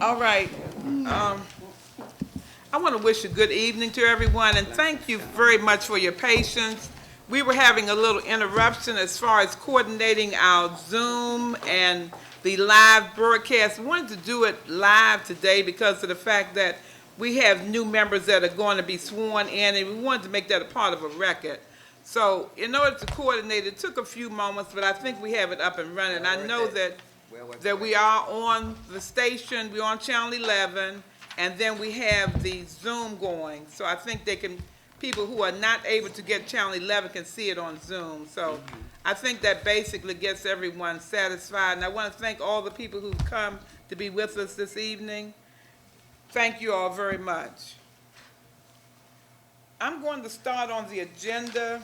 All right. I want to wish a good evening to everyone, and thank you very much for your patience. We were having a little interruption as far as coordinating our Zoom and the live broadcast. We wanted to do it live today because of the fact that we have new members that are going to be sworn in, and we wanted to make that a part of a record. So in order to coordinate, it took a few moments, but I think we have it up and running. I know that we are on the station, we're on Channel 11, and then we have the Zoom going. So I think people who are not able to get Channel 11 can see it on Zoom. So I think that basically gets everyone satisfied. And I want to thank all the people who've come to be with us this evening. Thank you all very much. I'm going to start on the agenda.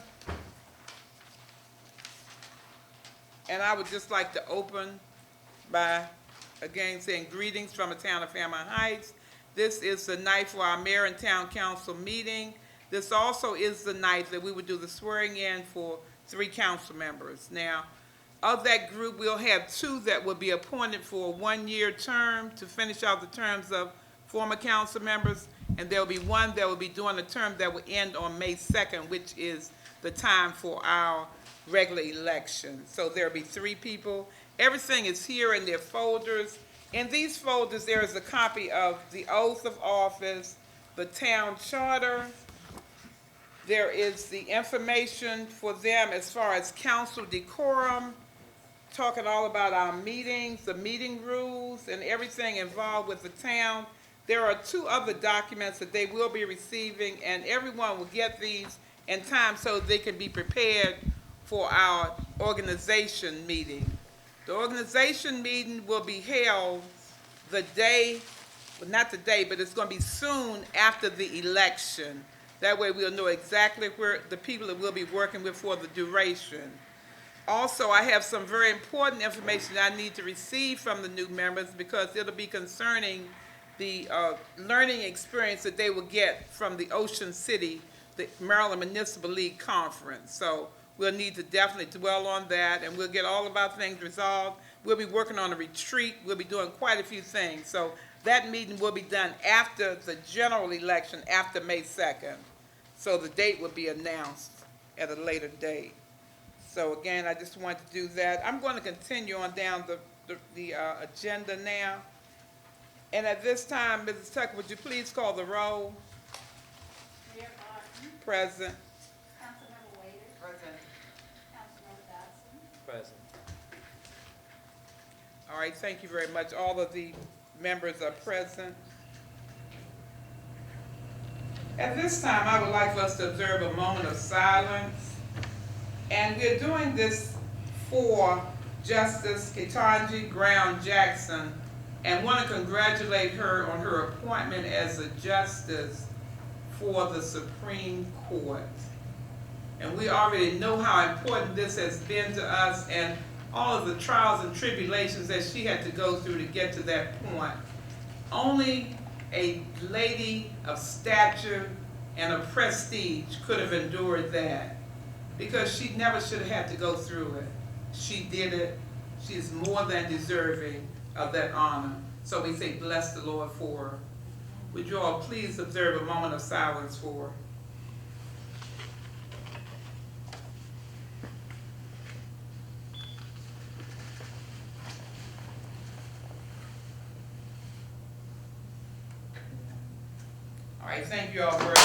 And I would just like to open by, again, saying greetings from the town of Fairmount Heights. This is the night for our mayor and town council meeting. This also is the night that we would do the swearing in for 3 council members. Now, of that group, we'll have 2 that will be appointed for a 1-year term to finish out the terms of former council members, and there'll be 1 that will be doing a term that will end on May 2nd, which is the time for our regular election. So there'll be 3 people. Everything is here in their folders. In these folders, there is a copy of the oath of office, the town charter. There is the information for them as far as council decorum, talking all about our meetings, the meeting rules, and everything involved with the town. There are 2 other documents that they will be receiving, and everyone will get these in time so they can be prepared for our organization meeting. The organization meeting will be held the day, well, not the day, but it's going to be soon after the election. That way we'll know exactly where the people that we'll be working with for the duration. Also, I have some very important information I need to receive from the new members because it'll be concerning the learning experience that they will get from the Ocean City, the Maryland Municipal League Conference. So we'll need to definitely dwell on that, and we'll get all of our things resolved. We'll be working on a retreat. We'll be doing quite a few things. So that meeting will be done after the general election, after May 2nd. So the date will be announced at a later date. So again, I just wanted to do that. I'm going to continue on down the agenda now. And at this time, Mrs. Tucker, would you please call the roll? Mayor Barton. Present. Councilmember Waiters. Present. Councilmember Dodson. Present. All right, thank you very much. All of the members are present. At this time, I would like for us to observe a moment of silence. And we're doing this for Justice Ketanji Brown Jackson, and want to congratulate her on her appointment as a justice for the Supreme Court. And we already know how important this has been to us and all of the trials and tribulations that she had to go through to get to that point. Only a lady of stature and of prestige could have endured that, because she never should have had to go through it. She did it. She is more than deserving of that honor. So we say, bless the Lord for her. Would you all please observe a moment of silence for her? All right, thank you all very much.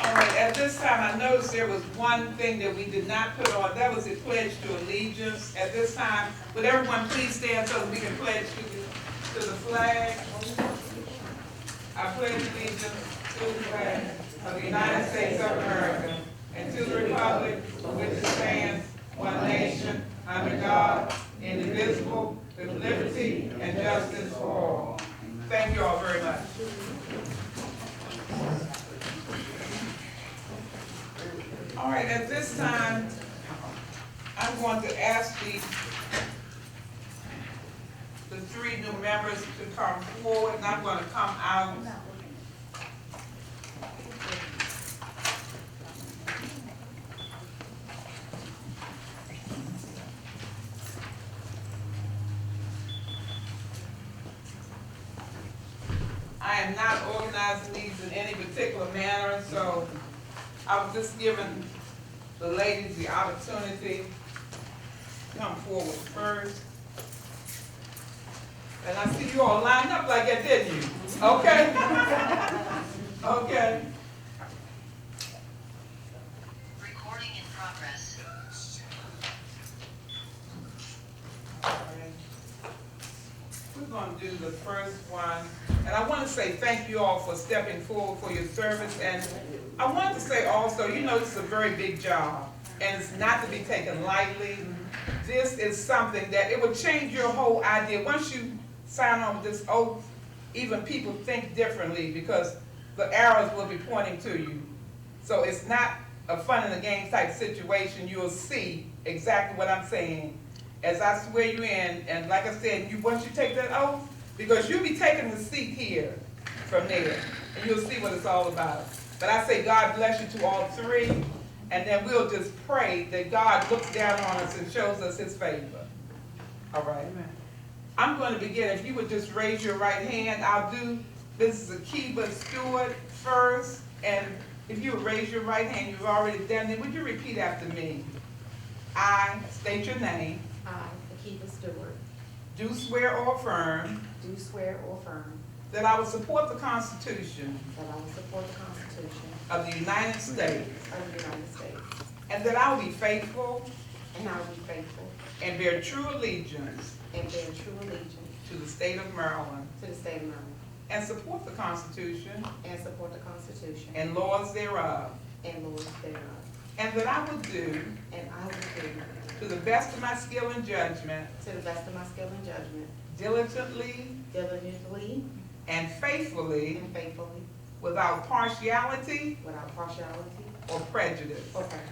All right, at this time, I noticed there was one thing that we did not put on. That was the Pledge to Allegiance. At this time, would everyone please stand so that we can pledge to the flag? I pledge allegiance to the flag of the United States of America and to the republic for which it stands, one nation, under God, indivisible, with liberty and justice for all. Thank you all very much. All right, at this time, I'm going to ask the 3 new members to come forward, and I'm going to come out. am not organizing these in any particular manner, so I was just giving the ladies the opportunity to come forward first. And I see you all lined up like that, didn't you? Okay? Okay. Recording in progress. We're going to do the first one. And I want to say thank you all for stepping forward for your service. And I wanted to say also, you know, this is a very big job. And it's not to be taken lightly. This is something that it would change your whole idea. Once you sign on with this oath, even people think differently because the arrows will be pointing to you. So it's not a fun and a game type situation. You'll see exactly what I'm saying as I swear you in. And like I said, once you take that oath, because you'll be taking the seat here from there, and you'll see what it's all about. But I say God bless you to all three, and then we'll just pray that God looks down on us and shows us his favor. All right? Amen. I'm going to begin. If you would just raise your right hand, I'll do, this is a Akiva Stewart first, and if you would raise your right hand, you've already done it. Would you repeat after me? I state your name. I, Akiva Stewart, Do swear or affirm do swear or affirm that I will support the Constitution that I will support the Constitution of the United States of the United States, and that I will be faithful and I will be faithful and bear true allegiance and bear true allegiance to the state of Maryland to the state of Maryland, and support the Constitution and support the Constitution and laws thereof, and laws thereof, and that I will do and I will do, to the best of my skill and judgment, to the best of my skill and judgment, diligently diligently and faithfully, and faithfully, without partiality without partiality or prejudice, or prejudice,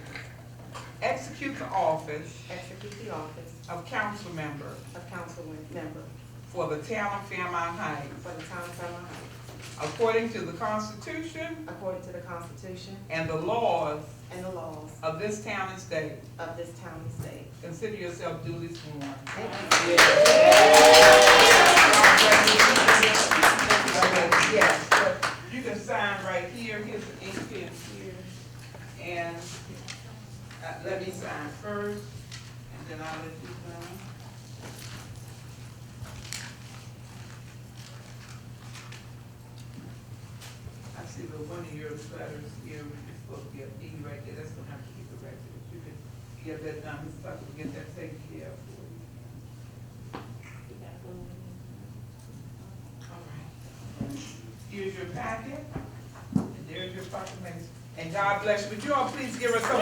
execute the office execute the office of council member of council member for the town of Fairmount Heights, for the town of Fairmount Heights, according to the Constitution according to the Constitution and the laws and the laws of this town and state. of this town and state. Consider yourself duly sworn. Thank you. Yes, but you can sign right here. Here's an ink pen here. And let me sign first, and then I'll let you sign. I see the one of your letters here, you're supposed to get E right there. That's gonna have to be corrected. You can get that done, Mr. Tucker will get that taken care of for you. All right. Here's your packet, and there's your proclamation. And God bless you. Would you all please give us some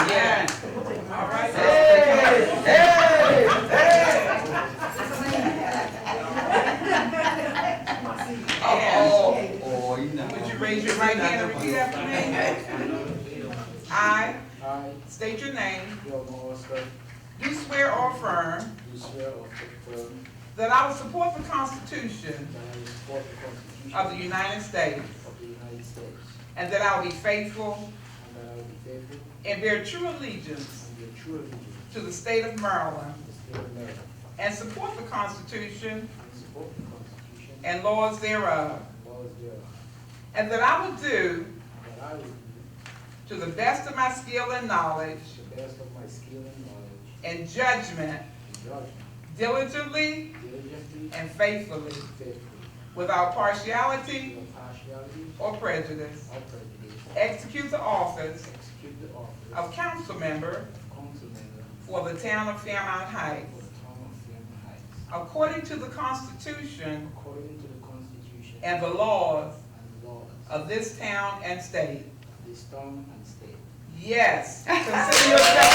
yeah. All right. Would you raise your right hand and repeat after me? I state your name. Do swear or affirm that I will support the Constitution of the United States and that I will be faithful and bear true allegiance to the state of Maryland and support the Constitution and laws thereof, and that I will do to the best of my skill and knowledge and judgment, diligently and faithfully, without partiality or prejudice, execute the office of council member for the town of Fairmount Heights, according to the Constitution and the laws of this town and state. Yes. Consider yourself.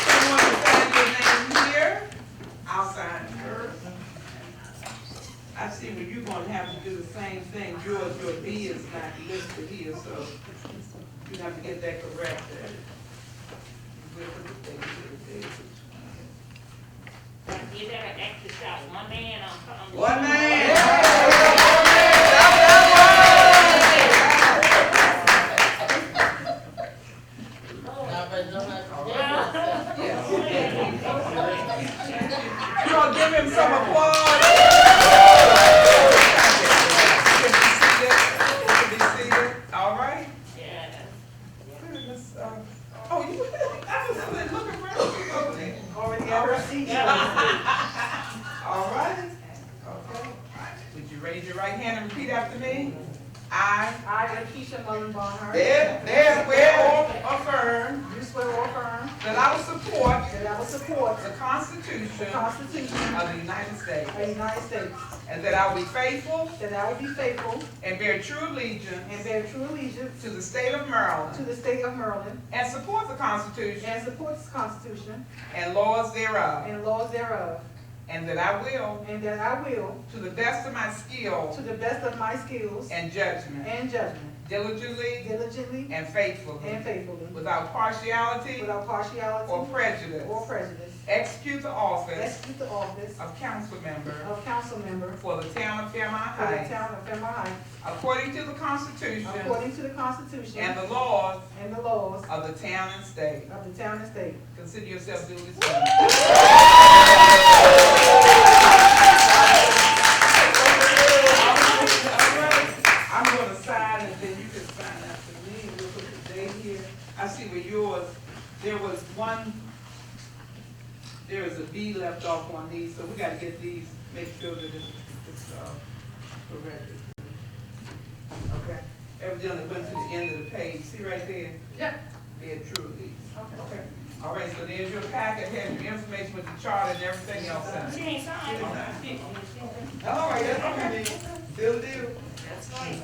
Someone to sign your name here. I'll sign first. I see where you're going to have to do the same thing. Your B is not listed here, so you have to get that corrected. You better extra shot. One man on. One man. You gonna give him some applause? Can be seated. All right. Yeah. Oh, you, I was looking around over there. Already got her seat. All right. Okay. Would you raise your right hand and repeat after me? I Akeisha Mullen Barnhart. swear or affirm Do swear or affirm that I will support that I will support the the Constitution Constitution of the United States, of the United States, and that I will be faithful that I will be faithful and bear true allegiance and bear true allegiance to the state of to Maryland, the state of Maryland, and support the Constitution and support the Constitution and laws thereof, and laws thereof, and that I will, and that I will, to the best of my skill to the best of my skills and judgment, and judgment, diligently diligently and faithfully, and faithfully, without partiality without partiality or prejudice, or prejudice, execute the office execute the office of council member of council member for the town of Fairmount for the Heights, town of Fairmount Heights, according to the Constitution according to the Constitution and the laws and the laws of the town and state. of the town and state. Consider yourself duly sworn. I'm gonna sign and then you can sign after me. We'll put the date here. I see where yours, there was one, there is a B left off on these, so we gotta get these, make sure that it's corrected. Okay, evidently went to the end of the page, see right there? Yep. There truly. Okay. All right, so there's your packet, has your information with the chart and everything else in She it. ain't signed. All right, that's okay. Still do. That's right.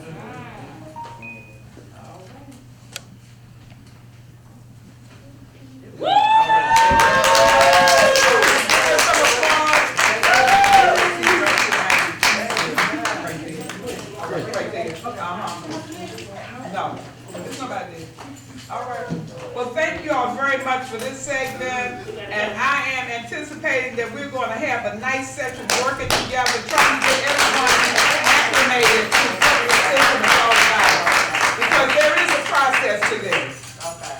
No, it's nobody there. All right. Well, thank you all very much for this segment, and I am anticipating that we're going to have a nice session working together, trying to get everyone acclimated to what the system is all about. Because there is a process to this,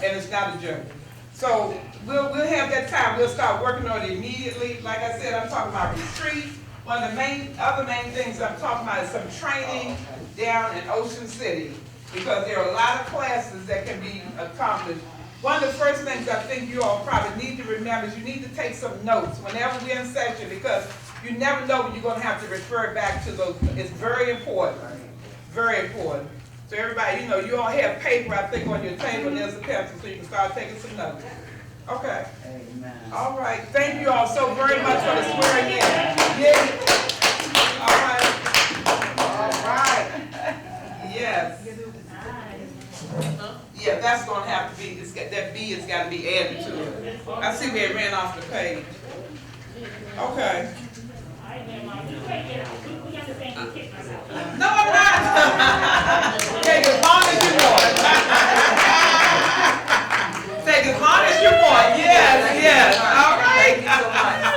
and it's not a joke. So we'll have that time. We'll start working on it immediately. Like I said, I'm talking about retreat. One of the other main things I'm talking about is some training down in Ocean City, because there are a lot of classes that can be accomplished. One of the first things I think you all probably need to remember is you need to take some notes whenever we're in session, because you never know when you're going to have to refer back to those. It's very important, very important. So everybody, you know, you all have paper, I think, on your table, and there's a pencil, so you can start taking some notes. Okay. Amen. All right. Thank you all so very much for the swearing in. Yeah. All right. All right. Yes. Yeah, that's gonna have to be, that B has gotta be added to it. I see where it ran off the page. Okay. All right, then, Mom, you take it out. We understand you kicked us out. No, I'm not. Take as long as you want. Take as long as you want. Yes, yes. All right.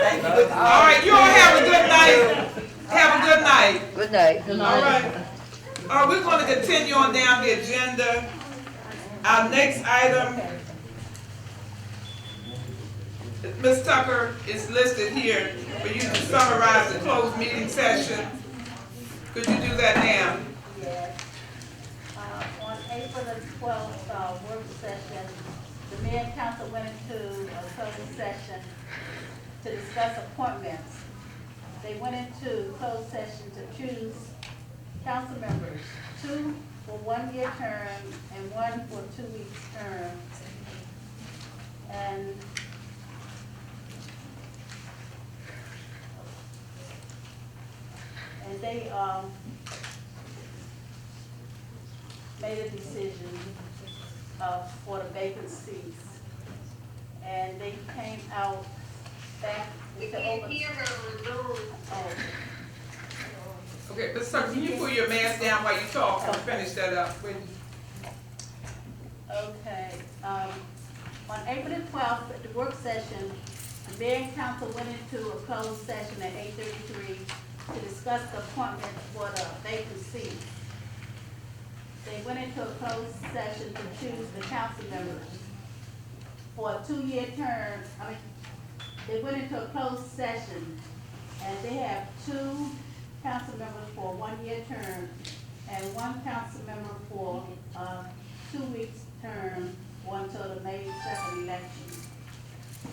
Thank you. All right, you all have a good night. Have a good night. Good night. All right. We're going to continue on down the agenda. Our next item, Ms. Tucker is listed here for you to summarize the closed meeting session. Could you do that now? Yes. On April the 12th, work session, the mayor and council went into a closed session to discuss appointments. They went into closed session to choose council members, 2 for 1-year term and 1 for 2 weeks term. And they, made a decision, for the vacancies. And they came out back with the over. Oh. Okay, Ms. Tucker, can you pull your mask down while you talk and finish that up? Okay, on April the 12th, at the work session, the mayor and council went into a closed session at 8:33 to discuss the appointment for the vacancy. They went into a closed session to choose the council members. for a 2-year term, they went into a closed session, and they have 2 council members for a 1-year term, and 1 council member for a 2 weeks term, until the May 2nd election.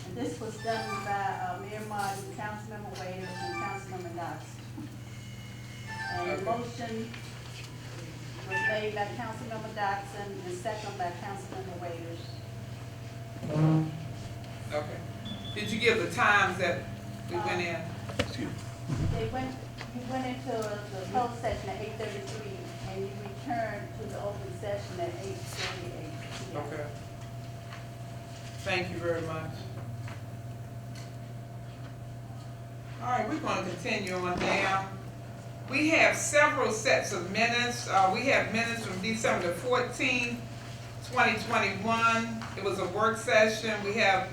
And this was done by Mayor Martin, Councilmember Waiters, and Councilmember Dodson. And the motion was made by Councilmember Dodson and seconded by Councilmember Waiters. Okay. Did you give the times that we went in? We went into the closed session at 8:33, and you returned to the open session at 8:48. Okay. Thank you very much. All right, we're going to continue on down. We have several sets of minutes. We have minutes from December the 14th, 2021. It was a work session. We have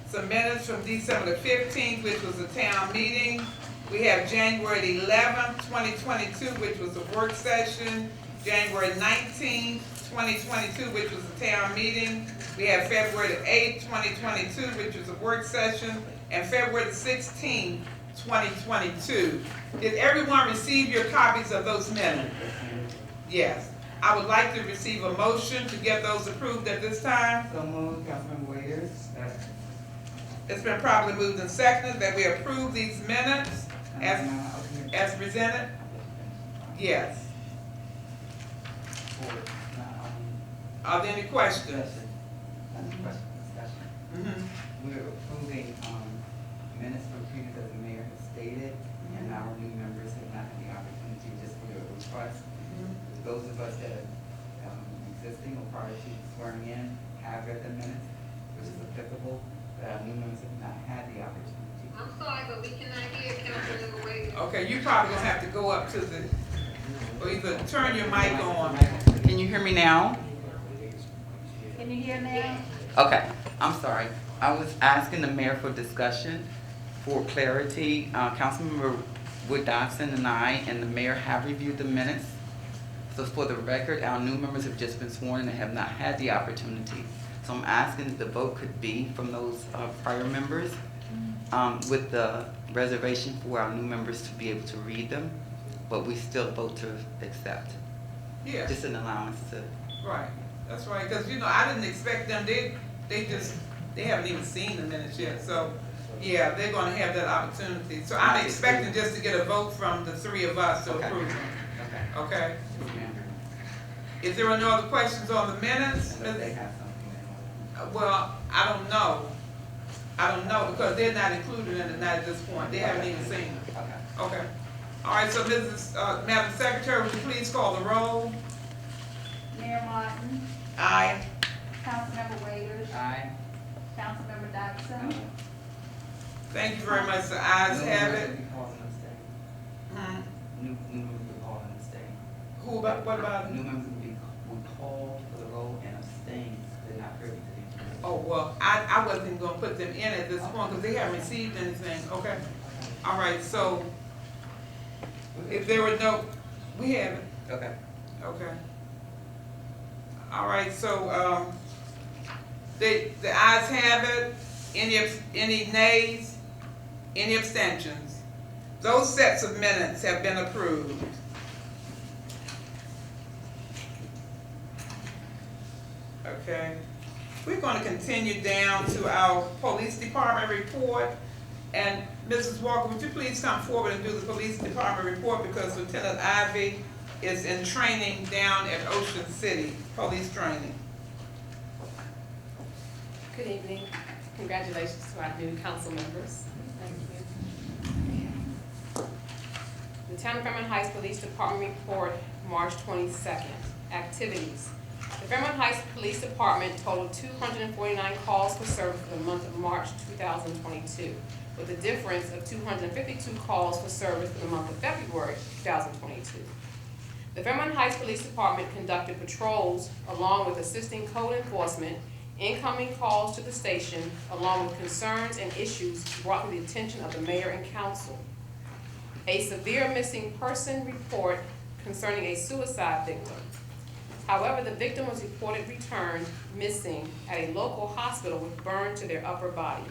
some minutes from December the 15th, which was a town meeting. We have January the 11th, 2022, which was a work session. January 19th, 2022, which was a town meeting. We have February the 8th, 2022, which was a work session, and February the 16th, 2022. Did everyone receive your copies of those minutes? Yes. I would like to receive a motion to get those approved at this time. So moved, Councilmember Waiters. It's been properly moved and seconded that we approve these minutes as presented. Yes. Are there any questions? Discussion. Mhm. We're approving, minutes for previous as the mayor has stated, and our new members have not had the opportunity just for their request. Those of us that are, existing or prior to swearing in have read the minutes, which is applicable, but our new members have not had the opportunity. I'm sorry, but we cannot hear Councilmember Waiters. Okay, you probably gonna have to go up to the, or either turn your mic on. Can you hear me now? Can you hear now? Okay, I'm sorry. I was asking the mayor for discussion, for clarity. Councilmember Wood Dodson and I and the mayor have reviewed the minutes. So for the record, our new members have just been sworn and have not had the opportunity. So I'm asking if the vote could be from those prior members, with the reservation for our new members to be able to read them, but we still vote to accept. Yeah, Just an allowance to. right. That's right, because, I didn't expect them, they haven't even seen the minutes yet, so, yeah, they're gonna have that opportunity. So I'm expecting just to get a vote from the 3 of us to Okay. approve them, Okay. okay? Yes, ma'am. If there are no other questions on the minutes, Unless they have something well, I don't know, because they're not included in it at this point, they haven't even seen it. they want. Okay. Okay. All right, so Madam Secretary, would you please call the roll? Mayor Martin, Aye. Councilmember Waiters, Aye. Councilmember Dodson, Thank you very much, the ayes have it. Hmm. New members will be called and abstain. What about? New members will call for the roll and abstain. They're not privy to the information. Oh, well, I wasn't even gonna put them in at this point, because they haven't received anything, okay? All right, so, if there were no, we have it, Okay. okay. All right, so, the ayes have it, any nays, any abstentions? Those sets of minutes have been approved. Okay, we're gonna continue down to our police department report. And Mrs. Walker, would you please come forward and do the police department report, because Lieutenant Ivy is in training down at Ocean City, police training. Good evening. Congratulations to our new council members. Thank you. The Town of Fairmount Heights Police Department report, March 22nd. Activities. The Fairmount Heights Police Department totaled 249 calls for service for the month of March 2022, with a difference of 252 calls for service for the month of February 2022. The Fairmount Heights Police Department conducted patrols along with assisting code enforcement, incoming calls to the station, along with concerns and issues brought to the attention of the mayor and council. A severe missing person report concerning a suicide victim. However, the victim was reported returned missing at a local hospital with burns to their upper body.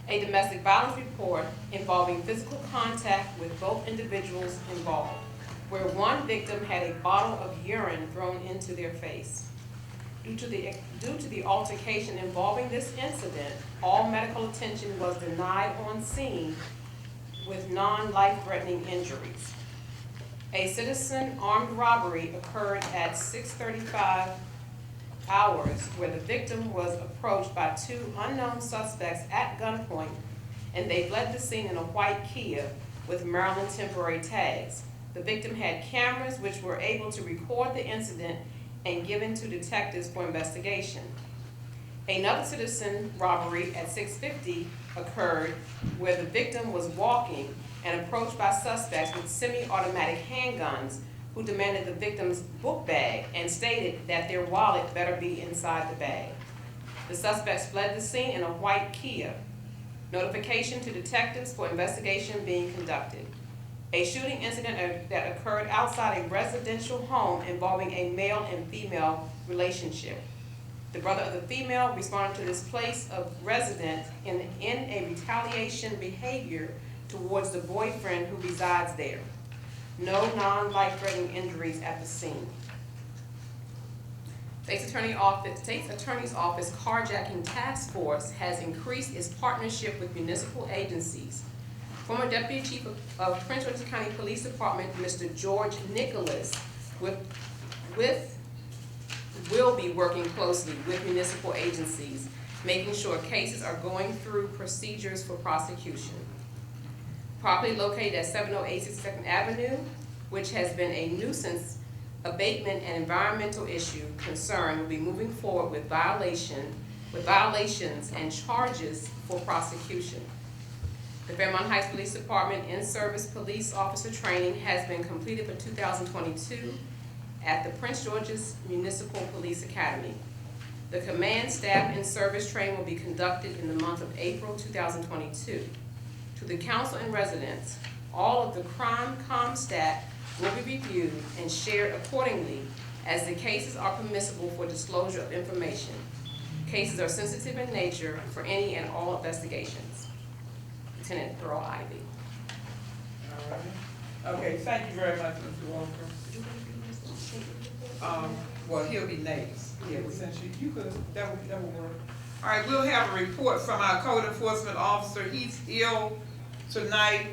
A domestic violence report involving physical contact with both individuals involved, where one victim had a bottle of urine thrown into their face. Due to the altercation involving this incident, all medical attention was denied on scene with non-life-threatening injuries. A citizen armed robbery occurred at 6:35 hours where the victim was approached by two unknown suspects at gunpoint, and they fled the scene in a white Kia with Maryland temporary tags. The victim had cameras which were able to record the incident and given to detectives for investigation. Another citizen robbery at 6:50 occurred where the victim was walking and approached by suspects with semi-automatic handguns who demanded the victim's book bag and stated that their wallet better be inside the bag. The suspects fled the scene in a white Kia. Notification to detectives for investigation being conducted. A shooting incident that occurred outside a residential home involving a male and female relationship. The brother of the female responded to this place of residence in a retaliation behavior towards the boyfriend who resides there. No non-life-threatening injuries at the scene. State's Attorney's Office Carjacking Task Force has increased its partnership with municipal agencies. Former Deputy Chief of Prince George's County Police Department, Mr. George Nicholas, will be working closely with municipal agencies, making sure cases are going through procedures for prosecution. Property located at 708 62nd Avenue, which has been a nuisance abatement and environmental issue concern, will be moving forward with violations and charges for prosecution. The Fairmount Heights Police Department in-service police officer training has been completed for 2022 at the Prince George's Municipal Police Academy. The command staff in-service training will be conducted in the month of April 2022. To the council and residents, all of the crime ComStat will be reviewed and shared accordingly as the cases are permissible for disclosure of information. Cases are sensitive in nature for any and all investigations. Lieutenant Earl Ivy. All right. Okay, thank you very much, Mr. Walker. Well, he'll be next. Yeah, since you could, that would work. All right, we'll have a report from our code enforcement officer. He's ill tonight,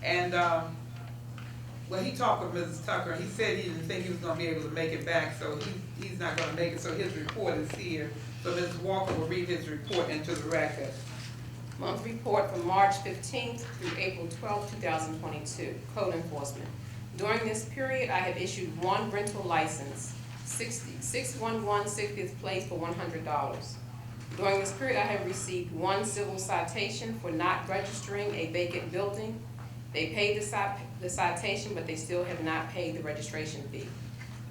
and, well, he talked with Mrs. Tucker. He said he didn't think he was gonna be able to make it back, so he's not gonna make it, so his report is here. So Mrs. Walker will read his report into the record. Month report from March 15th through April 12th, 2022, code enforcement. During this period, I have issued one rental license, 611 60th Place for $100. During this period, I have received one civil citation for not registering a vacant building. They paid the citation, but they still have not paid the registration fee.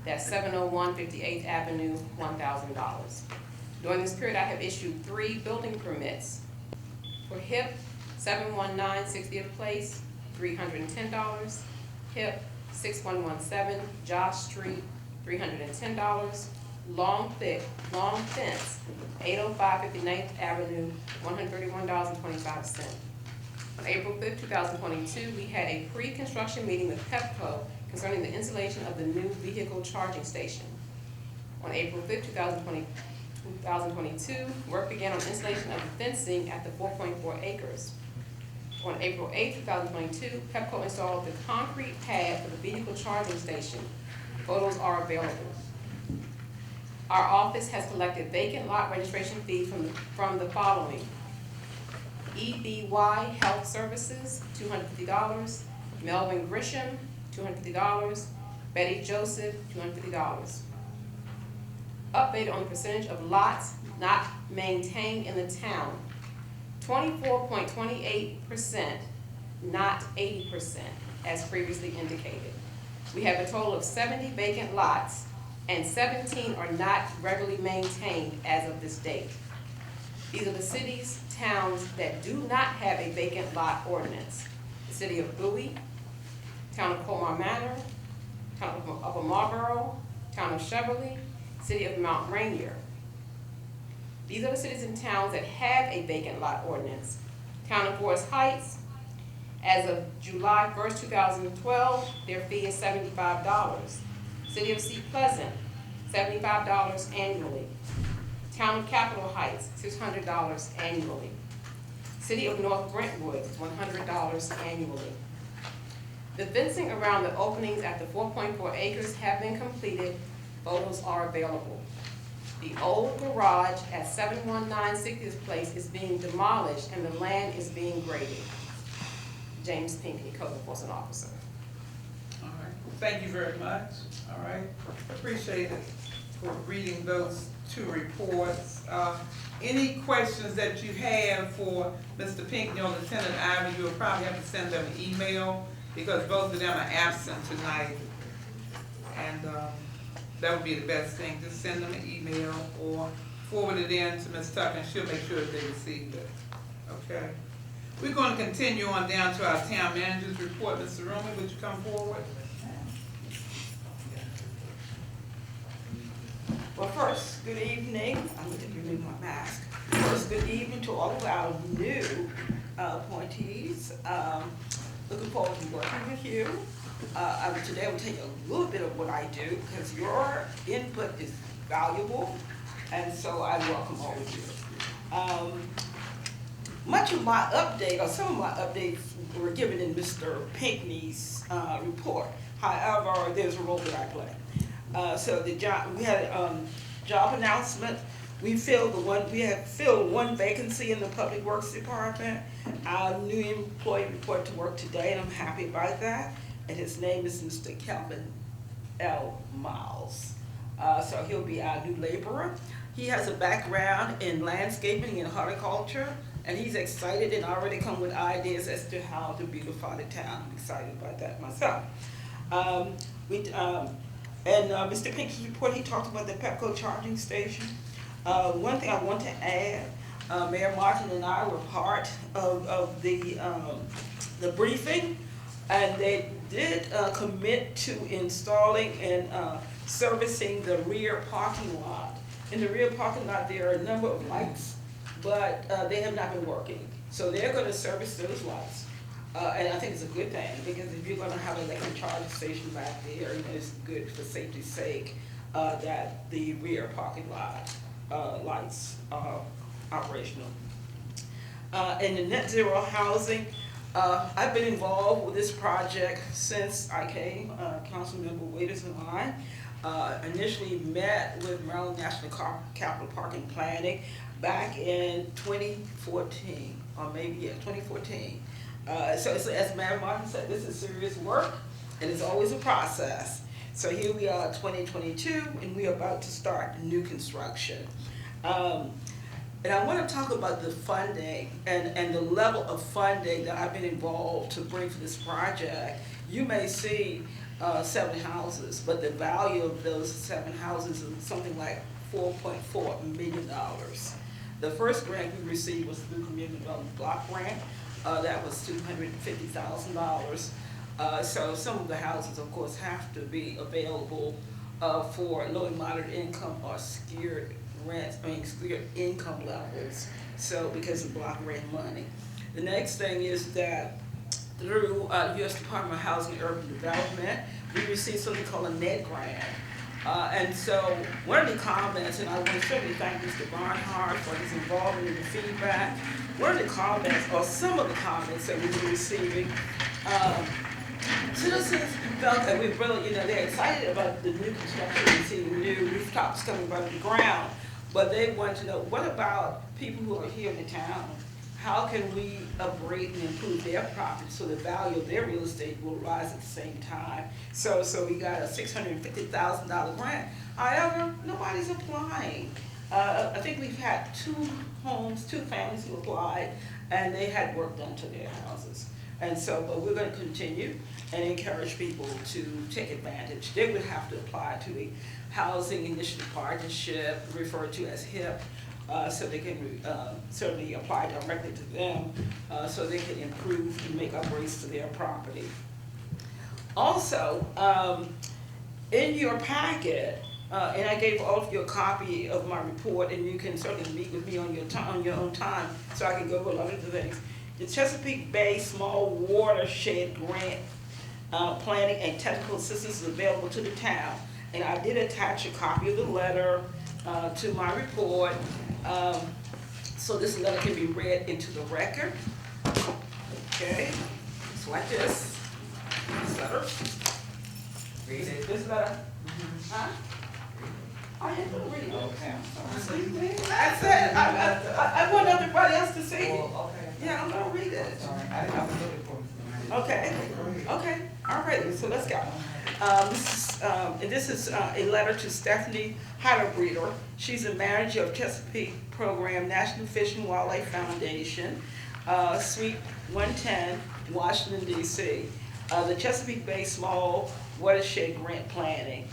That's 701 58th Avenue, $1,000. During this period, I have issued 3 building permits. For HIP, 719 60th Place, $310. HIP, 6117 Josh Street, $310. Long Fence, 805 59th Avenue, $131.25. On April 5th, 2022, we had a pre-construction meeting with PEPCO concerning the installation of the new vehicle charging station. On April 5th, 2022, work began on installation of the fencing at the 4.4 acres. On April 8th, 2022, PEPCO installed the concrete pad for the vehicle charging station. Photos are available. Our office has collected vacant lot registration fees from the following: EBY Health Services, $250. Melvin Grisham, $250. Betty Joseph, $250. Updated on the percentage of lots not maintained in the town. 24.28%, not 80%, as previously indicated. We have a total of 70 vacant lots, and 17 are not regularly maintained as of this date. These are the cities, towns that do not have a vacant lot ordinance. The city of Bowie, town of Colmar Manor, town of Marlboro, Town of Cheverly, City of Mount Rainier. These are the cities and towns that have a vacant lot ordinance. Town of Forest Heights, as of July 1st, 2012, their fee is $75. City of Sea Pleasant, $75 annually. Town of Capitol Heights, $600 annually. City of North Brentwood, $100 annually. The fencing around the openings at the 4.4 acres have been completed. Photos are available. The old garage at 719 60th Place is being demolished and the land is being graded. James Pinckney, Code Enforcement Officer. All right, thank you very much. All right, appreciate it for reading those two reports. Any questions that you have for Mr. Pinckney or Lieutenant Ivy, you'll probably have to send them an email because both of them are absent tonight. And that would be the best thing. Just send them an email or forward it in to Ms. Tucker and she'll make sure that they receive it. Okay. We're going to continue on down to our town manager's report. Mr. Roman, would you come forward? Well, first, good evening. I'm going to remove my mask. First, good evening to all of our new appointees. Looking forward to working with you. Today I will tell you a little bit of what I do because your input is valuable, and so I welcome all of you. Much of my update, or some of my updates, were given in Mr. Pinckney's report. However, there's a role that I play. So the job, we had a job announcement. We have filled one vacancy in the Public Works Department. Our new employee reported to work today, and I'm happy about that. And his name is Mr. Kelvin L. Miles. So he'll be our new laborer. He has a background in landscaping and horticulture, and he's excited and already come with ideas as to how to beautify the town. I'm excited about that myself. Mr. Pinckney's report, he talked about the Pepco charging station. One thing I want to add, Mayor Martin and I were part of the briefing, and they did commit to installing and servicing the rear parking lot. In the rear parking lot, there are a number of lights, but they have not been working. So they're going to service those lights. And I think it's a good thing, because if you're going to have an electric charging station back there, it's good for safety's sake that the rear parking lot lights are operational. In the net zero housing, I've been involved with this project since I came. Councilmember Waiters and I initially met with Maryland National Capital Parking Planning back in 2014, or maybe, 2014. So as Mayor Martin said, this is serious work, and it's always a process. So here we are, 2022, and we are about to start new construction. And I want to talk about the funding and the level of funding that I've been involved to bring for this project. You may see 7 houses, but the value of those 7 houses is something like $4.4 million. The first grant we received was through Community Development Block Grant. That was $250,000. So some of the houses, of course, have to be available for low and moderate income or secured income levels. So because of block grant money. The next thing is that through U.S. Department of Housing and Urban Development, we received something called a NET grant. And so one of the comments, and I want to certainly thank Mr. Barnhart for his involvement in the feedback. One of the comments, or some of the comments that we were receiving, citizens felt that we really, they're excited about the new construction, and see the new rooftops coming out of the ground, but they want to know, what about people who are here in the town? How can we upgrade and improve their property so the value of their real estate will rise at the same time? So we got a $650,000 grant. However, nobody's applying. I think we've had 2 families who applied, and they had work done to their houses. And so, but we're going to continue and encourage people to take advantage. They would have to apply to the Housing Initiative Partnership, referred to as HIP, so they can certainly apply directly to them, so they can improve and make upgrades to their property. Also, in your packet, and I gave all of you a copy of my report, and you can certainly meet with me on your own time, so I can go over a lot of the things. The Chesapeake Bay Small Watershed Grant planning and technical assistance is available to the town. And I did attach a copy of the letter to my report, so this letter can be read into the record. Okay, it's like this. This letter. Read it. This letter. Huh? I am gonna read it. Okay. I said, I want everybody else to see it. Well, okay. Yeah, I'm gonna read it. Sorry, I was looking for somebody. Okay, all right, so let's go. This is a letter to Stephanie Heidelbreeder. She's the manager of Chesapeake Program, National Fish and Wildlife Foundation, Suite 110, Washington, D.C. The Chesapeake Bay Small Watershed Grant Planning.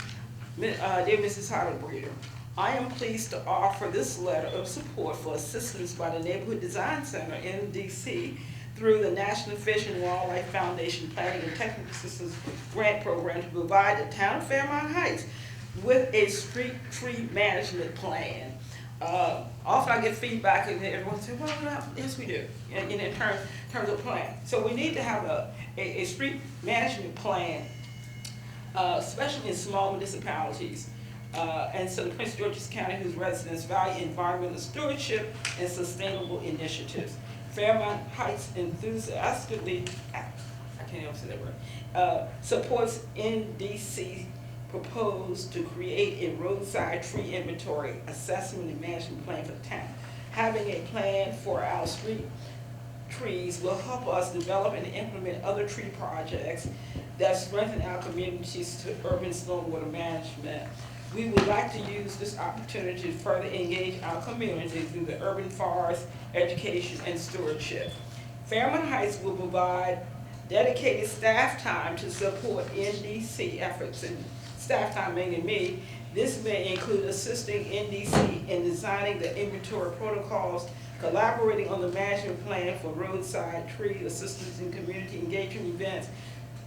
Dear Mrs. Heidelbreeder, I am pleased to offer this letter of support for assistance by the Neighborhood Design Center in D.C. through the National Fish and Wildlife Foundation Planning and Technical Assistance Grant Program to provide the town of Fairmount Heights with a street tree management plan. Often I get feedback and everyone says, well, yes we do, in terms of plan. So we need to have a street management plan, especially in small municipalities. And so the Prince George's County, whose residents value environmental stewardship and sustainable initiatives. Fairmount Heights enthusiastically, I can't even say that word, supports NDC proposed to create a roadside tree inventory, assessment and management plan for the town. Having a plan for our street trees will help us develop and implement other tree projects that strengthen our communities to urban stormwater management. We would like to use this opportunity to further engage our community through the urban forest, education, and stewardship. Fairmount Heights will provide dedicated staff time to support NDC efforts, and staff time meaning me. This may include assisting NDC in designing the inventory protocols, collaborating on the management plan for roadside tree assistance and community engagement events,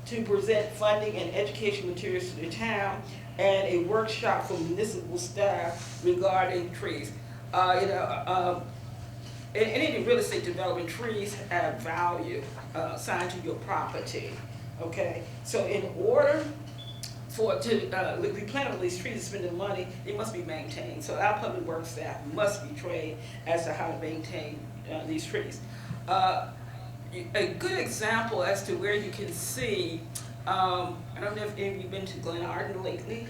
to present funding and education materials to the town, and a workshop for municipal staff regarding trees. Any real estate development, trees have value assigned to your property, okay? So in order for we plan on these trees, spending money, they must be maintained. So our public works staff must be trained as to how to maintain these trees. A good example as to where you can see, I don't know if any of you have been to Glen Arden lately,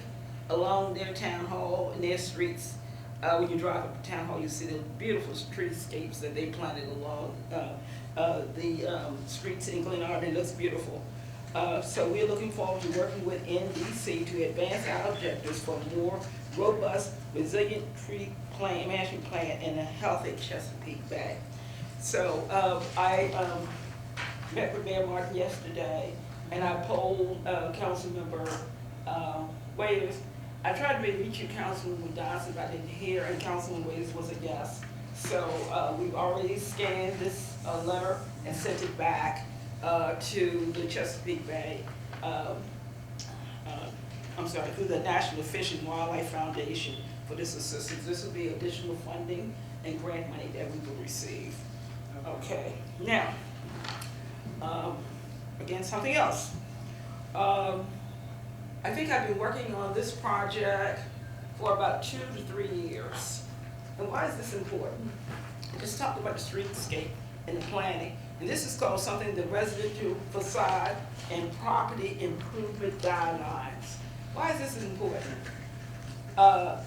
along their town hall and their streets. When you drive up to town hall, you see the beautiful streetscapes that they planted along the streets in Glen Arden. It looks beautiful. So we're looking forward to working with NDC to advance our objectives for more robust, resilient tree management plan and a healthy Chesapeake Bay. So I met with Mayor Martin yesterday, and I polled Councilmember Waiters. I tried to reach you, Councilwoman Dodson, but I didn't hear, and Councilman Waiters was a guest. So we've already scanned this letter and sent it back to the Chesapeake Bay, through the National Fish and Wildlife Foundation for this assistance. This will be additional funding and grant money that we will receive. Okay, now, again, something else. I think I've been working on this project for about 2 to 3 years. And why is this important? I just talked about the streetscape and the planning. And this is called something, the residential facade and property improvement guidelines. Why is this important? As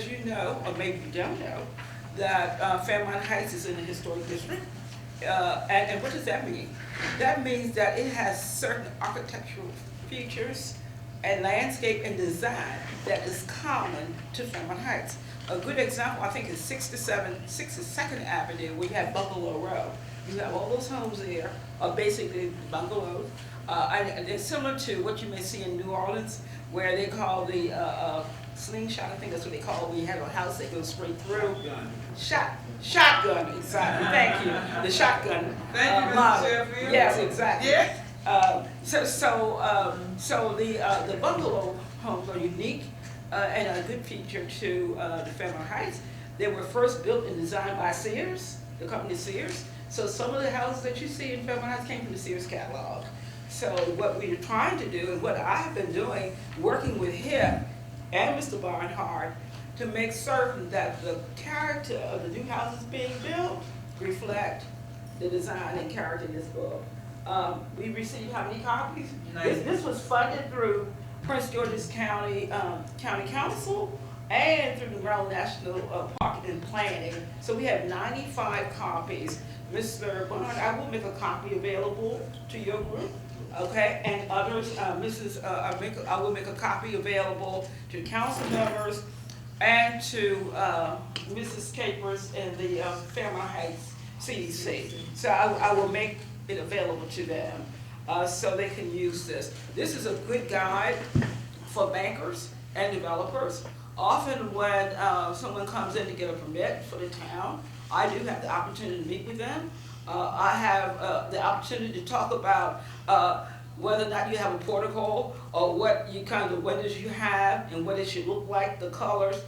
you know, or maybe you don't know, that Fairmount Heights is in the historic district. And what does that mean? That means that it has certain architectural features and landscape and design that is common to Fairmount Heights. A good example, I think, is 62nd Avenue, where you have Bungalow Row. You have all those homes there are basically bungalows. And they're similar to what you may see in New Orleans, where they call the slingshot, I think that's what they call it, when you have a house that goes straight through. Shotgun, exactly. Thank you. The shotgun Thank you, Mr. model. Sheffield. Yes, exactly. Yeah. So the bungalow homes are unique and a good feature to the Fairmount Heights. They were first built and designed by Sears, the company Sears. So some of the houses that you see in Fairmount Heights came from the Sears catalog. So what we are trying to do, and what I have been doing, working with him and Mr. Barnhart, to make certain that the character of the new houses being built reflect the design and character in this book. We received how many copies? This was funded through Prince George's County Council and through the Maryland National Park and Planning. So we have 95 copies. Mr. Barnhart, I will make a copy available to your group, okay? And others, I will make a copy available to council members and to Mrs. Capers and the Fairmount Heights CDC. So I will make it available to them so they can use this. This is a good guide for bankers and developers. Often when someone comes in to get a permit for the town, I do have the opportunity to meet with them. I have the opportunity to talk about whether or not you have a protocol or what you kind of windows you have and what it should look like, the colors,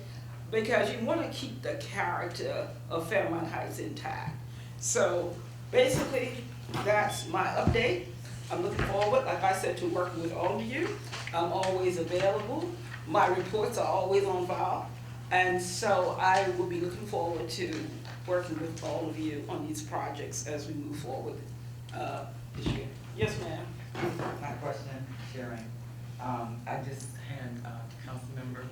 because you want to keep the character of Fairmount Heights intact. So basically, that's my update. I'm looking forward, like I said, to working with all of you. I'm always available. My reports are always on file. And so I will be looking forward to working with all of you on these projects as we move forward this year. Yes, ma'am. My question, Sharon, I just had Councilmember,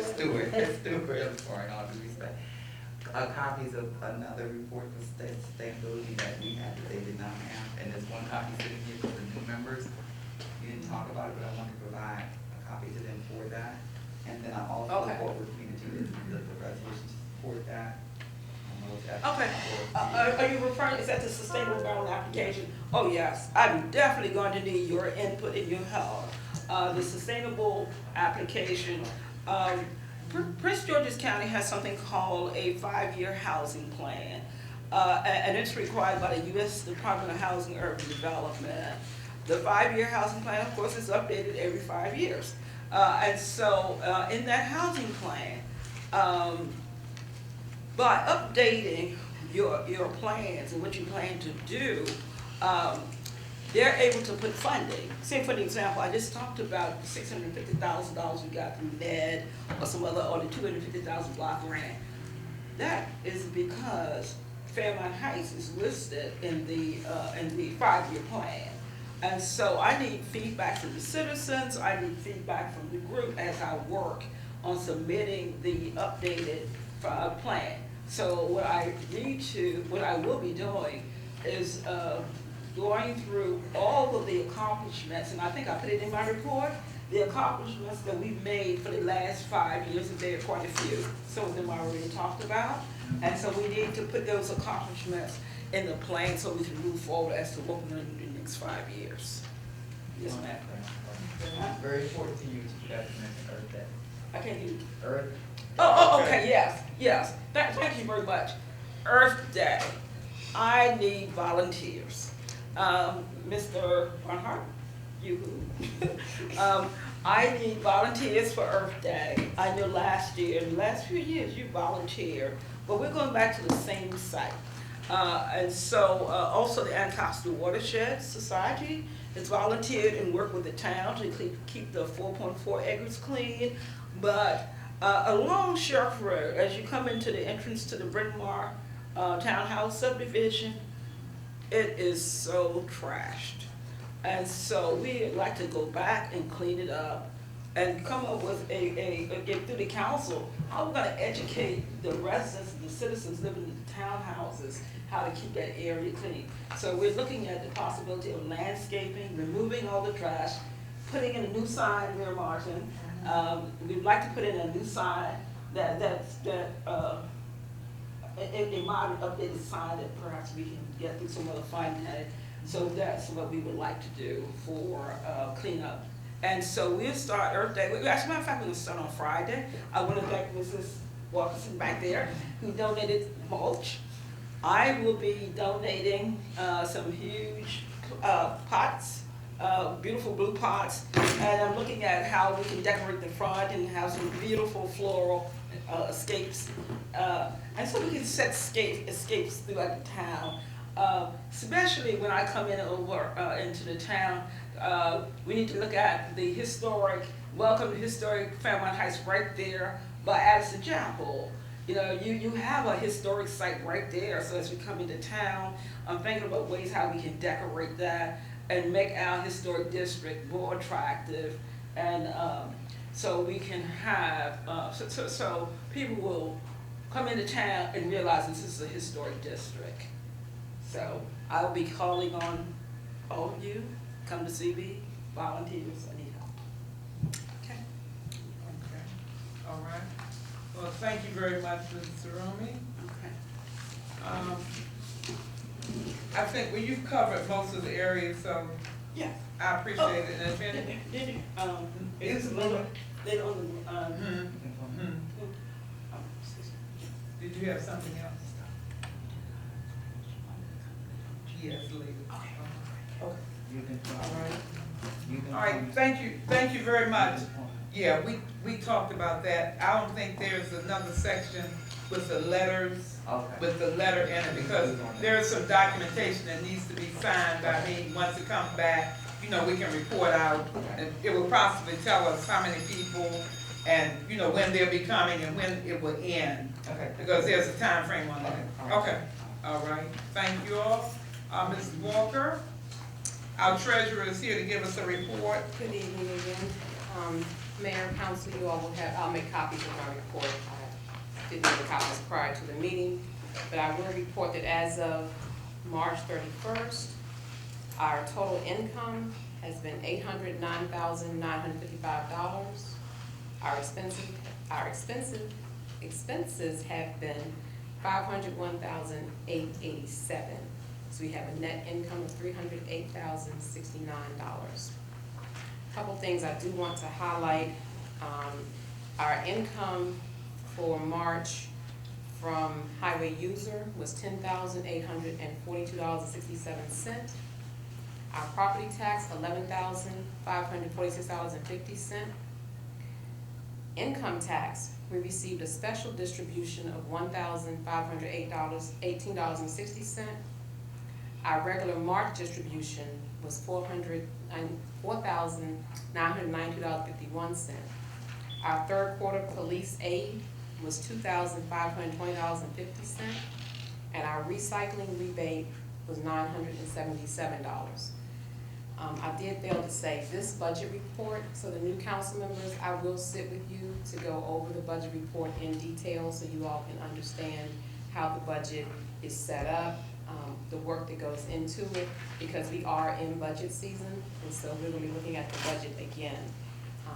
Stewart, I'm sorry, in all due respect, copies of another report for sustainability that we had that they did not have, and there's one copy sitting here for the new members. You didn't talk about it, but I want to provide a copy to them for that. And then I also forward the resolution to support that. Okay. Are you referring, is that the sustainable Maryland application? Oh, yes. I'm definitely going to need your input and your help. The sustainable application, Prince George's County has something called a 5-year housing plan. And it's required by the U.S. Department of Housing and Urban Development. The 5-year housing plan, of course, is updated every 5 years. And so in that housing plan, by updating your plans and what you plan to do, they're able to put funding. Say for the example, I just talked about the $650,000 we got from NED or some other, or the $250,000 block grant. That is because Fairmount Heights is listed in the 5-year plan. And so I need feedback from the citizens, I need feedback from the group as I work on submitting the updated plan. So what I will be doing is going through all of the accomplishments, and I think I put it in my report, the accomplishments that we've made for the last 5 years, and there are quite a few. Some of them I already talked about. And so we need to put those accomplishments in the plan so we can move forward as to what we're going to do in the next 5 years. Yes, ma'am. Very important to you to guys mention Earth Day. I can't do Earth. Oh, okay, yes. Thank you very much. Earth Day. I need volunteers. Mr. Barnhart, you who? I need volunteers for Earth Day. I know last few years you volunteered, but we're going back to the same site. And so also the Anacostia Watershed Society has volunteered and worked with the town to keep the 4.4 acres clean. But along Sheriff Road, as you come into the entrance to the Bryn Mawr Townhouse subdivision, it is so trashed. And so we'd like to go back and clean it up and come up with get through the council, how we're gonna educate the residents and the citizens living in the townhouses how to keep that area clean. So we're looking at the possibility of landscaping, removing all the trash, putting in a new sign near Martin. We'd like to put in a new sign a modern updated sign that perhaps we can get through some other funding. So that's what we would like to do for cleanup. And so we'll start Earth Day. As a matter of fact, we're going to start on Friday. I want to thank Mrs. Wilkerson back there who donated mulch. I will be donating some huge pots, beautiful blue pots, and I'm looking at how we can decorate the front and have some beautiful floral escapes. And so we can set escapes throughout the town. Especially when I come in over into the town, we need to look at the historic, welcome to historic Fairmount Heights right there by Addison Chapel. You know, you have a historic site right there, so as we come into town, I'm thinking about ways how we can decorate that and make our historic district more attractive, and so we can have, so people will come into town and realize this is a historic district. So I'll be calling on all of you, come to see me, volunteers, I need help. Okay. Okay, all right. Well, thank you very much, Mrs. Sarumi. Okay. I think, well, you've covered most of the areas, so Yeah. I appreciate it. And if any, Did you, It's it's a later little- on the, Mhm, mhm. Did you have something else? Yes, later. Okay. You can, All right. you can. All right, thank you very much. Yeah, we talked about that. I don't think there's another section with the letters, Okay. with the letter in it, because there's some documentation that needs to be signed by me. Once it comes back, you know, we can report out, and it will possibly tell us how many people and, you know, when they'll be coming and when it will end, Okay. because there's a time frame on that. Okay, all right, thank you all. Ms. Walker, our treasurer is here to give us a report. Good evening again. Mayor, council, you all will have, I'll make copies of my report. I didn't make copies prior to the meeting, but I will report that as of March 31st, our total income has been $809,955. Our expenses have been $501,887. So we have a net income of $308,069. Couple things I do want to highlight. Our income for March from highway user was $10,842.67. Our property tax, $11,546.50. Income tax, we received a special distribution of $1,518.60. Our regular March distribution was $4,992.51. Our third quarter police aid was $2,520.50, and our recycling rebate was $977. I did fail to say this budget report, so the new council members, I will sit with you to go over the budget report in detail so you all can understand how the budget is set up, the work that goes into it, because we are in budget season, and so we're gonna be looking at the budget again.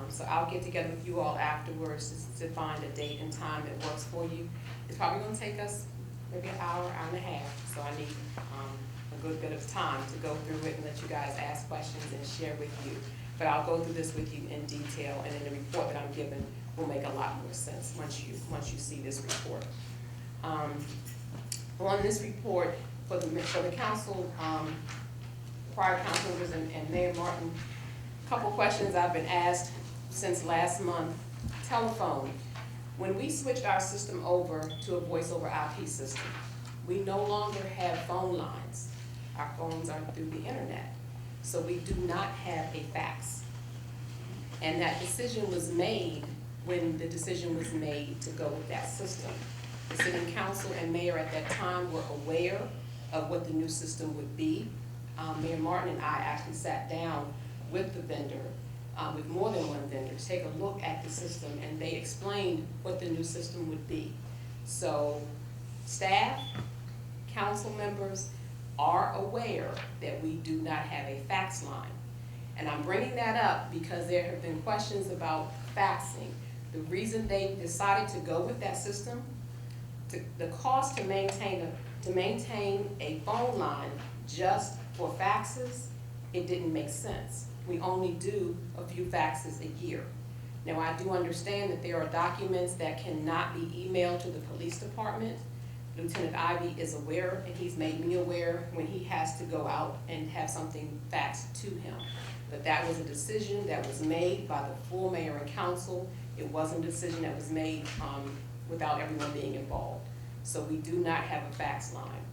So I'll get together with you all afterwards to find a date and time that works for you. It's probably gonna take us maybe an hour, hour and a half, so I need a good bit of time to go through it and let you guys ask questions and share with you. But I'll go through this with you in detail, and then the report that I'm giving will make a lot more sense once you see this report. On this report, for the council, prior council members and Mayor Martin, a couple questions I've been asked since last month. Telephone. When we switched our system over to a voice over IP system, we no longer have phone lines. Our phones are through the internet. So we do not have a fax. And that decision was made when the decision was made to go with that system. The city council and mayor at that time were aware of what the new system would be. Mayor Martin and I actually sat down with the vendor, with more than one vendor, to take a look at the system, and they explained what the new system would be. So staff, council members are aware that we do not have a fax line. And I'm bringing that up because there have been questions about faxing. The reason they decided to go with that system, the cost to maintain a phone line just for faxes, it didn't make sense. We only do a few faxes a year. Now, I do understand that there are documents that cannot be emailed to the police department, Lieutenant Ivy is aware, and he's made me aware when he has to go out and have something faxed to him. But that was a decision that was made by the full mayor and council. It wasn't a decision that was made without everyone being involved. So we do not have a fax line.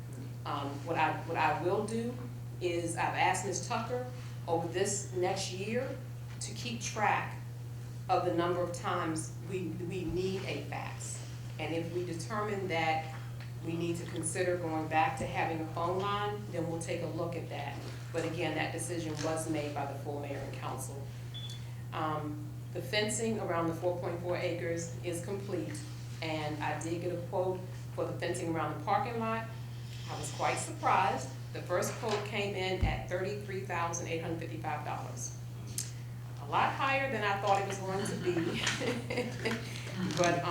What I will do is I've asked Ms. Tucker over this next year to keep track of the number of times we need a fax. And if we determine that we need to consider going back to having a phone line, then we'll take a look at that. But again, that decision was made by the full mayor and council. The fencing around the 4.4 acres is complete, and I did get a quote for the fencing around the parking lot. I was quite surprised. The first quote came in at $33,855. A lot higher than I thought it was going to be. But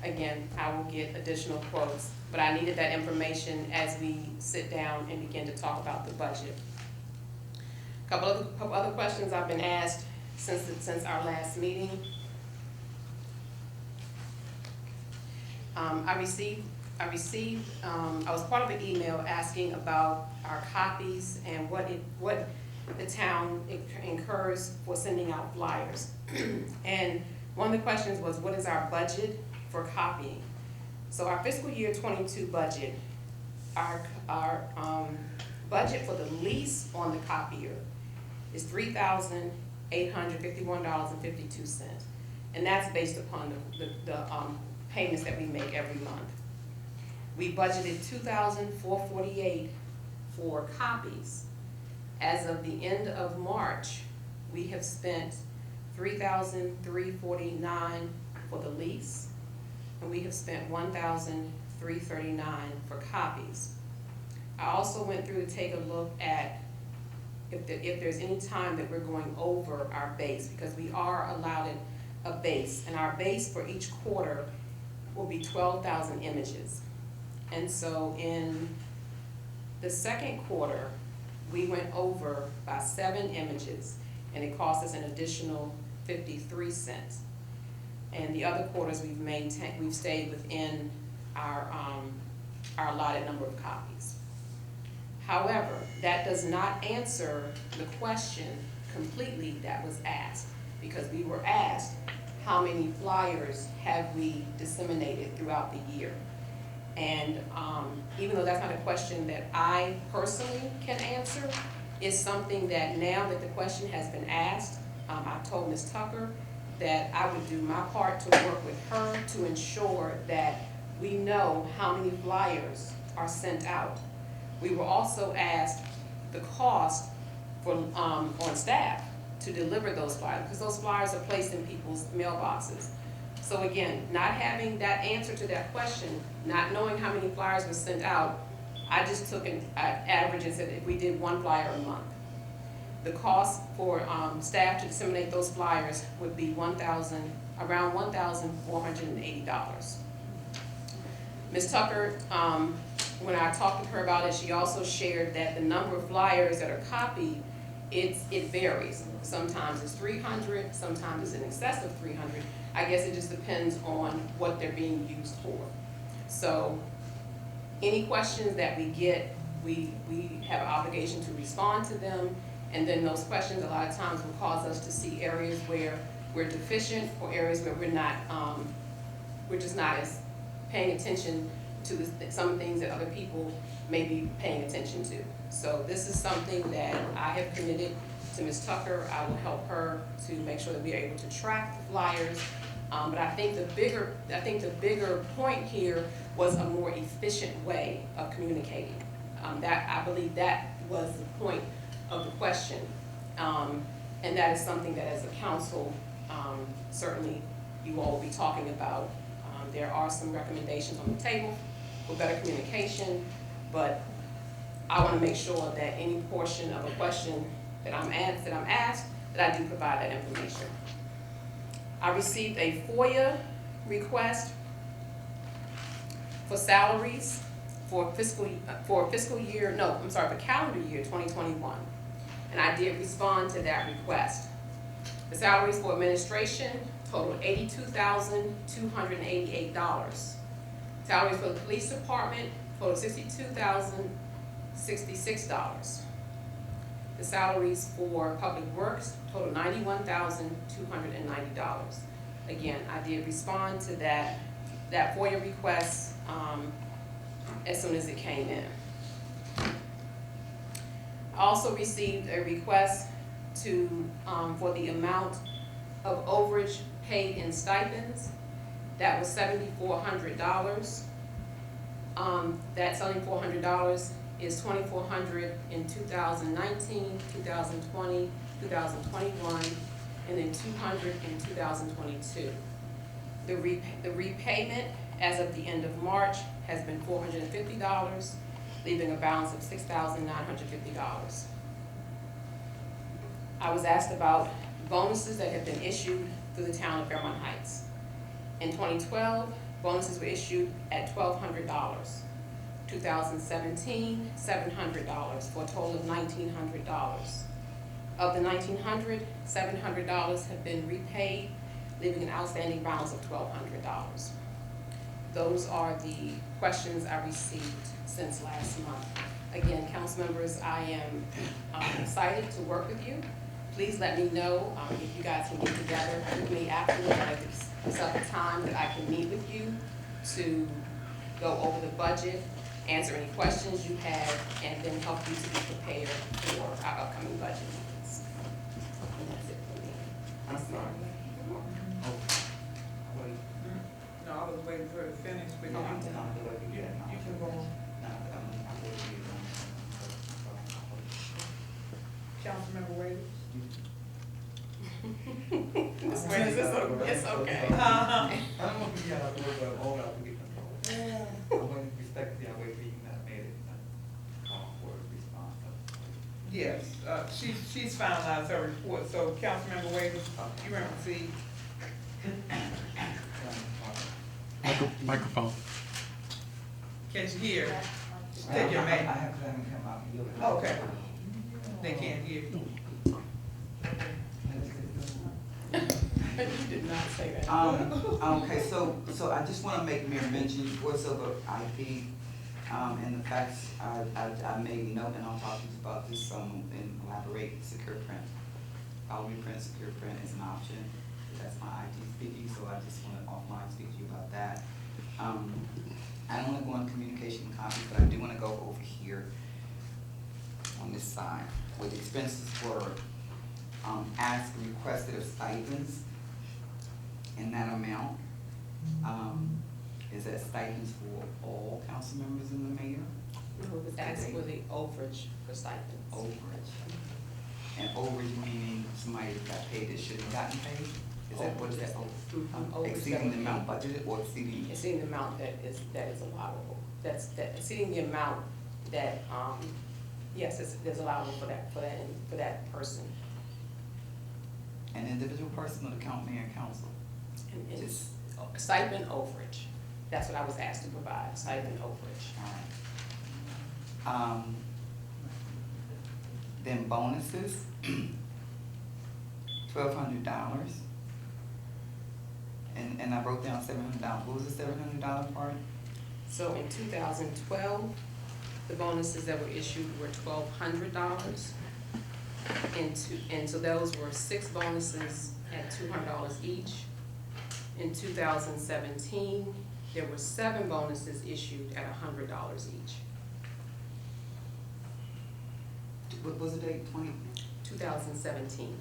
again, I will get additional quotes. But I needed that information as we sit down and begin to talk about the budget. A couple other questions I've been asked since our last meeting. I was part of an email asking about our copies and what the town incurs for sending out flyers. And one of the questions was, what is our budget for copying? So our fiscal year 22 budget, our budget for the lease on the copier is $3,851.52. And that's based upon the payments that we make every month. We budgeted $2,448 for copies. As of the end of March, we have spent $3,349 for the lease, and we have spent $1,339 for copies. I also went through to take a look at if there's any time that we're going over our base, because we are allowed a base, and our base for each quarter will be 12,000 images. And so in the second quarter, we went over by 7 images, and it cost us an additional 53 cents. And the other quarters we've stayed within our allotted number of copies. However, that does not answer the question completely that was asked, because we were asked how many flyers have we disseminated throughout the year. And even though that's not a question that I personally can answer, it's something that now that the question has been asked, I told Ms. Tucker that I would do my part to work with her to ensure that we know how many flyers are sent out. We were also asked the cost for on staff to deliver those flyers, because those flyers are placed in people's mailboxes. So again, not having that answer to that question, not knowing how many flyers were sent out, I just took an average and said if we did 1 flyer a month. The cost for staff to disseminate those flyers would be around $1,480. Ms. Tucker, when I talked with her about it, she also shared that the number of flyers that are copied, it varies. Sometimes it's 300, sometimes it's in excess of 300. I guess it just depends on what they're being used for. So any questions that we get, we have an obligation to respond to them, and then those questions a lot of times will cause us to see areas where we're deficient or areas where we're just not as paying attention to some things that other people may be paying attention to. So this is something that I have committed to Ms. Tucker. I will help her to make sure that we are able to track the flyers. But I think the bigger point here was a more efficient way of communicating. I believe that was the point of the question. And that is something that as a council, certainly you all will be talking about. There are some recommendations on the table for better communication, but I want to make sure that any portion of a question that I'm asked, that I do provide that information. I received a FOIA request for salaries for calendar year 2021, and I did respond to that request. The salaries for administration totaled $82,288. Salaries for the police department total $62,066. The salaries for public works total $91,290. Again, I did respond to that FOIA request as soon as it came in. I also received a request for the amount of overage paid in stipends. That was $7,400. That $7,400 is $2,400 in 2019, 2020, 2021, and then $200 in 2022. The repayment as of the end of March has been $450, leaving a balance of $6,950. I was asked about bonuses that have been issued through the town of Fairmount Heights. In 2012, bonuses were issued at $1,200. 2017, $700, for a total of $1,900. Of the $1,900, $700 have been repaid, leaving an outstanding balance of $1,200. Those are the questions I received since last month. Again, council members, I am excited to work with you. Please let me know if you guys can get together with me afterwards. I'd like to set up a time that I can meet with you to go over the budget, answer any questions you have, and then help you to be prepared for our upcoming budget meetings. And that's it for me. I'm sorry. No, I was waiting for her to finish, but you can go on. Councilmember Wade? Ms. Williams, it's okay. I don't want to be out of order, but all out to get control. I want to respect the way being that made it, call for a response. Yes, she's finalized her report, so Councilmember Wade, you remember, see, Microphone. can you hear? I Take your have man. to have him come out and look. Okay. They can't hear you. You did not say that. Okay, so I just wanna make mere mention, voice over IP, and the facts, I made note, and I'll talk to you about this, and elaborate, secure print. I'll reprint secure print as an option, that's my IT speaking, so I just wanna offline speak to you about that. I don't wanna go on communication copies, but I do wanna go over here on this side, where the expenses were, asked, requested of stipends in that amount. Is that stipends for all council members and the mayor? No, it was asked for the overage for stipends. Overage. And overage meaning somebody that got paid that should have gotten paid? Is that what is that? Overage Exceeding the that- amount budgeted or exceeding? Exceeding the amount that is allowable. That's exceeding the amount that, yes, is allowable for that person. An individual person or the mayor and council? And it's stipend overage. That's what I was asked to provide, stipend overage. Alright. Then bonuses, $1,200. And I broke down $700. What was the $700 part? So in 2012, the bonuses that were issued were $1,200. And so those were 6 bonuses at $200 each. In 2017, there were 7 bonuses issued at $100 each. What was the date, 2017,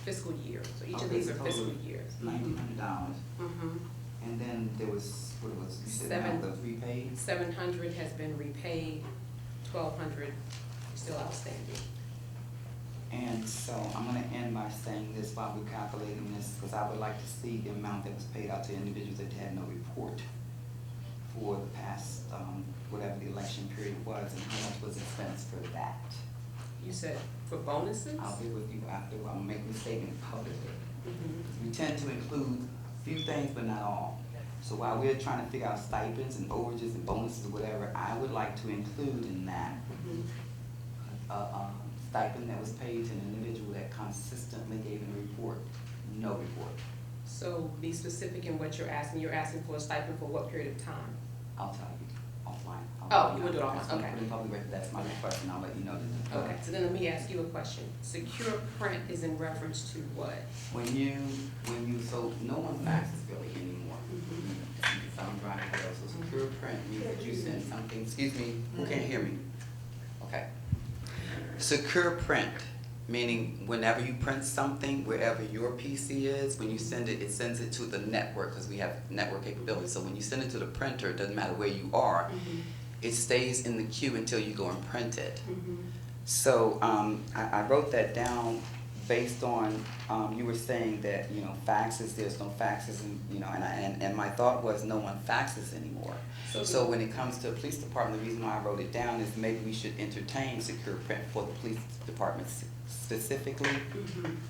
fiscal year. So each of these are fiscal years. $1,900. Mm-hmm. And then there was, what was, you said now the repaid? 700 has been repaid, 1,200 is still outstanding. And so I'm gonna end by saying this while we're calculating this, because I would like to see the amount that was paid out to individuals that had no report for the past, whatever the election period was, and how much was expensed for that. You said for bonuses? I'll be with you after, I'm making a statement publicly. Mhm. We tend to include few things, but not all. So while we're trying to figure out stipends and overages and bonuses or whatever, I would like to include in that Mhm. stipend that was paid to an individual that consistently gave a report, no report. So be specific in what you're asking. You're asking for a stipend for what period of time? I'll tell you offline. Oh, you will do it offline, That's when I okay. put in public record, that's my request, and I'll let you know. Okay, so then let me ask you a question. Secure print is in reference to what? So no one faxes really anymore. Mm-hmm. Some driving bills, so secure print means that you send something, excuse me, who can't hear me? Okay. Secure print, meaning whenever you print something, wherever your PC is, when you send it, it sends it to the network, because we have network capability. So when you send it to the printer, it doesn't matter where you are, it stays in the queue until you go and print it. So I wrote that down based on, you were saying that, faxes, there's no faxes, and my thought was no one faxes anymore. So when it comes to the police department, the reason why I wrote it down is maybe we should entertain secure print for the police department specifically.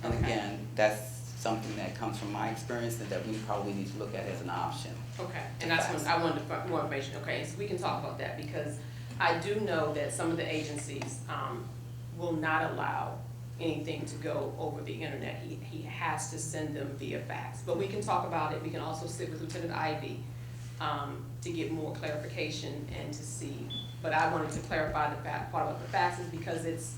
And again, that's something that comes from my experience and that we probably need to look at as an option. Okay, and that's when I wanted more information, okay, and so we can talk about that, because I do know that some of the agencies, will not allow anything to go over the internet. He has to send them via fax, but we can talk about it. We can also sit with Lieutenant Ivy, to get more clarification and to see, but I wanted to clarify the part about the faxes, because it's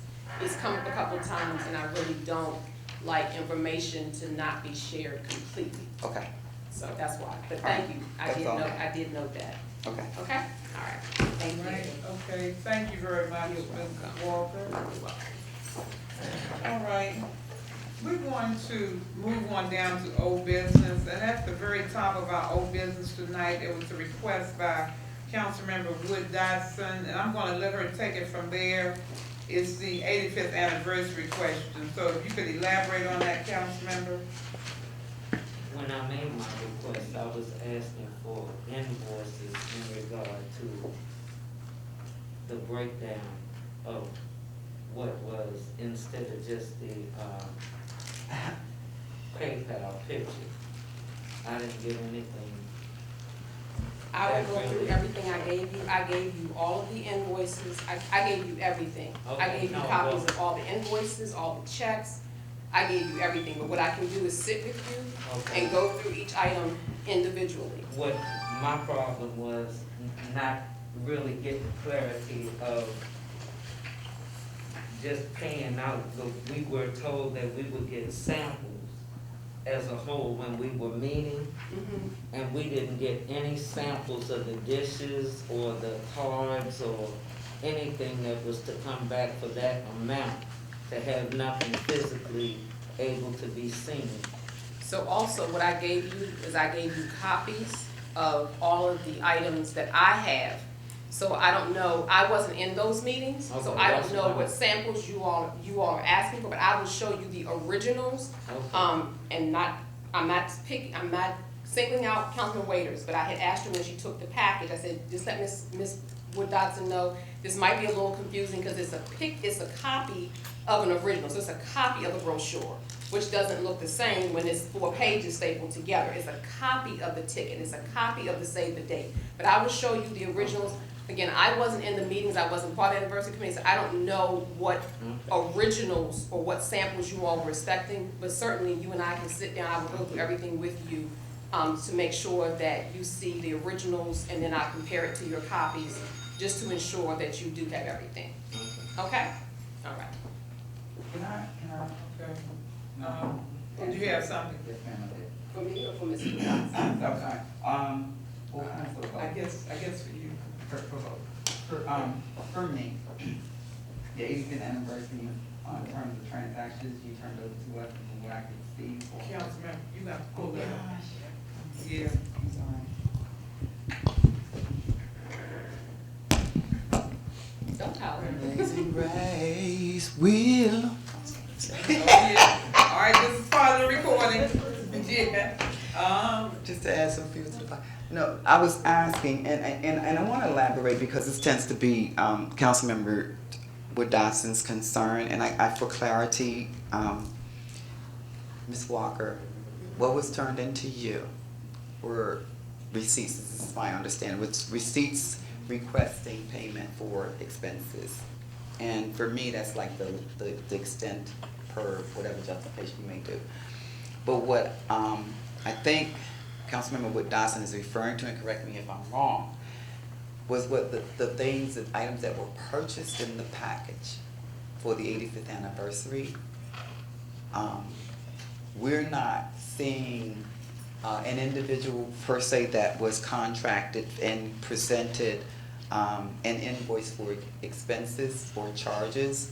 come up a couple of times, and I really don't like information to not be shared completely. Okay. So that's why, but thank you, I did note that. Okay. Okay, all right, thank Right, you. okay, thank you very much, You're Ms. Walker. All right, we're going to move on down to old business, and at the very top of our old business tonight, it was a request by Councilmember Wood Dodson, and I'm gonna let her take it from there. It's the 85th anniversary question, so if you could elaborate on that, Councilmember? When I made my request, I was asking for invoices in regard to the breakdown of what was, instead of just the, PayPal picture. I didn't get anything. I will go through everything I gave you. I gave you all of the invoices. I gave you everything. I Okay, gave you no, copies well- of all the invoices, all the checks. I gave you everything, but what I can do is sit with you Okay. and go through each item individually. What my problem was not really getting clarity of just paying out. We were told that we would get samples as a whole when we were meeting, and we didn't get any samples of the dishes or the cards or anything that was to come back for that amount, to have nothing physically able to be seen. So also what I gave you is I gave you copies of all of the items that I have. So I don't know, I wasn't in those meetings, so Okay, I that's don't know fine. what samples you all are asking for, but I will show you the originals. Okay. And I'm not singling out Councilman Waiters, but I had asked her when she took the package, I said, just let Ms. Wood Dodson know, this might be a little confusing, because it's a copy of an original, so it's a copy of a brochure, which doesn't look the same when it's 4 pages stapled together. It's a copy of the ticket, it's a copy of the save the date. But I will show you the originals. Again, I wasn't in the meetings, I wasn't part of the anniversary committee, so I don't know what originals or what samples you all were expecting, but certainly you and I can sit down, I will go through everything with you, to make sure that you see the originals, and then I compare it to your copies, just to ensure that you do have everything. Okay? All right. Can I? Okay. Did you have something? Yes, ma'am, I did. For me or for Ms. Wood Dodson? I'm sorry. Well, kind of sort of I guess for you. For me, the 85th anniversary, in terms of transactions, you turned over to us from what I could see. Councilmember, you got to pull that up. Gosh. Yeah. I'm sorry. Don't holler. Amazing grace will. Oh, yeah. All right, this is part of the recording. Yeah. Just to add some fuel to the fire. No, I was asking, and I want to elaborate because this tends to be Councilmember Wood Dodson's concern, and I for clarity, Ms. Walker, what was turned into you were receipts. This is my understanding. Was receipts requesting payment for expenses, and for me, that's like the extent per whatever justification you may do. But what I think Councilmember Wood Dawson is referring to, and correct me if I'm wrong, was what the things, the items that were purchased in the package for the 85th anniversary. We're not seeing an individual per se that was contracted and presented an invoice for expenses or charges,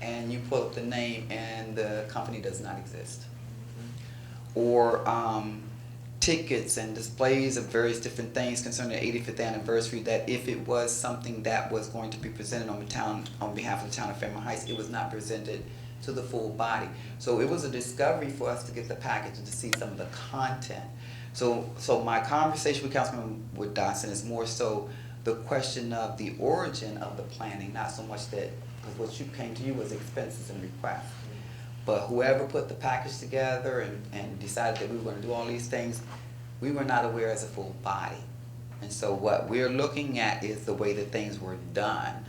and you pull up the name and the company does not exist. Or tickets and displays of various different things concerning the 85th anniversary, that if it was something that was going to be presented on behalf of the town of Fairmount Heights, it was not presented to the full body. So it was a discovery for us to get the package and to see some of the content. So my conversation with Councilman Wood Dawson is more so the question of the origin of the planning, not so much that, because what you came to you was expenses and requests. But whoever put the package together and decided that we were gonna do all these things, we were not aware as a full body. And so what we're looking at is the way that things were done,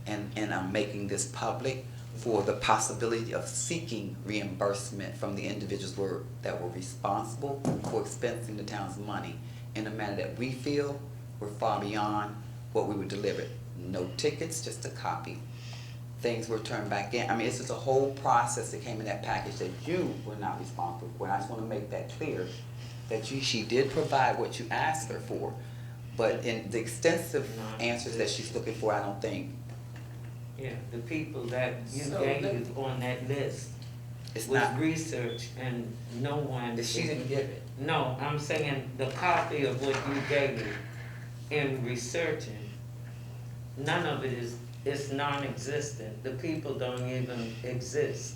and I'm making this public for the possibility of seeking reimbursement from the individuals that were responsible for expensing the town's money in a manner that we feel were far beyond what we were delivered. No tickets, just a copy. Things were turned back in. I mean, it's just a whole process that came in that package that you were not responsible for. And I just want to make that clear, that she did provide what you asked her for, but in the extensive answers that she's looking for, I don't think. Yeah, the people that you So gave on that list It's was not, researched and no one. that she didn't give it. No, I'm saying the copy of what you gave me in researching, none of it is non-existent. The people don't even exist.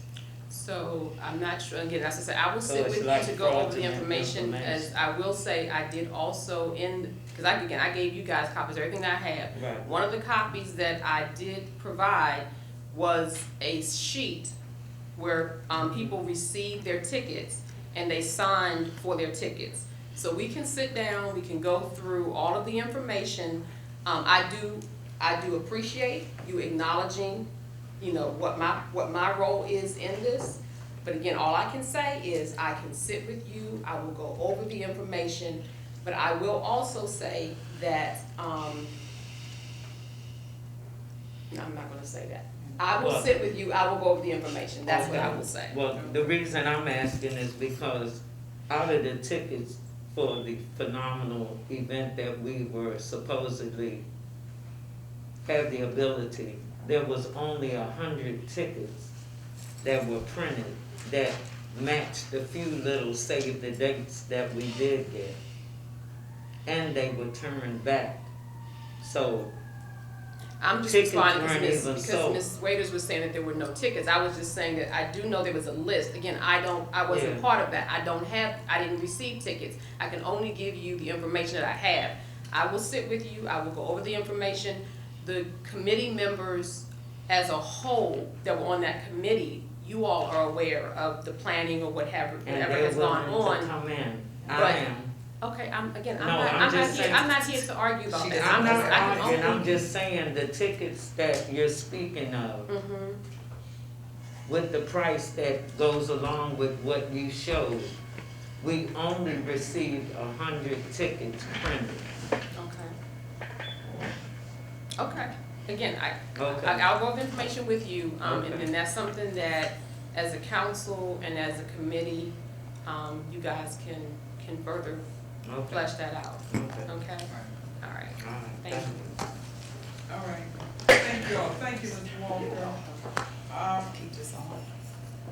So I'm not sure, again, as I said, I will So sit it's with you like to go over the fraudulent information, as information. I will say, I did also because I gave you guys copies of everything that I have. Right. One of the copies that I did provide was a sheet where people received their tickets and they signed for their tickets. So we can sit down, we can go through all of the information. I do appreciate you acknowledging, you know, what my role is in this. But again, all I can say is I can sit with you, I will go over the information, but I will also say that, no, I'm not gonna say that. I will Well- sit with you, I will go over the information, that's what I will say. Well, the reason I'm asking is because out of the tickets for the phenomenal event that we were supposedly have the ability, there was only 100 tickets that were printed that matched the few little save the dates that we did get. And they were turned back. So, I'm just tickets responding weren't because even sold. Ms. Waiters was saying that there were no tickets. I was just saying that I do know there was a list. Again, I wasn't Yeah. part of that. I didn't receive tickets. I can only give you the information that I have. I will sit with you, I will go over the information. The committee members as a whole that were on that committee, you all are aware of the planning or whatever and has they're gone willing to on. come in. But- I am. Okay, I'm No, I'm just saying- not here to argue about that. I'm not I can arguing, I'm only- just saying the tickets that you're speaking of, Mhm. with the price that goes along with what you showed, we only received 100 tickets printed. Okay. Okay, again, Okay. I'll go over information with you, and then that's something that, as a council and as a committee, you guys can further Okay. flesh that out, Okay. okay? All right, All right, thank you. All right, thank you all, thank you, Mr. Walker. Keep this on.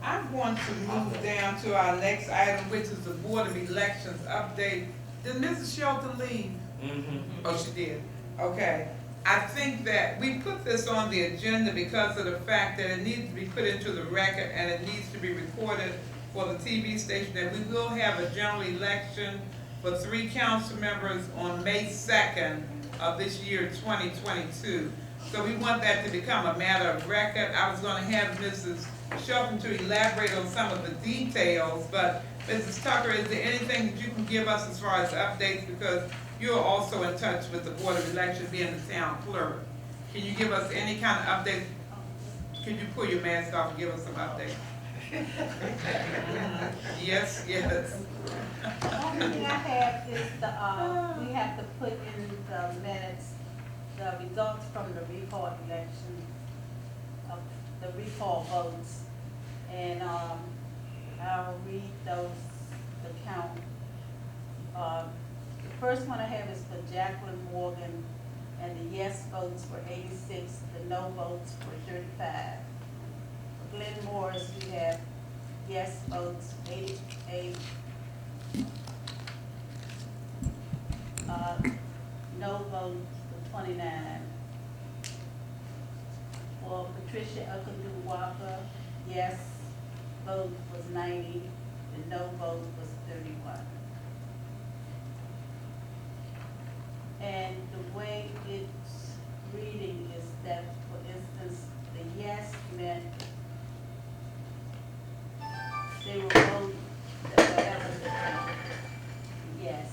I'm going to move down to our next item, which is the Board of Elections update. Did Mrs. Shelton leave? Mm-hmm. Oh, she did, okay. I think that we put this on the agenda because of the fact that it needs to be put into the record and it needs to be recorded for the TV station, that we will have a general election for 3 council members on May 2nd of this year, 2022. So we want that to become a matter of record. I was gonna have Mrs. Shelton to elaborate on some of the details, but Mrs. Tucker, is there anything that you can give us as far as updates? Because you're also in touch with the Board of Elections, being the town clerk. Can you give us any kind of update? Could you pull your mask off and give us some updates? Yes, yes. Only thing I have is we have to put in the minutes the results from the recall election, of the recall votes. And, I'll read those, the count. The first one I have is for Jacqueline Morgan, and the yes votes were 86, the no votes were 35. For Glenn Morris, we have yes votes 88, no votes for 29. For Patricia Okundu Walker, yes vote was 90, the no vote was 31. And the way it's reading is that, for instance, the yes meant they were voting that whatever the count, yes.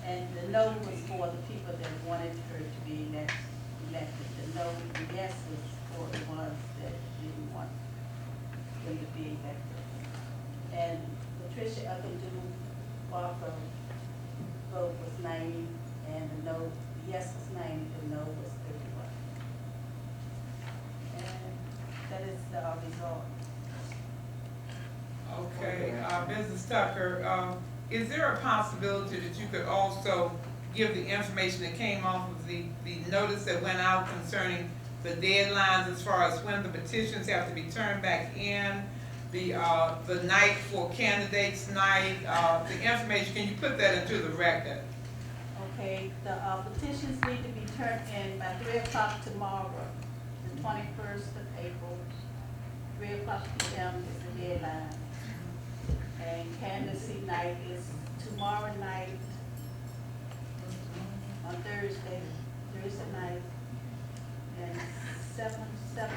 And the no was for the people that wanted her to be elected. The no, the yes was for the ones that didn't want them to be elected. And Patricia Okundu Walker vote was 90, and the no, the yes was 90, the no was 31. And that is the result. Okay, Mrs. Tucker, is there a possibility that you could also give the information that came off of the notice that went out concerning the deadlines as far as when the petitions have to be turned back in, the night for candidates night, the information, can you put that into the record? Okay, the petitions need to be turned in by 3 o'clock tomorrow, the 21st of April. 3 o'clock p.m. is the deadline. And candidacy night is tomorrow night, on Thursday night, and 7 to 9,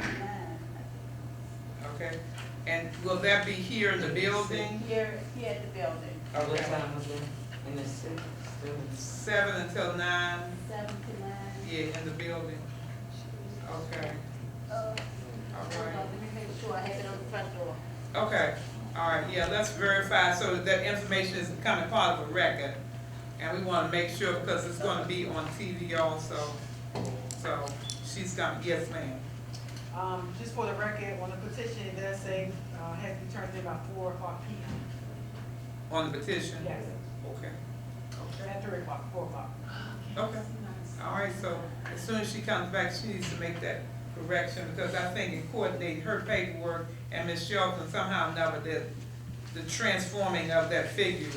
I Okay, and will that be here in the building? think. Here at the building, What Okay, time is it? In the city? 7 until 9, 7 to 9. yeah, in the building, okay, all Hold on, right. let me make sure I have it on the front door. Okay, all right, yeah, let's verify so that information is becoming part of the record. And we wanna make sure, because it's gonna be on TV also, so she's gonna, yes, ma'am. Just for the record, on the petition, it does say, has to be turned in by 4 o'clock p.m. On the petition? Yes. Okay, At 3 o'clock, 4 o'clock. okay, all right, so as soon as she comes back, she needs to make that correction, because I think in coordinating her paperwork and Ms. Shelton somehow never did the transforming of that figure,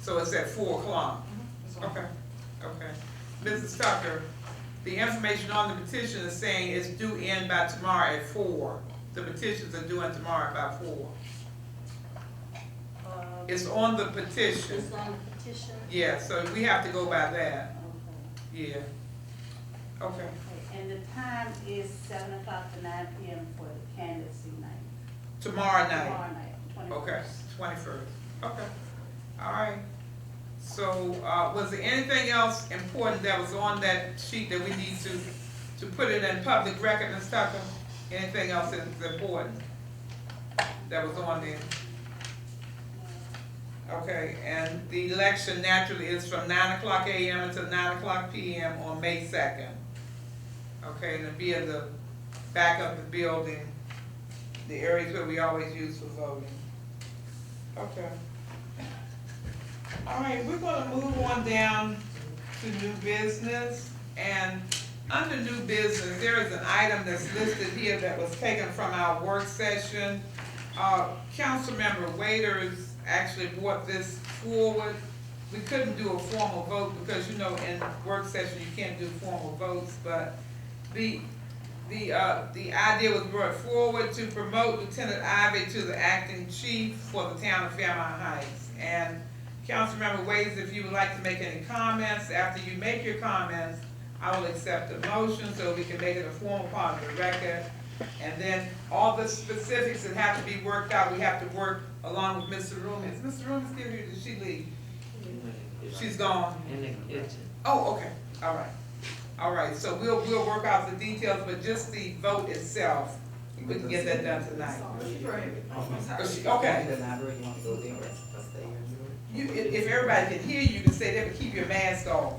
so it's at 4 o'clock. Okay, okay. Mrs. Tucker, the information on the petition is saying it's due in by tomorrow at 4. The petitions are due in tomorrow by 4. It's on the petition. It's on the petition? Yeah, so we have to go by that, Okay. yeah. Okay, And the time is 7 o'clock to 9 p.m. for the candidacy night. tomorrow night. Tomorrow night, 21st. Okay, 21st, okay, all right. So, was there anything else important that was on that sheet that we need to put it in public record, Ms. Tucker? Anything else that's important that was on there? Okay, and the election naturally is from 9 o'clock a.m. until 9 o'clock p.m. on May 2nd. Okay, and it'll be in the back of the building, the areas where we always use for voting. Okay. All right, we're gonna move on down to new business, and under new business, there is an item that's listed here that was taken from our work session. Councilmember Waiters actually brought this forward. We couldn't do a formal vote because, you know, in work session, you can't do formal votes, but the idea was brought forward to promote Lieutenant Ivy to the acting chief for the town of Fairmount Heights. And Councilmember Waiters, if you would like to make any comments, after you make your comments, I will accept the motion so we can make it a formal part of the record. And then all the specifics that have to be worked out, we have to work along with Mr. Room. Is Mr. Room still here? Did she leave? She's gone. In the kitchen. Oh, okay, all right. All right, so we'll work out the details, but just the vote itself, We can get that done tonight. Okay. Elaborate, you want to go there or stay here? If everybody can hear you, you can say that, but keep your mask on.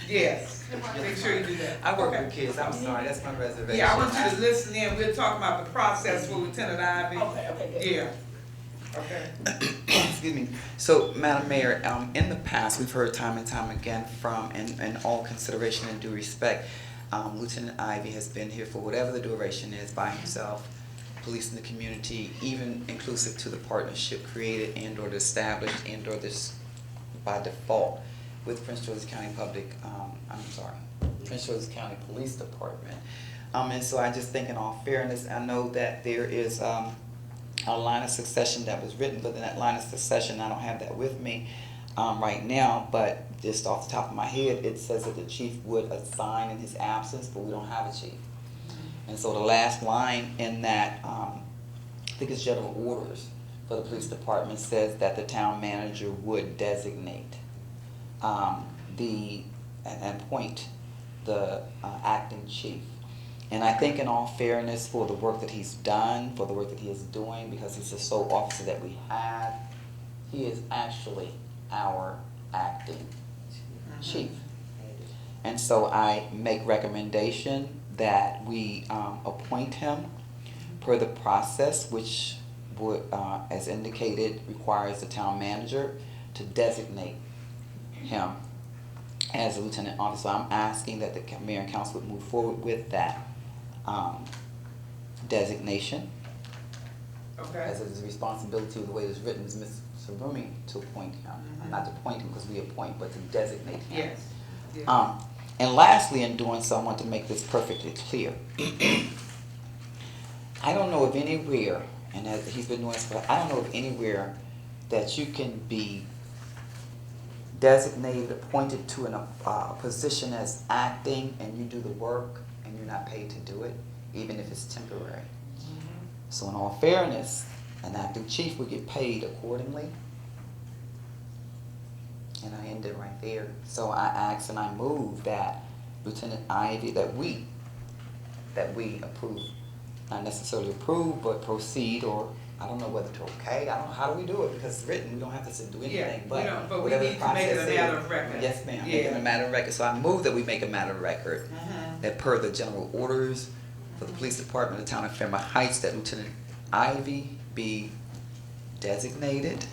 Yes, make sure you do that. I work Okay. with kids, I'm sorry, that's my reservation. Yeah, I want you to listen in, we're talking about the process for Lieutenant Ivy. Okay, good. Yeah, okay. Excuse me. So, Madam Mayor, in the past, we've heard time and time again from, and all consideration and due respect, Lieutenant Ivy has been here for whatever the duration is by himself, policing the community, even inclusive to the partnership created and or established and or this by default with Prince George's County Prince George's County Police Department. And so I just think in all fairness, I know that there is a line of succession that was written, but in that line of succession, I don't have that with me right now, but just off the top of my head, it says that the chief would assign in his absence, but we don't have a chief. And so the last line in that, I think it's general orders for the police department, says that the town manager would designate and appoint the acting chief. And I think in all fairness, for the work that he's done, for the work that he is doing, because he's the sole officer that we have, he is actually our acting chief. And so I make recommendation that we appoint him per the process, which would, as indicated, requires the town manager to designate him as a lieutenant officer. I'm asking that the mayor and council would move forward with that designation. Okay. As it is a responsibility, the way it's written, is Mr. Rooming to appoint him. Not to appoint him because we appoint, but to designate him. Yes. Yes. And lastly, in doing so, I want to make this perfectly clear. I don't know of anywhere, and as he's been doing this for, I don't know of anywhere that you can be designated, appointed to a position as acting, and you do the work, and you're not paid to do it, even if it's temporary. So in all fairness, an acting chief would get paid accordingly. And I end it right there. So I ask and I move that Lieutenant Ivy, that we approve, not necessarily approve, but proceed, or I don't know whether to okay. I don't know, how do we do it? Because it's written, we don't have to do anything, Yeah, we but don't, but we whatever the need to make it process a matter is. of record. Yes, ma'am, Yeah. make it a matter of record. So I move that we make a matter of record, that per the general orders for the police department of the town of Fairmount Heights, that Lieutenant Ivy be designated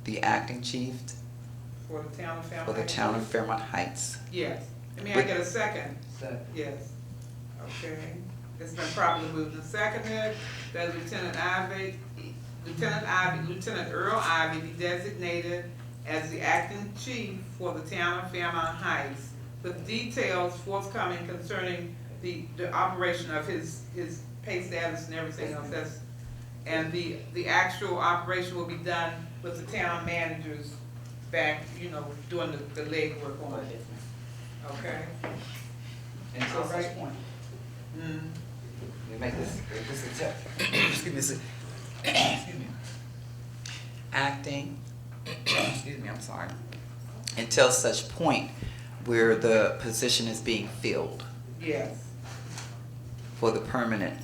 the acting chief For the town of Fairmount. for the town of Fairmount Heights. Yes. May I get a second? Second. Yes. Okay. It's been properly moved and seconded that Lieutenant Earl Ivy be designated as the acting chief for the town of Fairmount Heights, with details forthcoming concerning the operation of his pay status and everything else. And the actual operation will be done with the town managers back, doing the legwork on it. Okay? Until such point. We make this excuse me, acting, excuse me, I'm sorry, until such point where the position is being filled Yes. for the permanent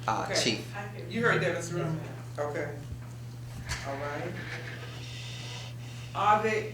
Okay. chief. You heard that, Mr. Room? Okay. All right. Are the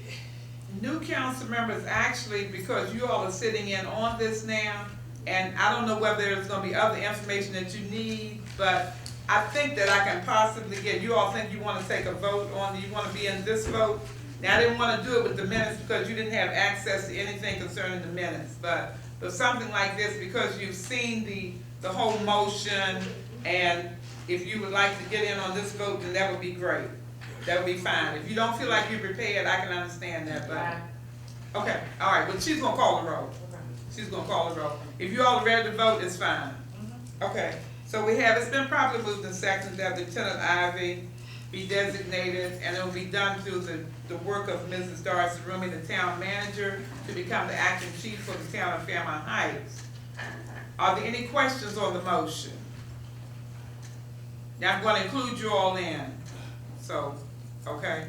new council members actually, because you all are sitting in on this now, and I don't know whether there's gonna be other information that you need, but I think that I can possibly get, you all think you wanna take a vote on, you wanna be in this vote? Now, I didn't wanna do it with the minutes because you didn't have access to anything concerning the minutes, but something like this, because you've seen the whole motion, and if you would like to get in on this vote, then that would be great. That would be fine. If you don't feel like you're prepared, I can understand that, but, okay, all right, but she's gonna call the roll. She's gonna call the roll. If you all are ready to vote, it's fine. Okay, so it's been properly moved and seconded that Lieutenant Ivy be designated, and it will be done through the work of Mrs. Darcy Rooming, the town manager, to become the acting chief for the town of Fairmount Heights. Are there any questions on the motion? Now, I'm gonna include you all in, so, okay.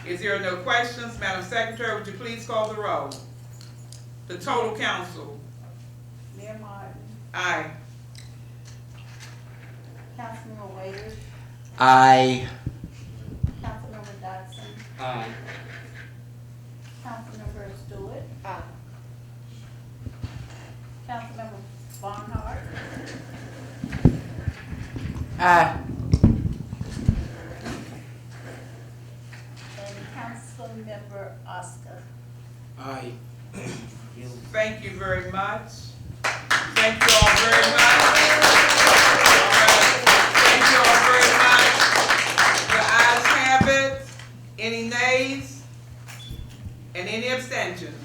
If there are no questions, Madam Secretary, would you please call the roll? The total council. Mayor Martin, Aye. Councilmember Waiters, Aye. Councilmember Dodson, Aye. Councilmember Stewart. Councilmember Barnhart, Aye. and Councilmember Oscar. Aye. Thank you very much. Thank you all very much. Thank you all very much. The ayes have it. Any nays? And any abstentions?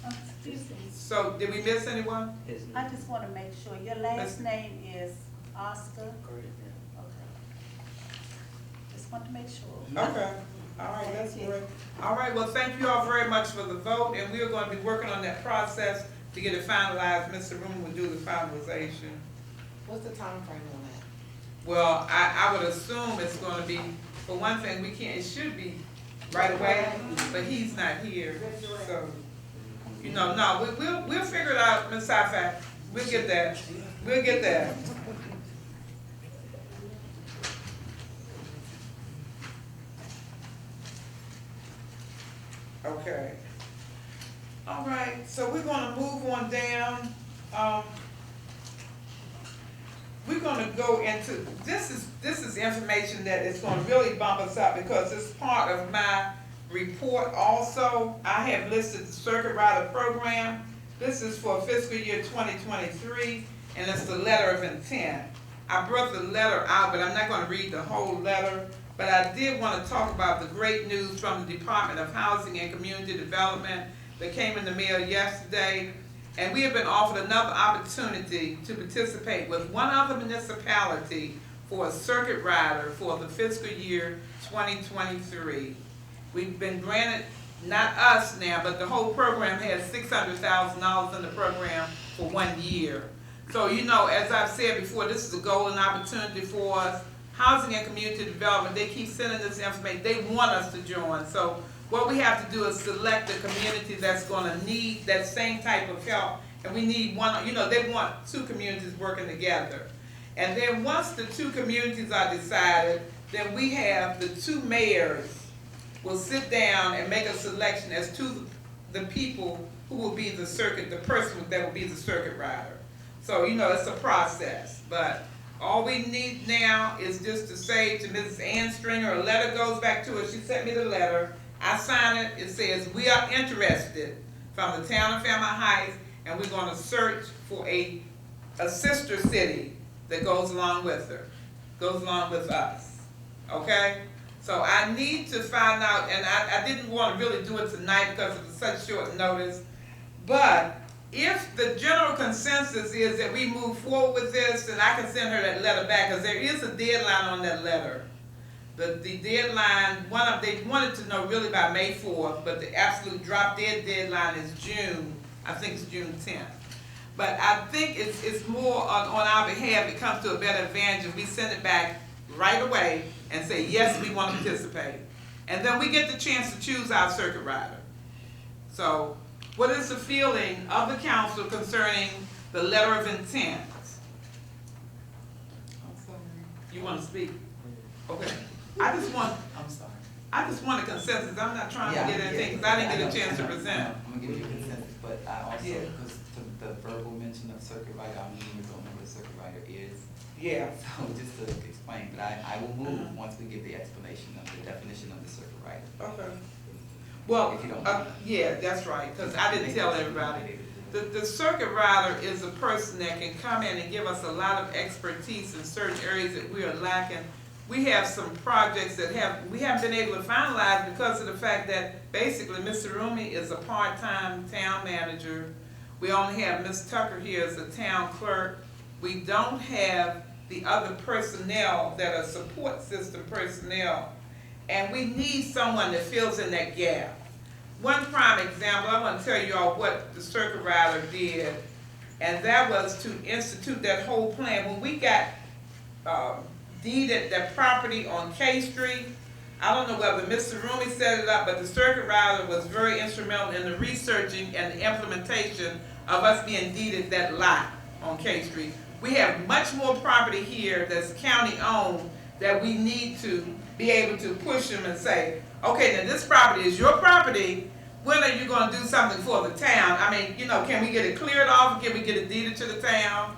Excuse me, So, did we miss anyone? I just want to make sure, your last name is Oscar? Okay. Just want to make sure. Okay, all right, that's great. All right, well, thank you all very much for the vote, and we are going to be working on that process to get it finalized. Mr. Room will do the finalization. What's the time frame on that? Well, I would assume it's gonna be, for one thing, it should be right away, but he's not here, so, no, we'll figure it out, Ms. Safak. We'll get that. Okay. All right, so we're gonna move on down. We're gonna go into, this is information that is gonna really bump us up because it's part of my report also. I have listed the Circuit Rider Program. This is for fiscal year 2023, and it's the letter of intent. I brought the letter out, but I'm not gonna read the whole letter. But I did want to talk about the great news from the Department of Housing and Community Development that came in the mail yesterday. And we have been offered another opportunity to participate with one other municipality for a circuit rider for the fiscal year 2023. We've been granted, not us now, but the whole program has $600,000 in the program for 1 year. So, as I've said before, this is a golden opportunity for us. Housing and Community Development, they keep sending this information. They want us to join. So what we have to do is select the community that's gonna need that same type of help. And we need one, they want two communities working together. And then once the two communities are decided, then we have the two mayors will sit down and make a selection as to the people who will be the person that will be the circuit rider. So, it's a process, but all we need now is just to say to Mrs. Ann Stringer, a letter goes back to her. She sent me the letter. I sign it. It says, we are interested from the town of Fairmount Heights, and we're going to search for a sister city that goes along with her, goes along with us. Okay? So I need to find out, and I didn't want to really do it tonight because it was such short notice, but if the general consensus is that we move forward with this, then I can send her that letter back, because there is a deadline on that letter. The deadline, they wanted to know really by May 4th, but the absolute drop dead deadline is June, I think it's June 10th. But I think it's more on our behalf, it comes to a better advantage if we send it back right away and say, yes, we want to participate. And then we get the chance to choose our circuit rider. So, what is the feeling of the council concerning the letter of intent? You want to speak? Okay. I just want a consensus. I'm not trying to get anything, because I didn't get a chance to present. I'm gonna give you a consensus, but I also, Yeah. because the verbal mention of circuit rider, I'm going to know what a circuit rider is. Yeah. So just to explain, but I will move once we get the explanation of the definition of the circuit rider. Okay. Well, If you don't yeah, that's right, because I didn't tell everybody. The circuit rider is a person that can come in and give us a lot of expertise in certain areas that we are lacking. We have some projects that we haven't been able to finalize because of the fact that basically Mr. Rumi is a part-time town manager. We only have Ms. Tucker here as a town clerk. We don't have the other personnel that are support system personnel. And we need someone that fills in that gap. One prime example, I want to tell you all what the circuit rider did, and that was to institute that whole plan. When we got deeded that property on K Street, I don't know whether Mr. Rumi set it up, but the circuit rider was very instrumental in the researching and the implementation of us being deeded that lot. on K Street. We have much more property here that's county-owned that we need to be able to push them and say, okay, now this property is your property. When are you gonna do something for the town? I mean, you know, can we get it cleared off? Can we get it deeded to the town?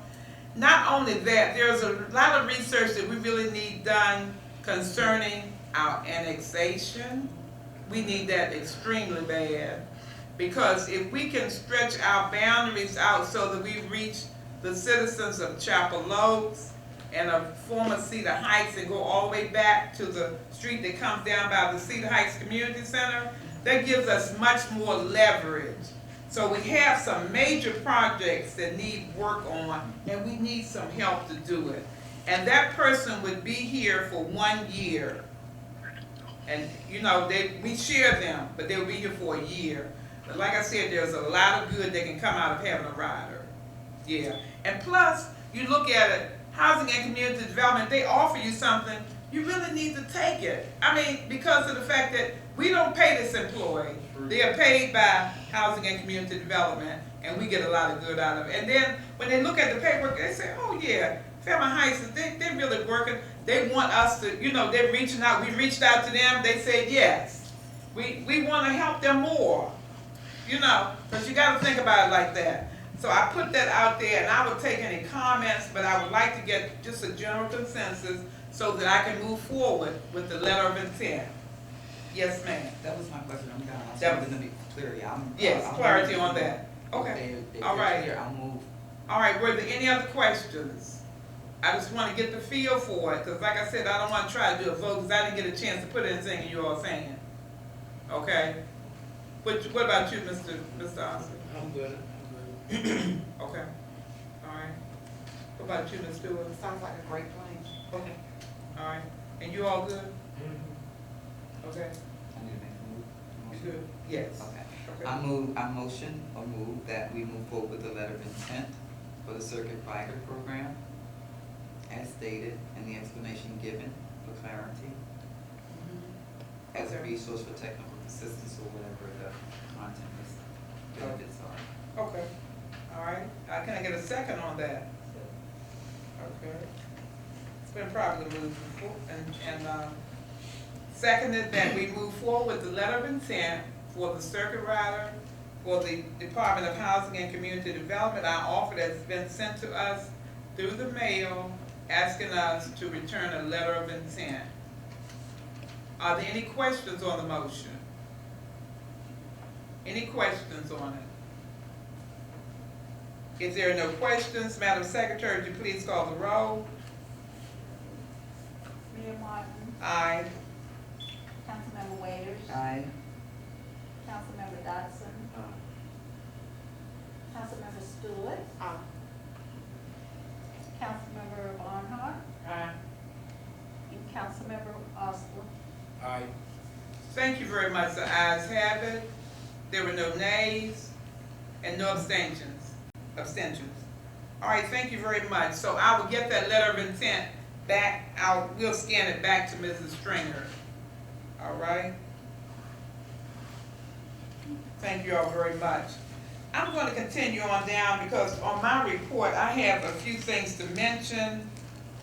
Not only that, there's a lot of research that we really need done concerning our annexation. We need that extremely bad. Because if we can stretch our boundaries out so that we reach the citizens of Chapel Oaks and of former Cedar Heights and go all the way back to the street that comes down by the Cedar Heights Community Center, that gives us much more leverage. So we have some major projects that need work on, and we need some help to do it. And that person would be here for 1 year. And you know, we share them, but they'll be here for a year. But like I said, there's a lot of good that can come out of having a rider. Yeah. And plus, you look at it, housing and community development, they offer you something, you really need to take it. I mean, because of the fact that we don't pay this employee. They are paid by housing and community development, and we get a lot of good out of it. And then when they look at the paperwork, they say, oh yeah, Fairmount Heights, they're really working. They want us to, you know, they're reaching out. We reached out to them. They said yes. We want to help them more, you know, because you got to think about it like that. So I put that out there, and I would take any comments, but I would like to get just a general consensus so that I can move forward with the letter of intent. Yes, ma'am. That was my question, I'm done. I That just wanted to be clarity. Yes, I'll clarity move. on that. Okay. If All they're right. clear, I'll move. All right, were there any other questions? I just want to get the feel for it, because like I said, I don't want to try to do a vote, because I didn't get a chance to put anything in you all saying. Okay? What about you, Mr. Austin? I'm good. Okay. All right. What about you, Ms. Stewart? Sounds like a great plan. Okay. All right. And you all good? Okay. I need to make a move. You good? Yes. Okay. Okay. I move that we move forward with the letter of intent for the circuit rider program as stated and the explanation given for clarity as a resource for technical assistance or whatever the content is, benefits are. Okay. All right. Can I get a second on that? Okay. It's been probably moved before, and seconded that we move forward with the letter of intent for the circuit rider for the Department of Housing and Community Development. Our offer that's been sent to us through the mail, asking us to return a letter of intent. Are there any questions on the motion? Any questions on it? If there are no questions, Madam Secretary, would you please call the roll? Mayor Martin, Aye. Councilmember Waiters, Aye. Councilmember Dodson, Councilmember Stewart, Councilmember Barnhart, and Councilmember Osler. Thank you very much. The ayes have it. There were no nays and no abstentions. All right, thank you very much. So I will get that letter of intent back out. We'll scan it back to Mrs. Stringer. All right. Thank you all very much. I'm going to continue on down because on my report I have a few things to mention.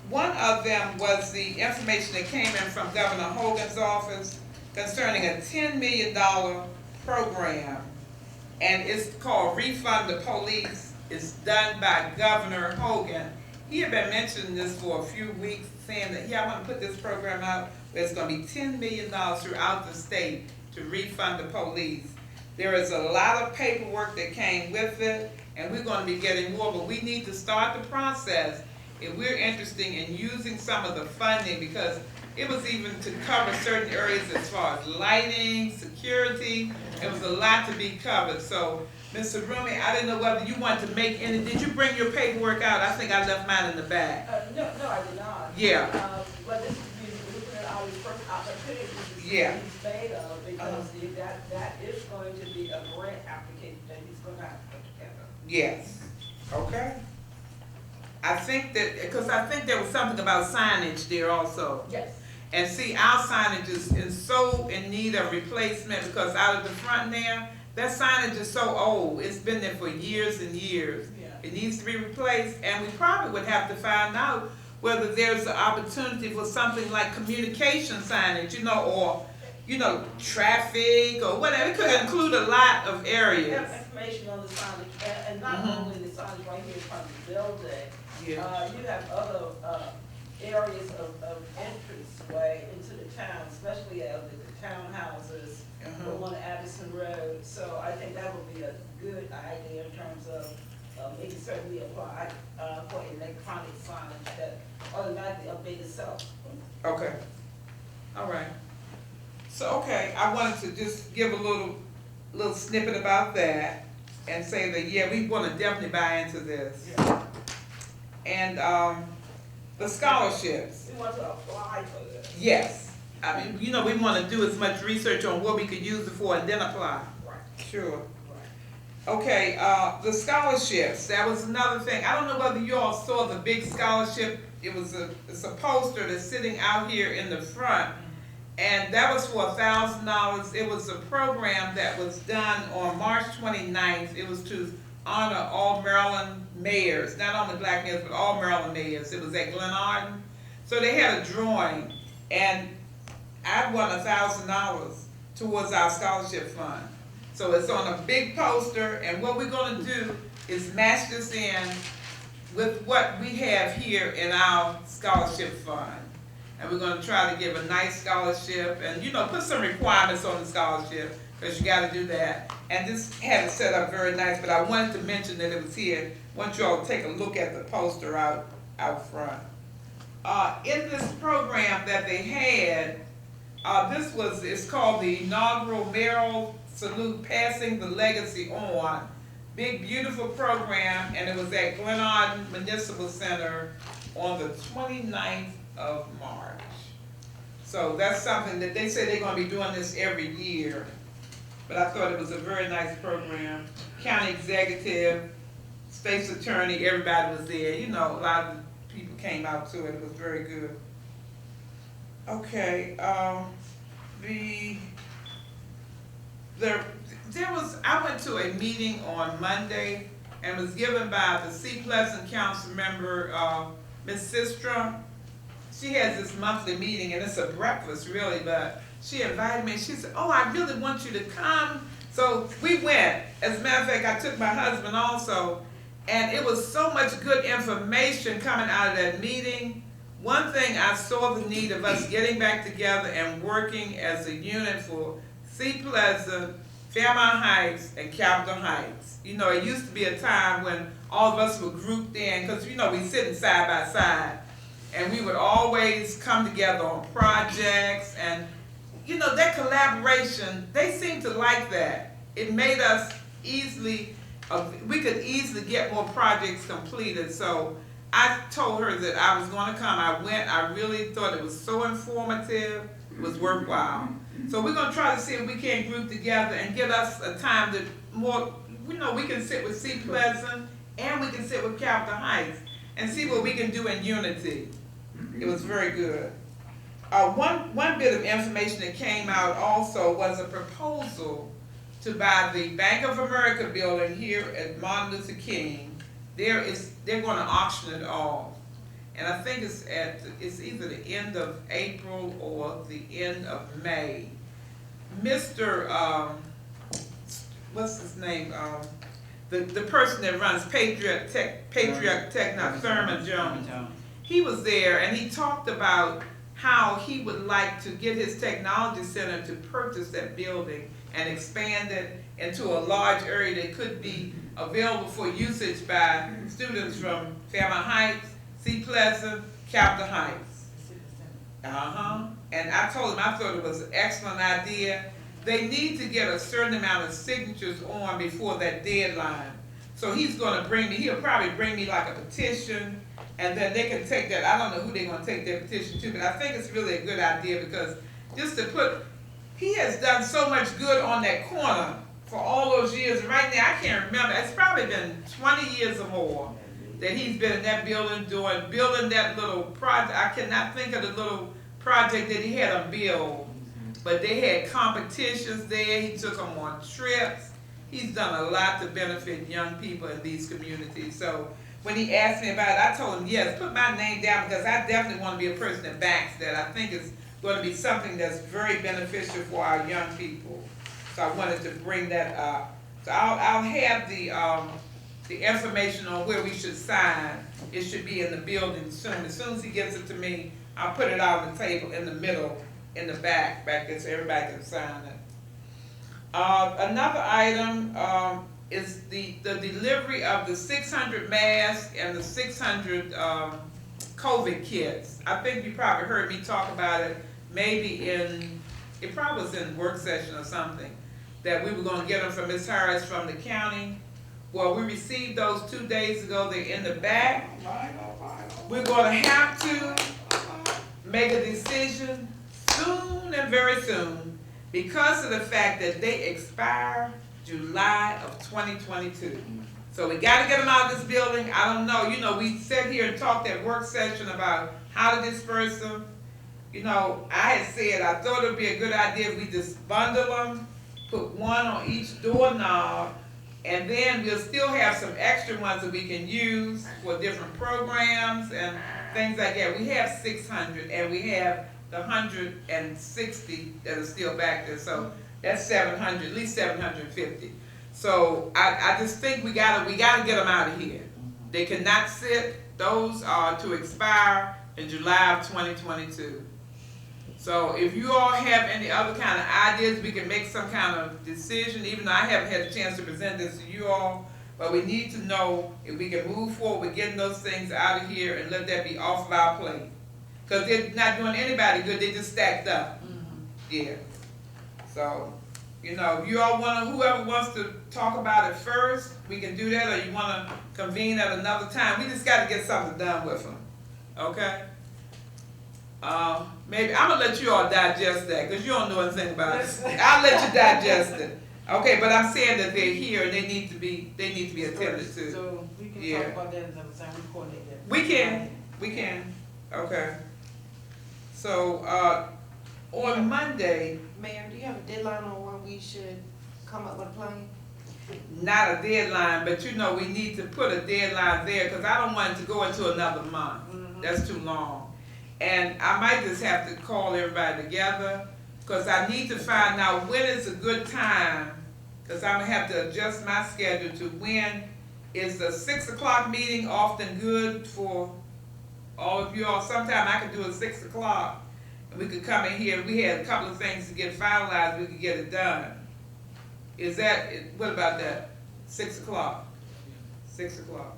One of them was the information that came in from Governor Hogan's office concerning a $10 million program, and it's called Refund the Police. It's done by Governor Hogan. He had been mentioning this for a few weeks, saying that, yeah, I want to put this program out where it's going to be $10 million throughout the state to refund the police. There is a lot of paperwork that came with it, and we're going to be getting more, but we need to start the process if we're interested in using some of the funding, because it was even to cover certain areas as far as lighting, security. It was a lot to be covered. So, Mr. Rumi, I didn't know whether you wanted to make any, did you bring your paperwork out? I think I left mine in the back. No, I did not. Yeah. But this is, we're looking at our first opportunity to see Yeah. what he's made of, because that is going to be a grant application that he's gonna have to put together. Yes. Okay. I think that, because I think there was something about signage there also. Yes. And see, our signage is so in need of replacement, because out of the front there, that signage is so old. It's been there for years and years. Yeah. It needs to be replaced, and we probably would have to find out whether there's an opportunity for something like communication signage, you know, or, you know, traffic or whatever. It could include a lot of We areas. have information on the signage, and not Mhm. only the signage right here in front of the building. Yeah. You have other, areas of entranceway into the town, especially of the townhouses Uh-huh. on Addison Road. So I think that would be a good idea in terms of, maybe certainly apply, for electronic signage that automatically update itself. Okay, all right. So, okay, I wanted to just give a little snippet about that and say that, yeah, we wanna definitely buy into this. And, the scholarships, We want to apply for this. yes. I mean, you know, we wanna do as much research on what we could use it for and then apply. Right. Sure. Right. Okay, the scholarships, that was another thing. I don't know whether you all saw the big scholarship. It's a poster that's sitting out here in the front. And that was for $1,000. It was a program that was done on March 29th. It was to honor all Maryland mayors, not only black mayors, but all Maryland mayors. It was at Glen Arden. So they had a drawing, and I won $1,000 towards our scholarship fund. So it's on a big poster, and what we're gonna do is match this in with what we have here in our scholarship fund. And we're gonna try to give a nice scholarship and, you know, put some requirements on the scholarship, because you gotta do that. And just have it set up very nice, but I wanted to mention that it was here. Want you all to take a look at the poster out front. In this program that they had, it's called the inaugural Mayoral Salute, Passing the Legacy On. Big, beautiful program, and it was at Glen Arden Municipal Center on the 29th of March. So that's something that they say they're gonna be doing this every year. But I thought it was a very nice program. County executive, state's attorney, everybody was there. You know, a lot of people came out to it. It was very good. Okay, I went to a meeting on Monday and was given by the Sea Pleasant Council member, Ms. Sistrom. She has this monthly meeting, and it's a breakfast really, but she invited me, and she said, oh, I really want you to come. So we went. As a matter of fact, I took my husband also, and it was so much good information coming out of that meeting. One thing, I saw the need of us getting back together and working as a unit for Sea Pleasant, Fairmount Heights, and Capitol Heights. You know, it used to be a time when all of us were grouped in, because, you know, we sitting side by side, and we would always come together on projects, and, you know, that collaboration, they seemed to like that. It made us we could easily get more projects completed. So I told her that I was gonna come. I went. I really thought it was so informative. It was worthwhile. So we're gonna try to see if we can group together and get us a time that more, you know, we can sit with Sea Pleasant and we can sit with Capitol Heights and see what we can do in unity. It was very good. One bit of information that came out also was a proposal to buy the Bank of America building here at Martin Luther King. They're gonna auction it off. And I think it's either the end of April or the end of May. Mr. What's his name? The person that runs Patriot Tech, not Thurman Jones. He was there and he talked about how he would like to get his technology center to purchase that building and expand it into a large area that could be available for usage by students from Fairmount Heights, Sea Pleasant, Capitol Heights. And I told him I thought it was an excellent idea. They need to get a certain amount of signatures on before that deadline. So he'll probably bring me like a petition, and then they can take that. I don't know who they're gonna take their petition to, but I think it's really a good idea because he has done so much good on that corner for all those years. Right now, I can't remember. It's probably been 20 years or more that he's been in that building building that little project. I cannot think of the little project that he had them build, but they had competitions there. He took them on trips. he's done a lot to benefit young people in these communities. So when he asked me about it, I told him, yes, put my name down, because I definitely want to be a person that backs that. I think it's going to be something that's very beneficial for our young people. So I wanted to bring that up. So I'll have the information on where we should sign. It should be in the building soon. As soon as he gives it to me, I'll put it out on the table in the middle, in the back there, so everybody can sign it. Another item is the delivery of the 600 masks and the 600 COVID kits. I think you probably heard me talk about it, maybe it probably was in work session or something, that we were going to get them from Ms. Harris from the county. Well, we received those 2 days ago. They're in the back. We're going to have to make a decision soon and very soon, because of the fact that they expire July of 2022. So we got to get them out of this building. I don't know. You know, we sat here and talked at work session about how to disperse them. You know, I had said I thought it would be a good idea if we just bundle them, put one on each doorknob, and then we'll still have some extra ones that we can use for different programs and things like that. We have 600, and we have the 160 that are still back there. So that's 700, at least 750. So I just think we gotta get them out of here. They cannot sit. Those are to expire in July of 2022. So if you all have any other kind of ideas, we can make some kind of decision, even though I haven't had a chance to present this to you all. But we need to know if we can move forward with getting those things out of here and let that be off of our plate. Because they're not doing anybody good, they just stacked up. Yeah. So, you know, if you all want to, whoever wants to talk about it first, we can do that, or you want to convene at another time. We just got to get something done with them. Okay? Maybe I'm gonna let you all digest that, because you don't know anything about it. I'll let you digest it. Okay, but I'm saying that they're here and they need to be attended to. So we can talk about that another time, we coordinate that. We can, okay. So, on Monday, Mayor, do you have a deadline on when we should come up with a plan? not a deadline, but you know, we need to put a deadline there, because I don't want it to go into another month. That's too long. And I might just have to call everybody together, because I need to find out when is a good time, because I'm gonna have to adjust my schedule to when is the 6 o'clock meeting often good for all of you all. Sometime I can do it 6 o'clock, and we could come in here. We had a couple of things to get finalized, we could get it done. Is that, what about that? 6 o'clock? 6 o'clock.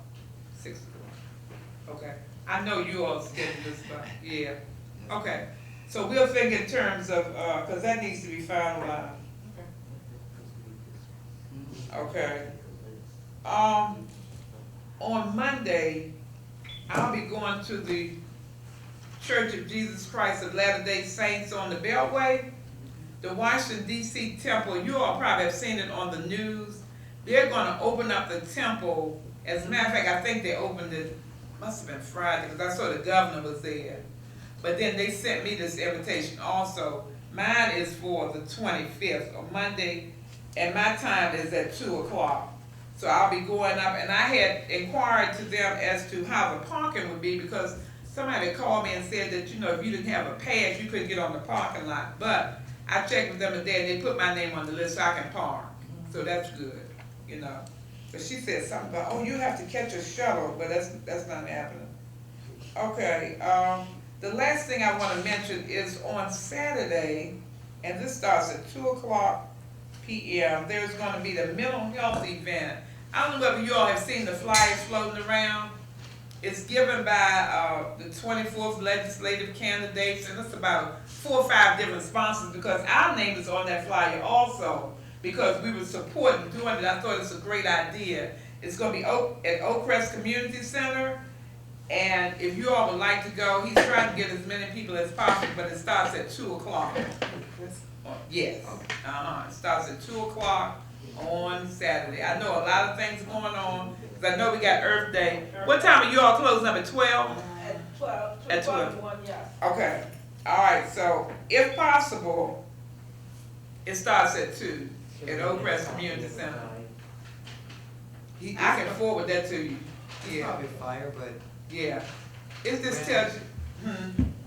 6 o'clock. Okay. I know you all scheduled this stuff. Yeah. Okay. So we'll think in terms of, because that needs to be finalized. Okay. On Monday, I'll be going to the Church of Jesus Christ of Latter-day Saints on the Beltway. The Washington, D.C. temple, you all probably have seen it on the news. They're going to open up the temple. As a matter of fact, I think they opened it, must have been Friday, because I saw the governor was there. But then they sent me this invitation also. Mine is for the 25th, or Monday, and my time is at 2 o'clock. So I'll be going up, and I had inquired to them as to how the parking would be, because somebody called me and said that, you know, if you didn't have a pass, you couldn't get on the parking lot. But I checked with them today, and they put my name on the list so I can park. So that's good, you know. But she said something about, oh, you have to catch a shuttle, but that's not happening. Okay, the last thing I want to mention is on Saturday, and this starts at 2 o'clock p.m., there's going to be the mental health event. I don't know whether you all have seen the flyers floating around. It's given by the 24th legislative candidates, and it's about 4 or 5 different sponsors, because our name is on that flyer also, because we were supporting doing it. I thought it's a great idea. It's going to be at Oak Crest Community Center, and if you all would like to go, he's trying to get as many people as possible, but it starts at 2 o'clock. Yes, it starts at 2 o'clock on Saturday. I know a lot of things going on, because I know we got Earth Day. What time are you all closing up, at 12? At 12. At 12. 1, yes. Okay, all right, so if possible, it starts at 2 at Oak Crest Community Center. I can forward that to you. It's Yeah, probably fire, but. yeah. It just tells you,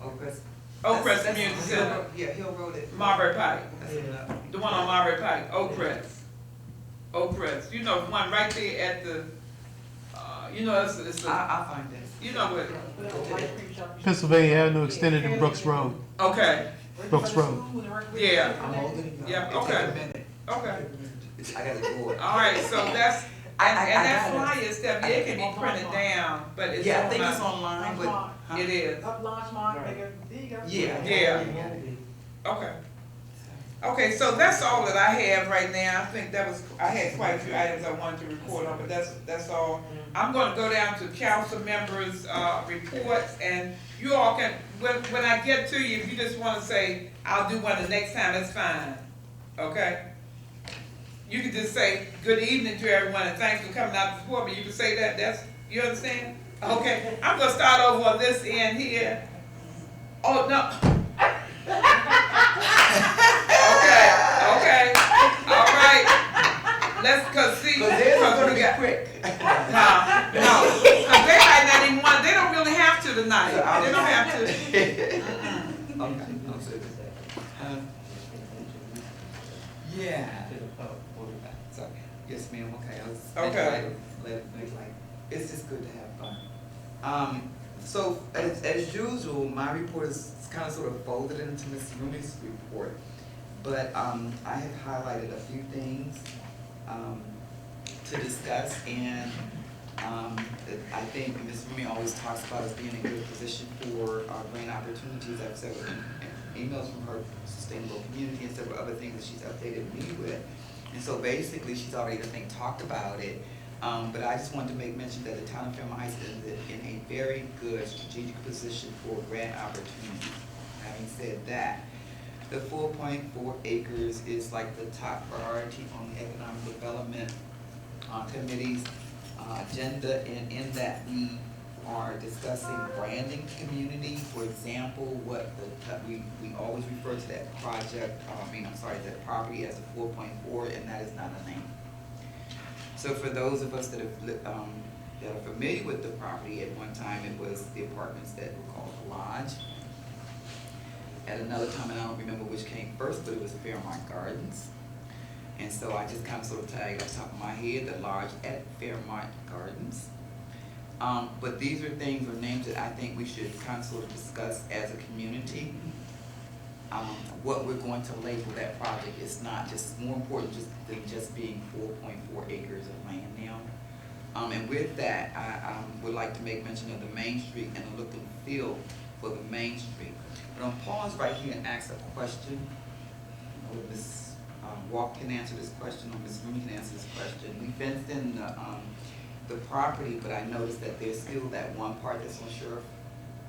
Oakcrest. Oakcrest That's- Community Hill Center, Road- Yeah, Hill Road it. Marbury Pike, Yeah. the one on Marbury Pike, Oakcrest. Oakcrest, you know, the one right there at the, you know, it's a, I'll find this. you know what, Pennsylvania Avenue extended to Brooks Road. okay, Brooks Road. yeah, I'm holding it. Yeah, It'll okay. take a minute. okay. I gotta go. All right, so that's, and that got it. flyer stuff, yeah, it can be printed down, but it's Yeah, I think it's online. online, but. huh? It is, Up launch mark, there you go. Yeah. Yeah. okay. Okay, so that's all that I have right now. I think that was, I had quite a few items I wanted to report on, but that's all. I'm gonna go down to council members' reports, and you all can, when I get to you, if you just wanna say, I'll do one the next time, that's fine, okay? You can just say, good evening to everyone, and thanks for coming out to support me. You can say that, that's, you understand? Okay, I'm gonna start over on this end here. Oh, no. Okay, all right. Let's, cause see, Cause they're cause gonna we be got, quick. no, cause they might not even want, they don't really have to tonight. They don't have to. Okay, I'm sorry. Yeah. So, yes, ma'am, okay, I was. Okay. It's just good to have fun. So, as usual, my report is kind of sort of folded into Ms. Rooney's report. But, I have highlighted a few things, to discuss, and, I think Ms. Rooney always talks about us being in a good position for, grant opportunities. I've several emails from her sustainable community and several other things that she's updated me with. And so basically, she's already, I think, talked about it. But I just wanted to make mention that the town of Fairmount Heights is in a very good strategic position for grant opportunities. Having said that, the 4.4 acres is like the top priority on the economic development committee's agenda, and in that we are discussing branding the community. For example, we always refer to that project, that property as a 4.4, and that is not a name. So for those of us that are familiar with the property, at one time it was the apartments that were called the Lodge. At another time, and I don't remember which came first, but it was Fairmount Gardens. And so I just kind of sort of tagged off the top of my head, the Lodge at Fairmount Gardens. But these are things or names that I think we should kind of sort of discuss as a community. What we're going to label that project is not just more important than just being 4.4 acres of land now. And with that, I would like to make mention of the Main Street and the look and feel for the Main Street. But I'm pause right here and ask a question. Ms. Walk can answer this question, or Ms. Rooney can answer this question. We fenced in the property, but I noticed that there's still that one part that's on Sheriff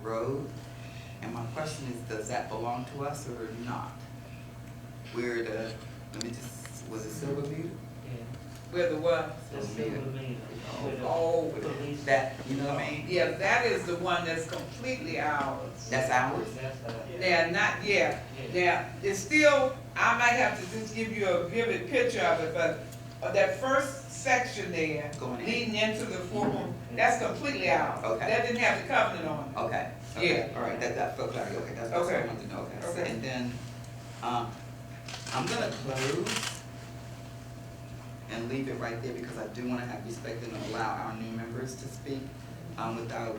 Road. And my question is, does that belong to us or not? Where the, was it Silver Meter? Where the what? Oh, That, you know what I mean? yeah, that is the one that's completely ours. That's ours? They're not, yeah, it's still, I might have to just give you a vivid picture of it, but that first section there, Going in. leading into the 4.4, that's completely ours. Okay. That didn't have the covenant on it. Okay. Yeah. All right, that felt clarity, okay, that's what I Okay. wanted to know, okay. Okay. And then, I'm gonna close and leave it right there because I do wanna have respect and allow our new members to speak, without,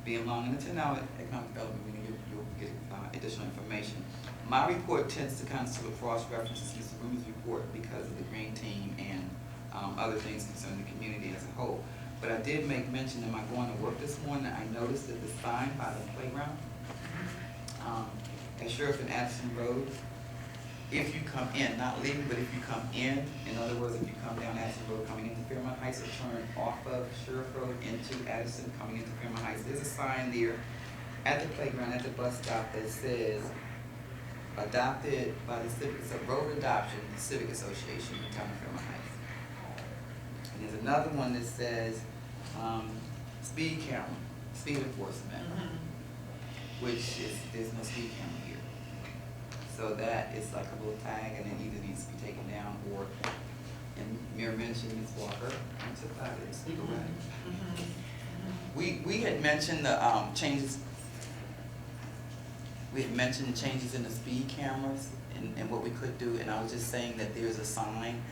being long. In the 10-hour economic development meeting, you'll get, additional information. My report tends to kind of sort of cross-references Mr. Rooney's report because of the green team and, other things concerning the community as a whole. But I did make mention in my going to work this morning, I noticed that the sign by the playground, at Sheriff and Addison Road, if you come in, not leaving, but if you come in other words, if you come down Addison Road coming into Fairmount Heights or turn off of Sheriff Road into Addison coming into Fairmount Heights, there's a sign there at the playground, at the bus stop that says, adopted by the Civic, it's a road adoption, the Civic Association in town of Fairmount Heights. And there's another one that says, speed camera, speed enforcement, which is, there's no speed camera here. So that is like a little tag, and it either needs to be taken down or, and Mayor mentioned Ms. Walker, and took out it, speak away. We had mentioned the, changes, we had mentioned changes in the speed cameras and what we could do, and I was just saying that there's a sign,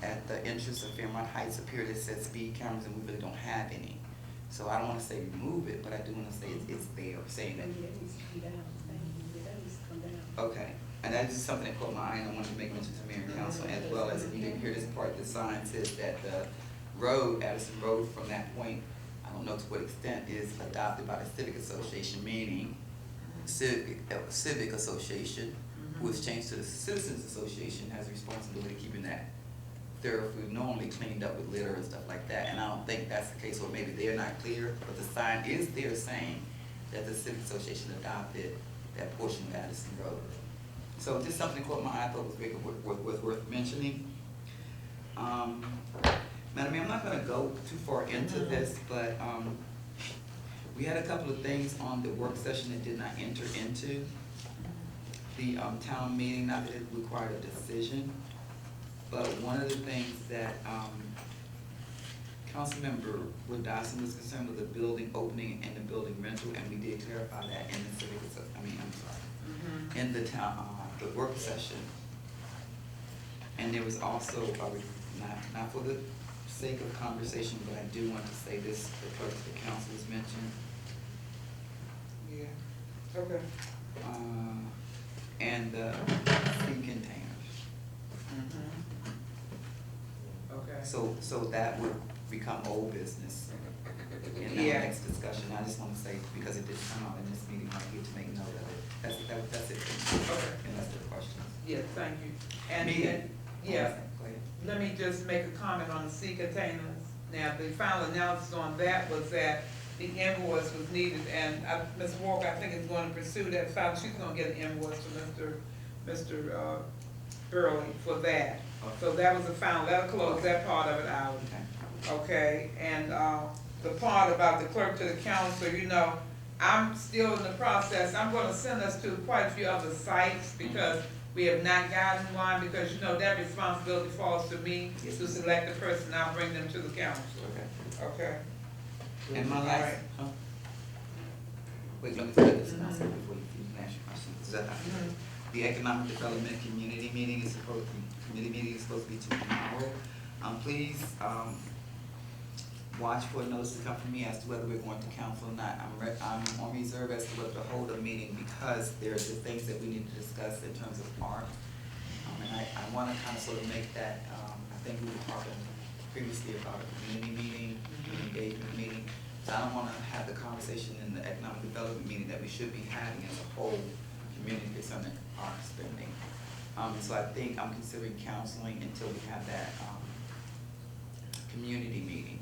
at the entrance of Fairmount Heights up here that says speed cameras, and we really don't have any. So I don't wanna say remove it, but I do wanna say it's there, saying that. Okay, and that is something that caught my eye, and I wanted to make mention to Mayor and Council, as well as, if you didn't hear this part, the sign says that the road, Addison Road, from that point, I don't know to what extent, is adopted by the Civic Association, meaning Civic Association, who has changed to the Citizens Association, has a responsibility of keeping that thoroughfare normally cleaned up with litter and stuff like that, and I don't think that's the case, or maybe they're not clear, but the sign is there saying that the Civic Association adopted that portion of Addison Road. So just something that caught my eye, I thought was worth mentioning. Madam Mayor, I'm not gonna go too far into this, but, we had a couple of things on the work session that did not enter into the, town meeting, not that it required a decision. But one of the things that, Councilmember Wood Dawson was concerned with the building opening and the building rental, and we did clarify that in the civic, in the town, the work session. And there was also, not for the sake of conversation, but I do want to say this, the clerk of the council was mentioned. Yeah, okay. And the sea containers. Okay. So that would become old business in the Yeah. next discussion. I just want to say, because it did come out in this meeting, I get to make note of it. That's it. Okay. Unless there are questions. Yes, thank you. And, yeah, Go ahead. let me just make a comment on the sea containers. Now, the final analysis on that was that the invoice was needed, and Ms. Walker, I think, is going to pursue that file. She's gonna get an invoice from Mr. Burley for that. So that was the final, that'll close that part of it out. Okay, and, the part about the clerk to the council, you know, I'm still in the process. I'm gonna send us to quite a few other sites, because we have not gotten one, because, you know, that responsibility falls to me to select the person. I'll bring them to the council. Okay? And my All last, right. wait, let me tell you this before you can ask your question. The Economic Development Community Meeting is committee meeting is supposed to be tomorrow. Please, watch for a notice to come from me as to whether we're going to council or not. I'm on reserve as to whether to hold a meeting, because there's the things that we need to discuss in terms of art. And I wanna kind of sort of make that, I think we were talking previously about a community meeting, an engagement meeting. So I don't wanna have the conversation in the economic development meeting that we should be having as a whole community concerning art spending. So I think I'm considering counseling until we have that, community meeting,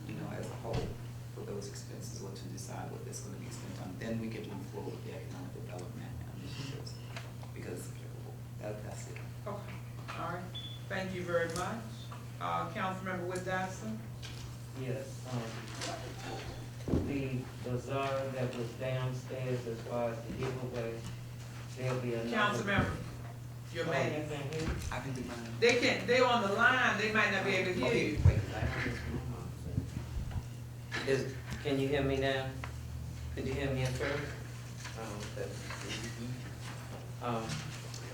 you know, as a whole, for those expenses, or to decide what it's gonna be spent on. Then we can move forward with the economic development initiatives, because it's applicable. That's it. Okay, all right. Thank you very much. Councilmember Wood Dodson? Yes, the bazaar that was downstairs, as far as the giveaway, there'll be another. Councilmember, your Oh, man. you can't hear me? I can do mine. They're on the line, they might not be able to hear you. Wait, Can you hear me now? Could you hear me at first?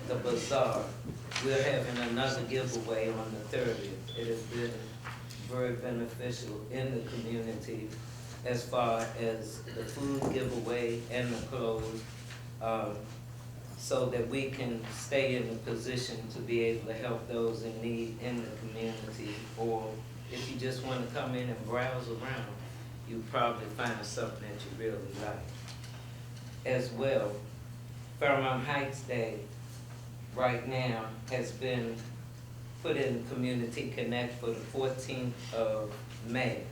The bazaar, we're having another giveaway on the 30th. It has been very beneficial in the community as far as the food giveaway and the clothes, so that we can stay in a position to be able to help those in need in the community. Or if you just wanna come in and browse around, you probably find something that you really like. As well, Fairmount Heights Day right now has been put in Community Connect for the 14th of May.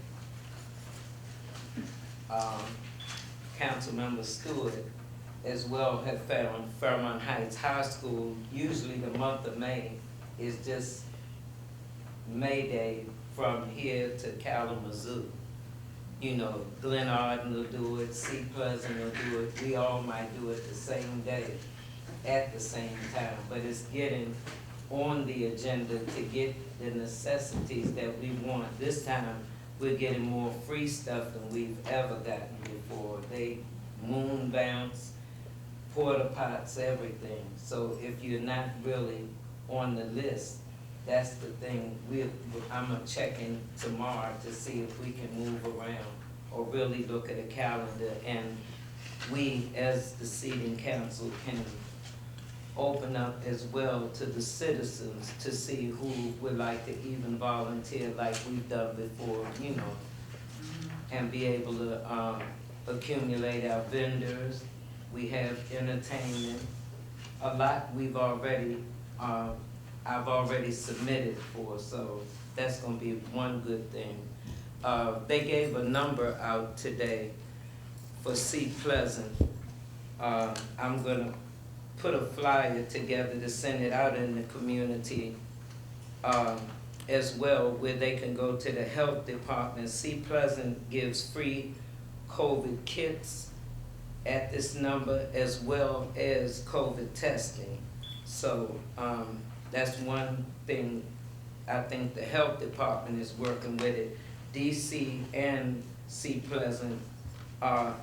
Councilmember Stewart as well had found Fairmount Heights High School, usually the month of May is just May Day from here to Kalamazoo. You know, Glen Arden will do it, Sea Pleasant will do it, we all might do it the same day, at the same time, but it's getting on the agenda to get the necessities that we want. This time, we're getting more free stuff than we've ever gotten before. They moon bounce, porta pots, everything. So if you're not really on the list, that's the thing. I'm gonna check in tomorrow to see if we can move around or really look at a calendar, and we, as the seating council, can open up as well to the citizens to see who would like to even volunteer like we've done before, you know, and be able to accumulate our vendors. We have entertainment. A lot we've already, I've already submitted for, so that's gonna be one good thing. They gave a number out today for Sea Pleasant. I'm gonna put a flyer together to send it out in the community as well, where they can go to the health department. Sea Pleasant gives free COVID kits at this number, as well as COVID testing. So that's one thing. I think the health department is working with it. DC and Sea Pleasant are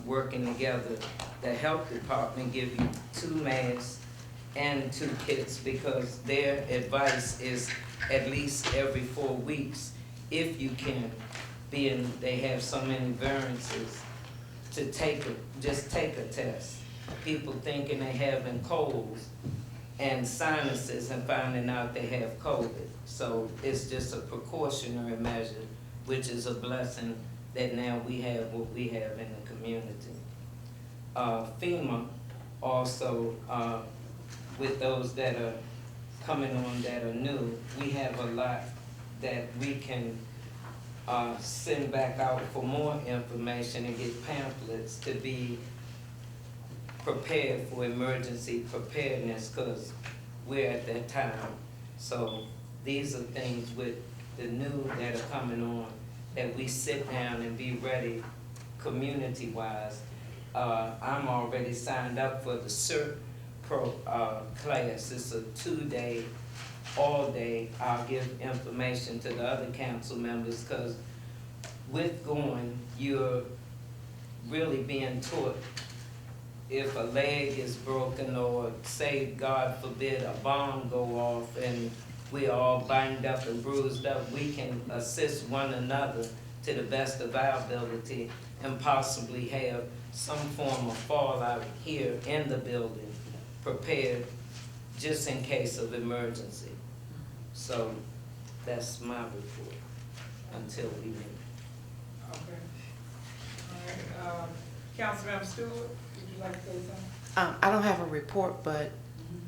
working together. The health department give you 2 masks and 2 kits, because their advice is at least every 4 weeks, if you can, being they have so many variances, to just take a test. People thinking they having colds and sinuses and finding out they have COVID. So it's just a precautionary measure, which is a blessing that now we have what we have in the community. FEMA also, with those that are coming on that are new, we have a lot that we can send back out for more information and get pamphlets to be prepared for emergency preparedness, because we're at that time. So these are things with the new that are coming on, that we sit down and be ready community-wise. I'm already signed up for the CERT class. It's a 2-day, all day. I'll give information to the other council members, because with going, you're really being taught if a leg is broken, or say, God forbid, a bomb go off and we're all banged up and bruised up, we can assist one another to the best of our ability and possibly have some form of fallout here in the building prepared just in case of emergency. So that's my report until we meet. Okay. All right, Councilmember Stewart, would you like to say something? I don't have a report, but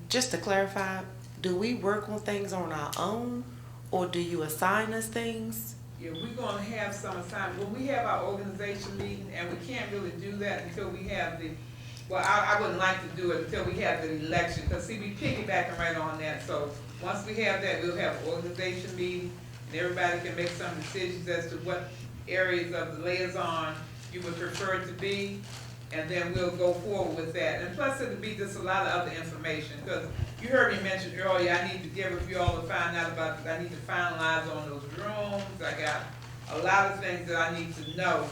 just to clarify, do we work on things on our own, or do you assign us things? Yeah, we're gonna have some assignment. When we have our organization meeting, and we can't really do that until we have the, well, I wouldn't like to do it until we have the election, because see, we piggybacking right on that. So once we have that, we'll have an organization meeting, and everybody can make some decisions as to what areas of the liaison you would prefer it to be, and then we'll go forward with that. And plus, it'll be just a lot of other information, because you heard me mention earlier, I need to give a few all to find out about, I need to finalize on those rooms. I got a lot of things that I need to know.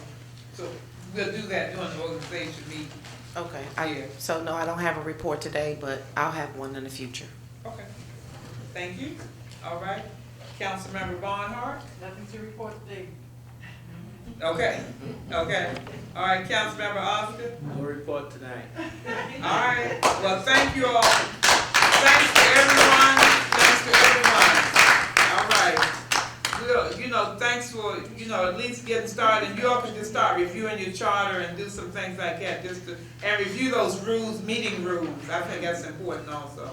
So we'll do that during the organization meeting. Okay, Yeah. so no, I don't have a report today, but I'll have one in the future. Okay. Thank you. All right. Councilmember Barnhart? Nothing to report today. Okay. Okay. All right, Councilmember Oscar? No report tonight. All right. Well, thank you all. Thanks to everyone. Thanks to everyone. All right. We'll, thanks for, at least getting started. And you all can just start reviewing your charter and do some things like that, and review those rules, meeting rules. I think that's important also.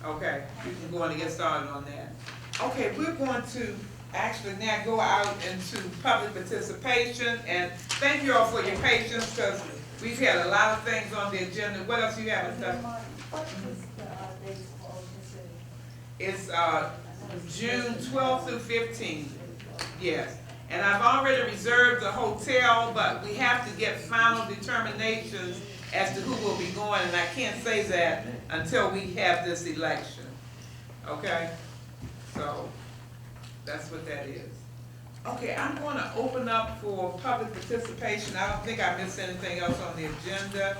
Okay. You can go on and get started on that. Okay, we're going to actually now go out into public participation, and thank you all for your patience, because we've had a lot of things on the agenda. What else you have? What is the date for Ocean City? It's June 12th through 15th, yes. And I've already reserved the hotel, but we have to get final determinations as to who will be going, and I can't say that until we have this election. Okay? So, that's what that is. Okay, I'm gonna open up for public participation. I don't think I missed anything else on the agenda.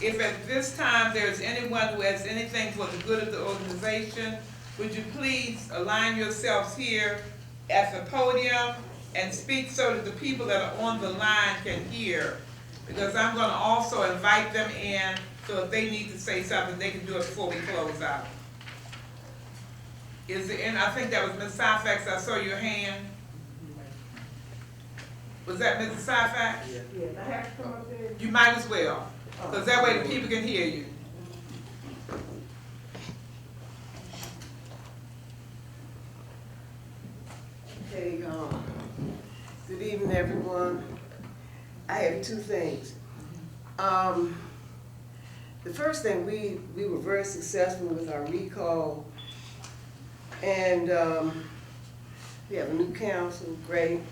If at this time there's anyone who has anything for the good of the organization, would you please align yourselves here at the podium and speak so that the people that are on the line can hear? Because I'm gonna also invite them in, so if they need to say something, they can do it before we close out. Is there, and I think that was Ms. Syfax, I saw your hand. Was that Mrs. Syfax? Yeah, I have to come up there. You might as well, because that way the people can hear you. Okay, good evening, everyone. I have two things. The first thing, we were very successful with our recall, and we have a new council, great.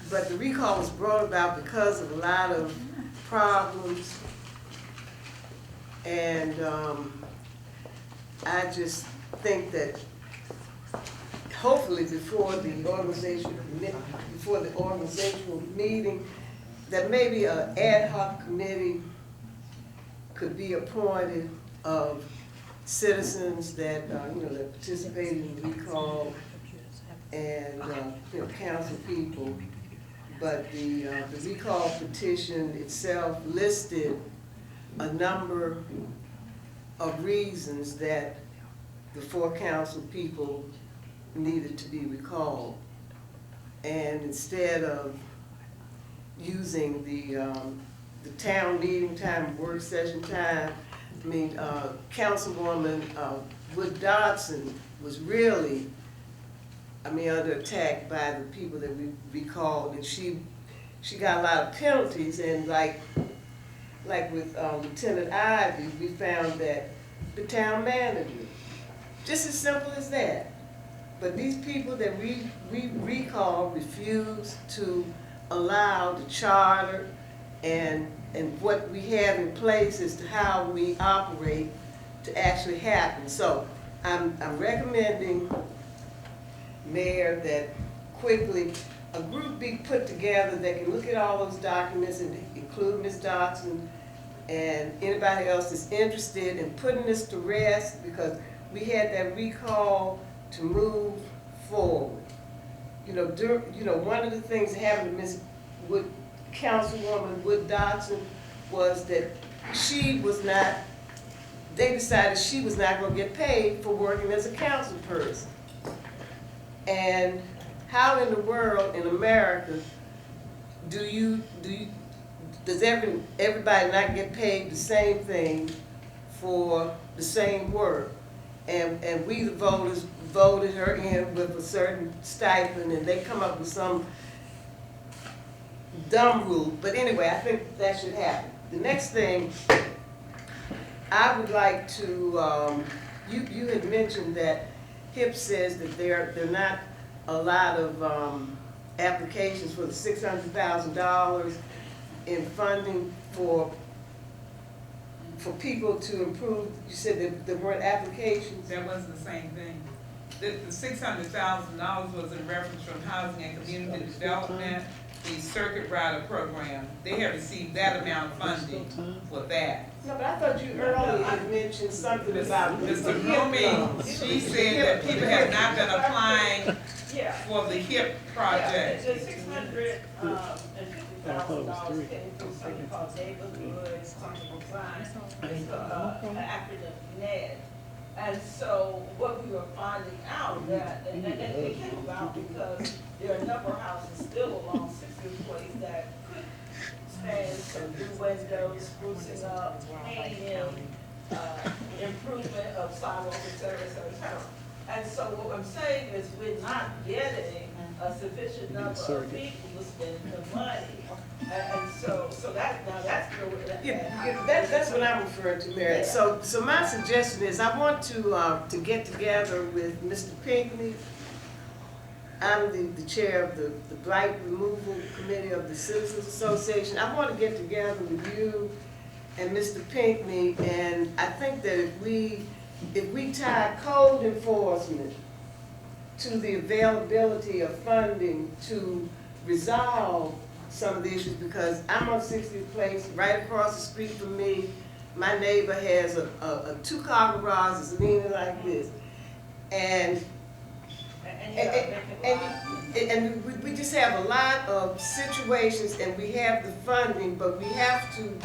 But the recall was brought about because of a lot of problems, and I just think that hopefully before the organizational meeting, that maybe an ad hoc committee could be appointed of citizens that, that participated in the recall and, council people. But the recall petition itself listed a number of reasons that the 4 council people needed to be recalled. And instead of using the town meeting time, work session time, I mean, Councilwoman Wood Dodson was really, under attack by the people that we recalled, and she got a lot of penalties, and like with Lieutenant Ivy, we found that the town manager, just as simple as that. But these people that we recalled refused to allow the charter and what we have in place as to how we operate to actually happen. So I'm recommending, Mayor, that quickly a group be put together that can look at all those documents and include Ms. Dodson and anybody else that's interested in putting this to rest, because we had that recall to move forward. One of the things that happened to Ms. Councilwoman Wood Dodson was that they decided she was not going to get paid for working as a council person. And how in the world in America does everybody not get paid the same thing for the same work? And we the voters voted her in with a certain stipend, and they come up with some dumb rule. But anyway, I think that should happen. The next thing, I would like to, you had mentioned that HIP says that there are not a lot of applications for the $600,000 in funding for people to improve. You said that there weren't applications? That wasn't the same thing. The $600,000 was in reference from Housing and Community Development, the Circuit Rider Program. They have received that amount of funding for that. No, but I thought you earlier had mentioned something about Mr. Rumi, she said that people have not been applying Yeah. for the HIP project. The $650,000 came through something called neighborhood, something design, it's an acronym, NED. And so what we were finding out that, and it came about because there are a number of houses still along 60th Place that could stand some new windows, sprucing up, painting in, improvement of sidewalks, et cetera, et cetera, et cetera. And so what I'm saying is we're not getting a sufficient number of people to spend the money. And so that, now that's that's what I'm referring to, Mary. Yeah. So my suggestion is I want to get together with Mr. Pinckney. I'm the chair of the Blight Removal Committee of the Citizens Association. I want to get together with you and Mr. Pinckney, and I think that if we if we tie code enforcement to the availability of funding to resolve some of the issues, because I'm on 60th Place, right across the street from me, my neighbor has a two-car garage that's leaning like this. And we just have a lot of situations, and we have the funding, but we have to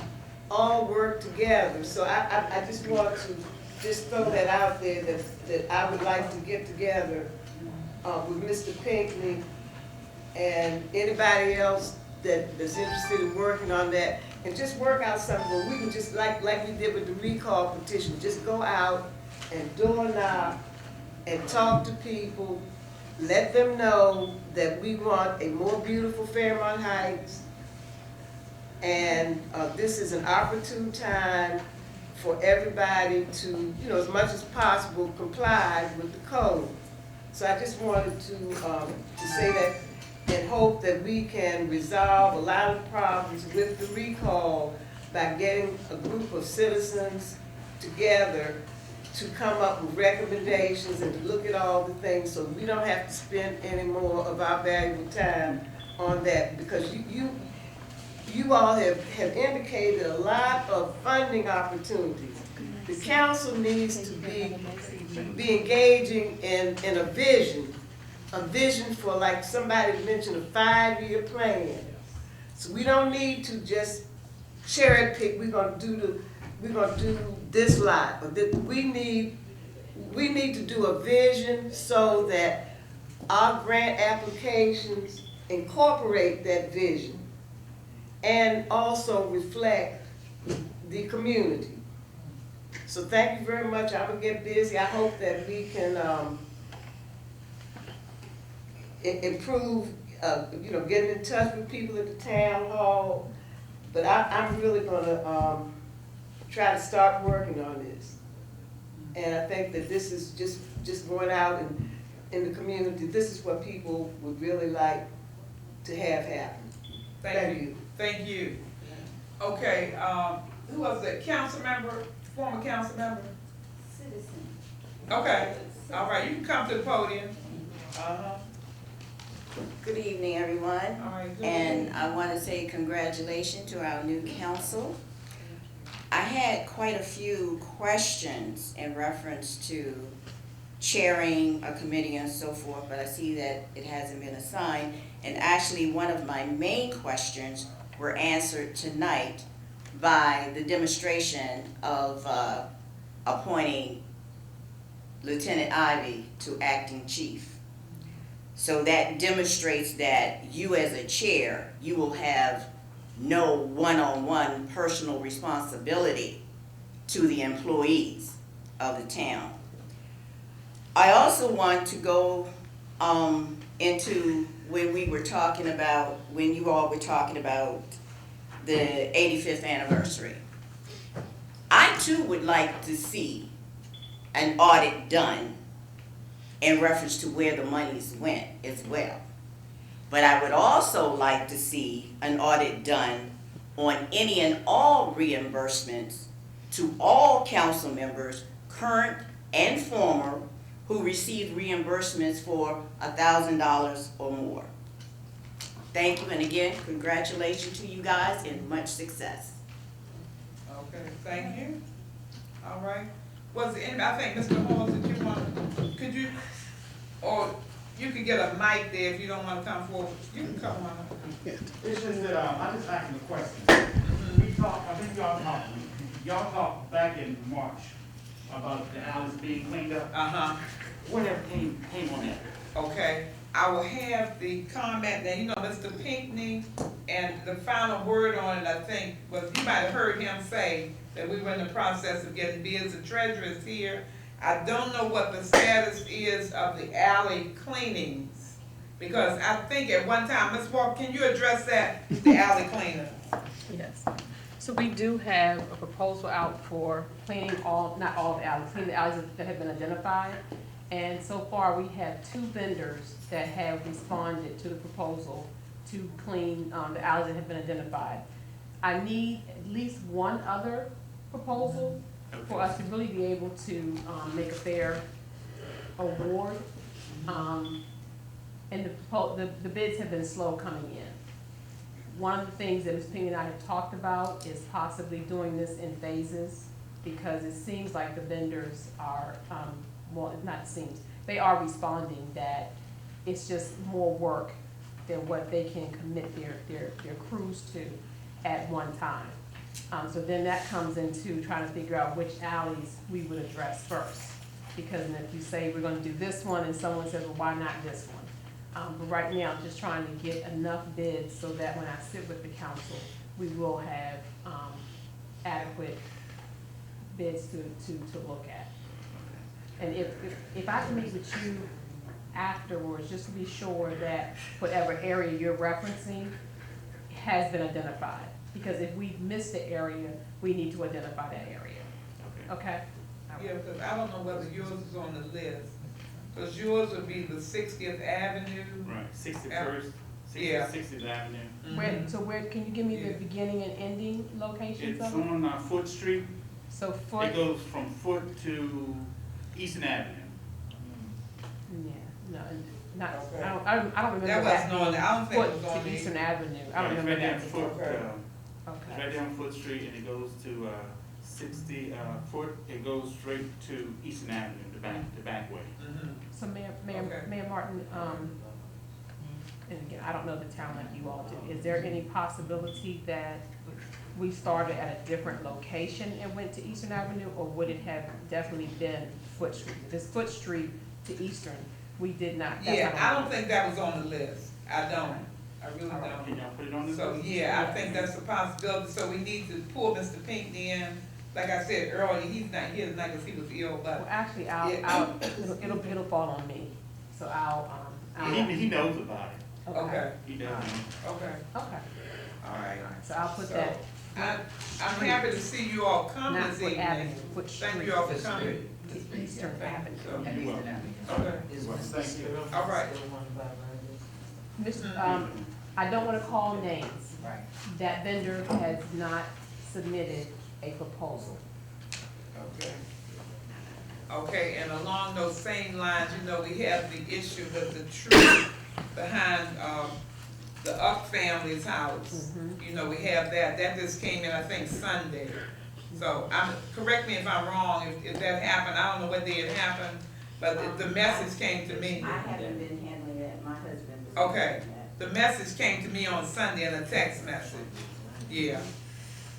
all work together. So I just want to just throw that out there, that I would like to get together with Mr. Pinckney and anybody else that's interested in working on that, and just work out something where we can just, like we did with the recall petition, just go out and door knock and talk to people, let them know that we want a more beautiful Fairmount Heights, and this is an opportune time for everybody to, as much as possible, comply with the code. So I just wanted to say that, and hope that we can resolve a lot of problems with the recall by getting a group of citizens together to come up with recommendations and to look at all the things, so we don't have to spend any more of our valuable time on that, because you all have indicated a lot of funding opportunities. The council needs to be engaging in a vision for, like somebody mentioned, a 5-year plan. So we don't need to just cherry pick, we're gonna do this lot, or that we need to do a vision so that our grant applications incorporate that vision and also reflect the community. So thank you very much. I'm gonna get busy. I hope that we can improve, getting in touch with people at the town hall. But I'm really gonna try to start working on this. And I think that this is just going out in the community. This is what people would really like to have happen. Thank you. Thank you. Okay, who was it? Council member, former council member? Citizen. Okay, all right, you can come to the podium. Good evening, everyone. All right, good And evening. I want to say congratulations to our new council. I had quite a few questions in reference to chairing a committee and so forth, but I see that it hasn't been assigned. And actually, one of my main questions were answered tonight by the demonstration of appointing Lieutenant Ivy to acting chief. So that demonstrates that you as a chair, you will have no one-on-one personal responsibility to the employees of the town. I also want to go into when you all were talking about the 85th anniversary. I too would like to see an audit done in reference to where the monies went as well. But I would also like to see an audit done on any and all reimbursements to all council members, current and former, who received reimbursements for $1,000 or more. Thank you, and again, congratulations to you guys and much success. Okay, thank you. All right. Was there any, I think Mr. Halls, did you want, could you, or you could get a mic there if you don't want to come forward. You can come on up. It's just that, I'm just asking a question. We talked, I think y'all talked back in March about the alleys being cleaned up. Whatever came on that? Okay, I will have the comment, now, Mr. Pinckney, and the final word on it, I think, was, you might have heard him say that we were in the process of getting bids. The treasurer is here. I don't know what the status is of the alley cleanings, because I think at one time, Ms. Walker, can you address that, the alley cleaning? Yes. So we do have a proposal out for cleaning not all the alleys, cleaning the alleys that have been identified. And so far, we have 2 vendors that have responded to the proposal to clean the alleys that have been identified. I need at least one other proposal for us to really be able to, make a fair award. And the bids have been slow coming in. One of the things that Ms. Ping and I have talked about is possibly doing this in phases, because it seems like the vendors are, well, not it seems, they are responding that it's just more work than what they can commit their crews to at one time. So then that comes into trying to figure out which alleys we would address first. Because if you say we're gonna do this one and someone says, well, why not this one? But right now, I'm just trying to get enough bids so that when I sit with the council, we will have, adequate bids to look at. And if I can meet with you afterwards, just to be sure that whatever area you're referencing has been identified. Because if we've missed the area, we need to identify that area. Okay? Yeah, because I don't know whether yours is on the list. Because yours would be the 60th Avenue. Right, 61st, Yeah. 60th Avenue. Where, can you give me the beginning and ending locations It's of it? on Foote Street. So Foot, It goes from Foote to Eastern Avenue. yeah, no, not, I don't remember That that wasn't on being there. I don't think it Foot was on to there. Eastern Avenue. I don't Right, remember that. It's right being- down Foote, it's Okay. right down Foote Street, and it goes to 60 Foote. It goes straight to Eastern Avenue, the back way. So Mayor Martin, and again, I don't know the town like you all do. Is there any possibility that we started at a different location and went to Eastern Avenue, or would it have definitely been Foote Street? This Foote Street to Eastern, we did not. that's Yeah, not I on don't think that was on the list. I don't. I really Can don't. y'all put it on the So, list? yeah, I think that's a possibility. So we need to pull Mr. Pinckney in. Like I said earlier, he's not here tonight because he was ill, but Well, actually, Yeah. it'll fall on me. So He knows about it. okay, He does know. okay, Okay, all right. so I'll put So, that. I'm happy to see you all come Not this Foot evening. Avenue, Foot Thank Street. you all for coming. Eastern Avenue. So, You're welcome. okay, Well, thank you. all right. Mr. I don't wanna call names. That vendor has not submitted a proposal. Okay. Okay, and along those same lines, you know, we have the issue with the tree behind, the Uck family's house. You know, we have that just came in, I think, Sunday. So, correct me if I'm wrong, if that happened, I don't know what day it happened, but the message came to me. I haven't been handling that, my husband was Okay. handling that. The message came to me on Sunday in a text message. Yeah,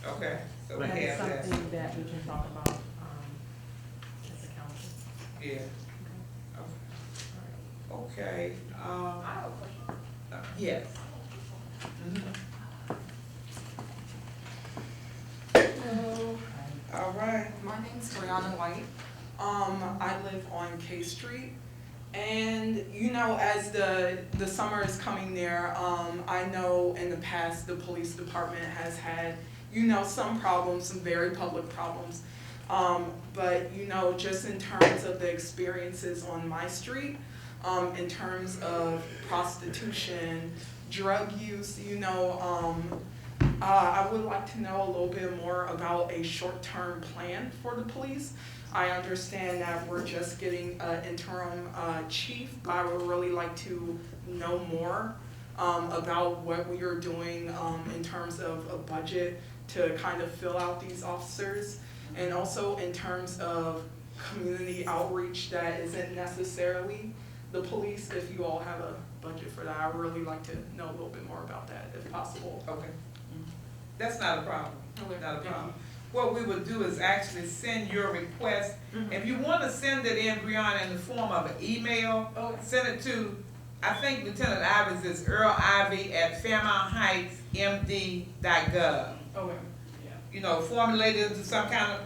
okay, so we That is have that, something that we can talk about, as a council. yeah. Okay, I have a question. yes. Hello, All right, my name's Brianna White. I live on K Street. And, you know, as the summer is coming near, I know in the past, the police department has had, you know, some problems, some very public problems. But, you know, just in terms of the experiences on my street, in terms of prostitution, drug use, you know, I would like to know a little bit more about a short-term plan for the police. I understand that we're just getting an interim chief, but I would really like to know more about what we are doing in terms of a budget to kind of fill out these officers, and also in terms of community outreach that isn't necessarily the police. If you all have a budget for that, I would really like to know a little bit more about that if possible. okay. That's not a problem, Okay, not a thank problem. What we would do is actually send your request. If you want to send it in, Brianna, in the form of an email, send it to, I think Lieutenant Ivy's is earlivy@fairmountheightsmd.gov. Okay, yeah. You know, formulate it into some kind of,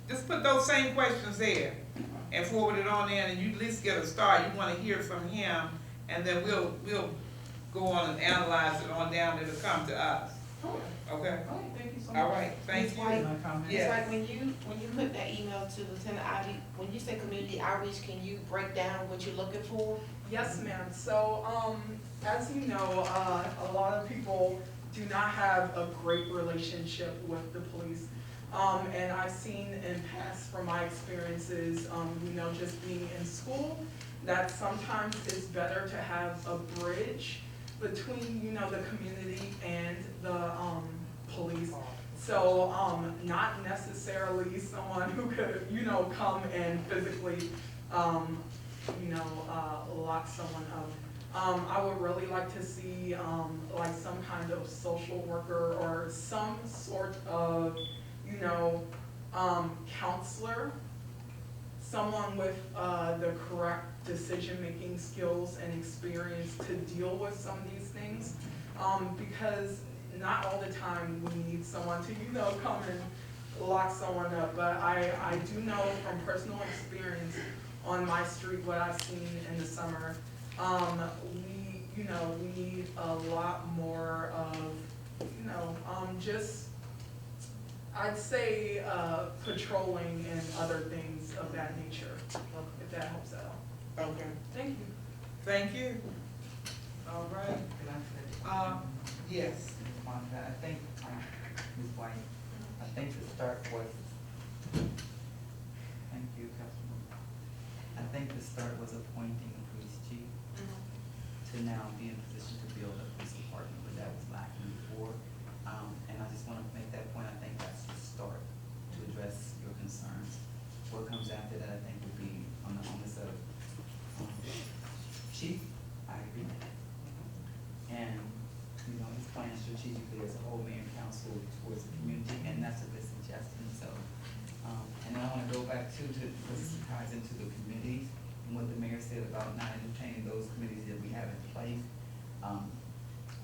just put those same questions there and forward it on in, and you at least get a start. You want to hear from him, and then we'll go on and analyze it on down, it'll come to us. Okay? Okay, thank you so much. All right, thank Ms. you. White, Yeah. It's like when you put that email to Lieutenant Ivy, when you say community outreach, can you break down what you're looking for? Yes, ma'am. So, as you know, a lot of people do not have a great relationship with the police. And I've seen in past from my experiences, just being in school, that sometimes it's better to have a bridge between, the community and the, police. So, not necessarily someone who could, come and physically, lock someone up. I would really like to see, like some kind of social worker or some sort of, counselor, someone with, the correct decision-making skills and experience to deal with some of these things. Because not all the time we need someone to, come and lock someone up, but I do know from personal experience on my street what I've seen in the summer. We need a lot more of, just, I'd say, patrolling and other things of that nature, if that helps out. Okay, Thank you. thank you. All right, Can I say? yes. On that, I think, Ms. White, I think the start was, thank you, Councilwoman. I think the start was appointing a police chief to now be in position to build a police department, but that was lacking before. And I just want to make that point, I think that's the start to address your concerns. What comes after that, I think, would be on the onus of chief, I agree. And his plan strategically as a whole, mayor and council towards the community, and that's a good suggestion, so. And I wanna go back to, because this ties into the committees, and what the mayor said about not entertaining those committees that we have in place,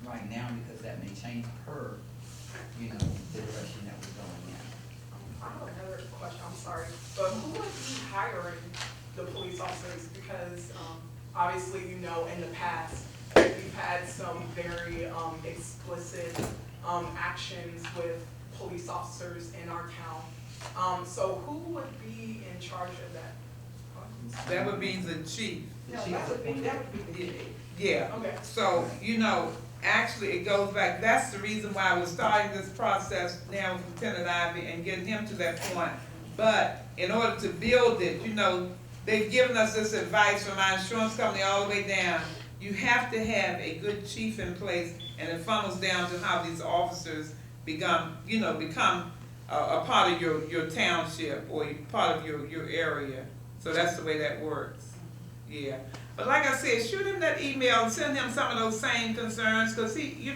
right now, because that may change per, the direction that we're going in. I have another question, I'm sorry, but who would be hiring the police officers? Because, obviously, in the past, we've had some very, explicit, actions with police officers in our town. So who would be in charge of that? That would be the chief. No, that would be the Yeah. Okay. So, actually it goes back, that's the reason why we're starting this process now with Lieutenant Ivy and getting him to that point. But in order to build it, they've given us this advice from our insurance company all the way down. You have to have a good chief in place, and it funnels down to how these officers become a part of your township or part of your area. So that's the way that works. Yeah. But like I said, shoot him that email and send him some of those same concerns, because he,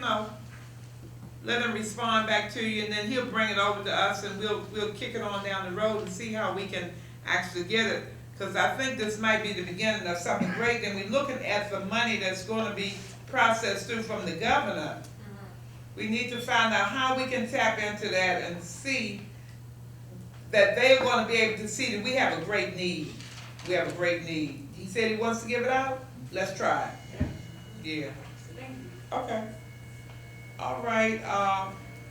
let him respond back to you, and then he'll bring it over to us, and we'll kick it on down the road and see how we can actually get it. Because I think this might be the beginning of something great, and we're looking at the money that's going to be processed through from the governor. We need to find out how we can tap into that and see that they're going to be able to see that we have a great need. We have a great need. He said he wants to give it out. Let's try it. Yeah. Okay. All right.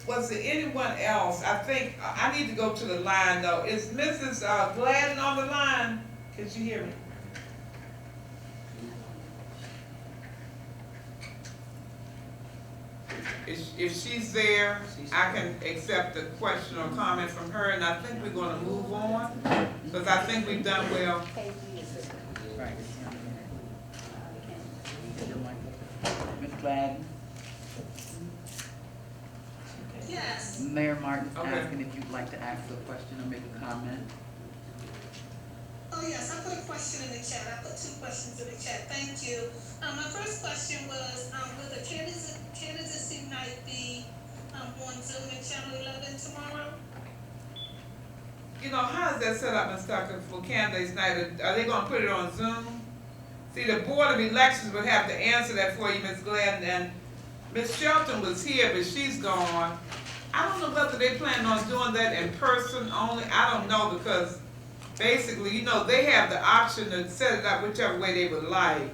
Was there anyone else? I think I need to go to the line though. Is Mrs. Gladden on the line? Can she hear me? If she's there, I can accept a question or comment from her, and I think we're going to move on, because I think we've done well. Ms. Gladden? Yes. Mayor Martin's Okay. asking if you'd like to ask a question or make a comment. Oh, yes, I put a question in the chat. I put 2 questions in the chat. Thank you. My first question was, will the candidacy night be on Zoom and Channel 11 tomorrow? How is that set up, Ms. Tucker, for candidates night? Are they going to put it on Zoom? See, the Board of Elections would have to answer that for you, Ms. Gladden, and Ms. Shelton was here, but she's gone. I don't know whether they plan on doing that in person only. I don't know, because basically, they have the option to set it up whichever way they would like.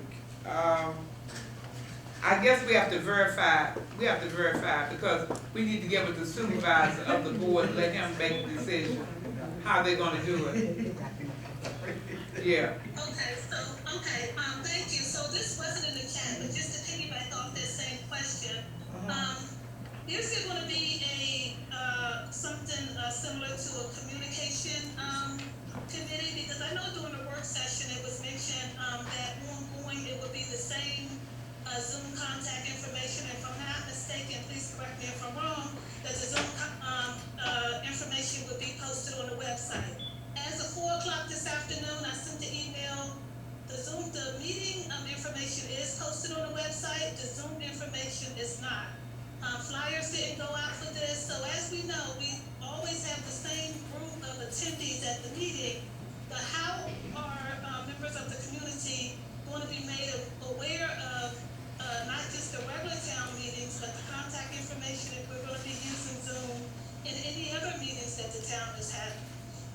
I guess we have to verify. Because we need to get with the supervisor of the board and let him make the decision how they're going to do it. Yeah. Okay, thank you. So this wasn't in the chat, but just to piggyback off that same question, is there going to be something similar to correct me if I'm wrong, that the Zoom, information would be posted on the website. As of 4 o'clock this afternoon, I sent the email. The meeting, information is posted on the website. The Zoom information is not. Flyers didn't go out for this, so as we know, we always have the same group of attendees at the meeting. But how are members of the community going to be made aware of not just the regular town meetings, but the contact information if we're going to be using Zoom in any other meetings that the town is having?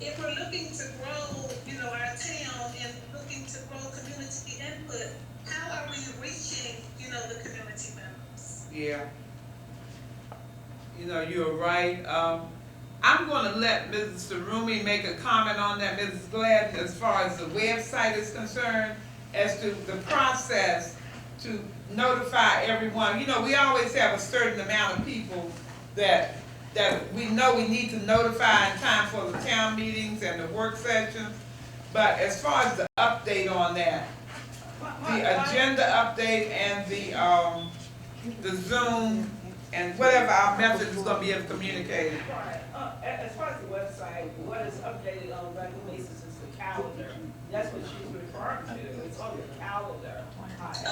If we're looking to grow, our town and looking to grow community input, how are we reaching, the community members? Yeah. You're right. I'm going to let Mrs. Sarumi make a comment on that, Mrs. Gladden, as far as the website is concerned, as to the process to notify everyone. We always have a certain amount of people that we know we need to notify in time for the town meetings and the work sessions. But as far as the update on that, the agenda update and the Zoom and whatever our method is going to be of communicating. Right, as far as the website, what is updated on a regular basis is the calendar. That's what she's referring to, it's on the calendar.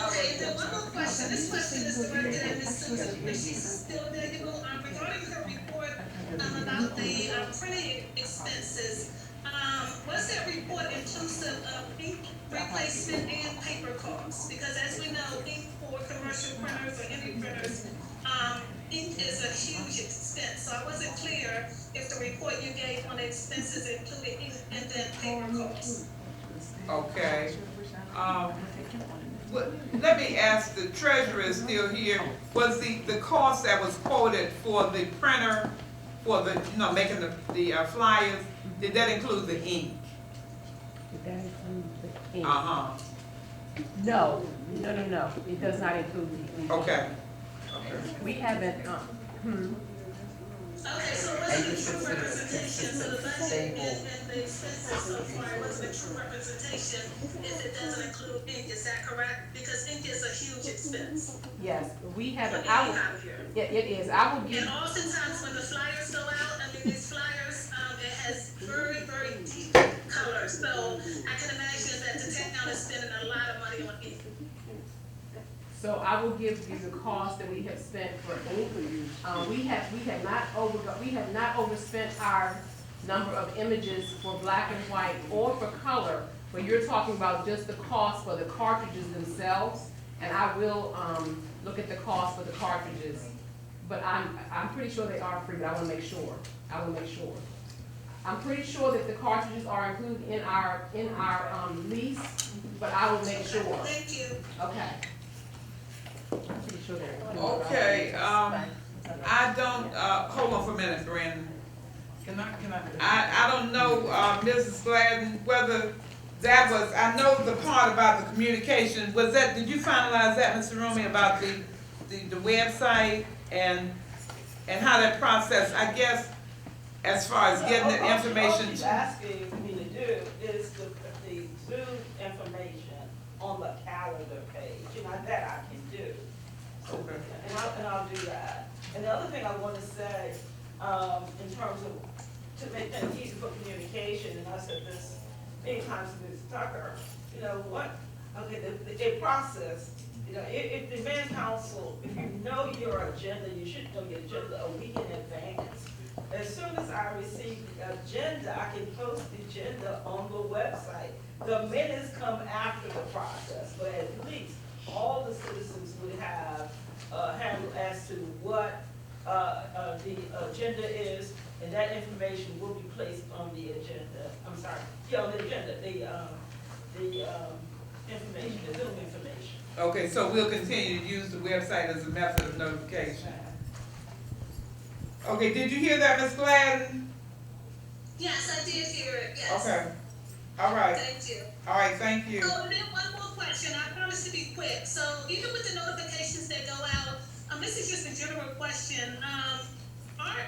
Okay, then one more question. This question is directed at Ms. Susan, if she's still available. Regarding her report about the printing expenses, was that report inclusive of ink replacement and paper costs? Because as we know, ink for commercial printers or any printers, ink is a huge expense. So I wasn't clear if the report you gave on the expenses included ink and then paper costs. Okay. Let me ask, the treasurer is still here. Was the cost that was quoted for the printer, for the, making the flyers, did that include the ink? Did that include the ink? Uh-huh. No, it does not include the ink. Okay. We haven't, Okay, so it wasn't a true representation, so the budget and the expenses so far, it wasn't a true representation if it doesn't include ink, is that correct? Because ink is a huge expense. yes, we For haven't, any out here. yeah, it is, I will give. And oftentimes when the flyers go out, these flyers, it has very, very deep colors, so I can imagine that the town is spending a lot of money on ink. So I will give you the cost that we have spent for ink. We have not overspent our number of images for black and white or for color, but you're talking about just the cost for the cartridges themselves, and I will, look at the cost for the cartridges. But I'm pretty sure they are free, but I will make sure. I'm pretty sure that the cartridges are included in our lease, but I will make sure. Thank you. Okay. I'm pretty sure they're included. Okay, I don't, hold on for a minute, Brandon. I don't know, Mrs. Gladden, whether that was, I know the part about the communication, did you finalize that, Mr. Rumi, about the website and how that process, I guess, as far as getting the information? All she's asking me to do is to put the Zoom information on the calendar page, that I can do. So, Okay. and I'll do that. And the other thing I want to say, in terms of, to make things easy for communication, and I said this many times to Ms. Tucker, the process, if the mayor council, if you know your agenda, you should know your agenda a week in advance. As soon as I receive the agenda, I can post the agenda on the website. The minutes come after the process, but at least all the citizens would have handle as to what the agenda is, and that information will be placed on the agenda. I'm sorry, on the agenda, the information, the Zoom information. Okay, so we'll continue to use the website as a method of notification. Okay, did you hear that, Ms. Gladden? Yes, I did hear it, yes. Okay, all right. Thank you. All right, thank you. Oh, and then one more question, I promise to be quick. So even with the notifications that go out, this is just a general question,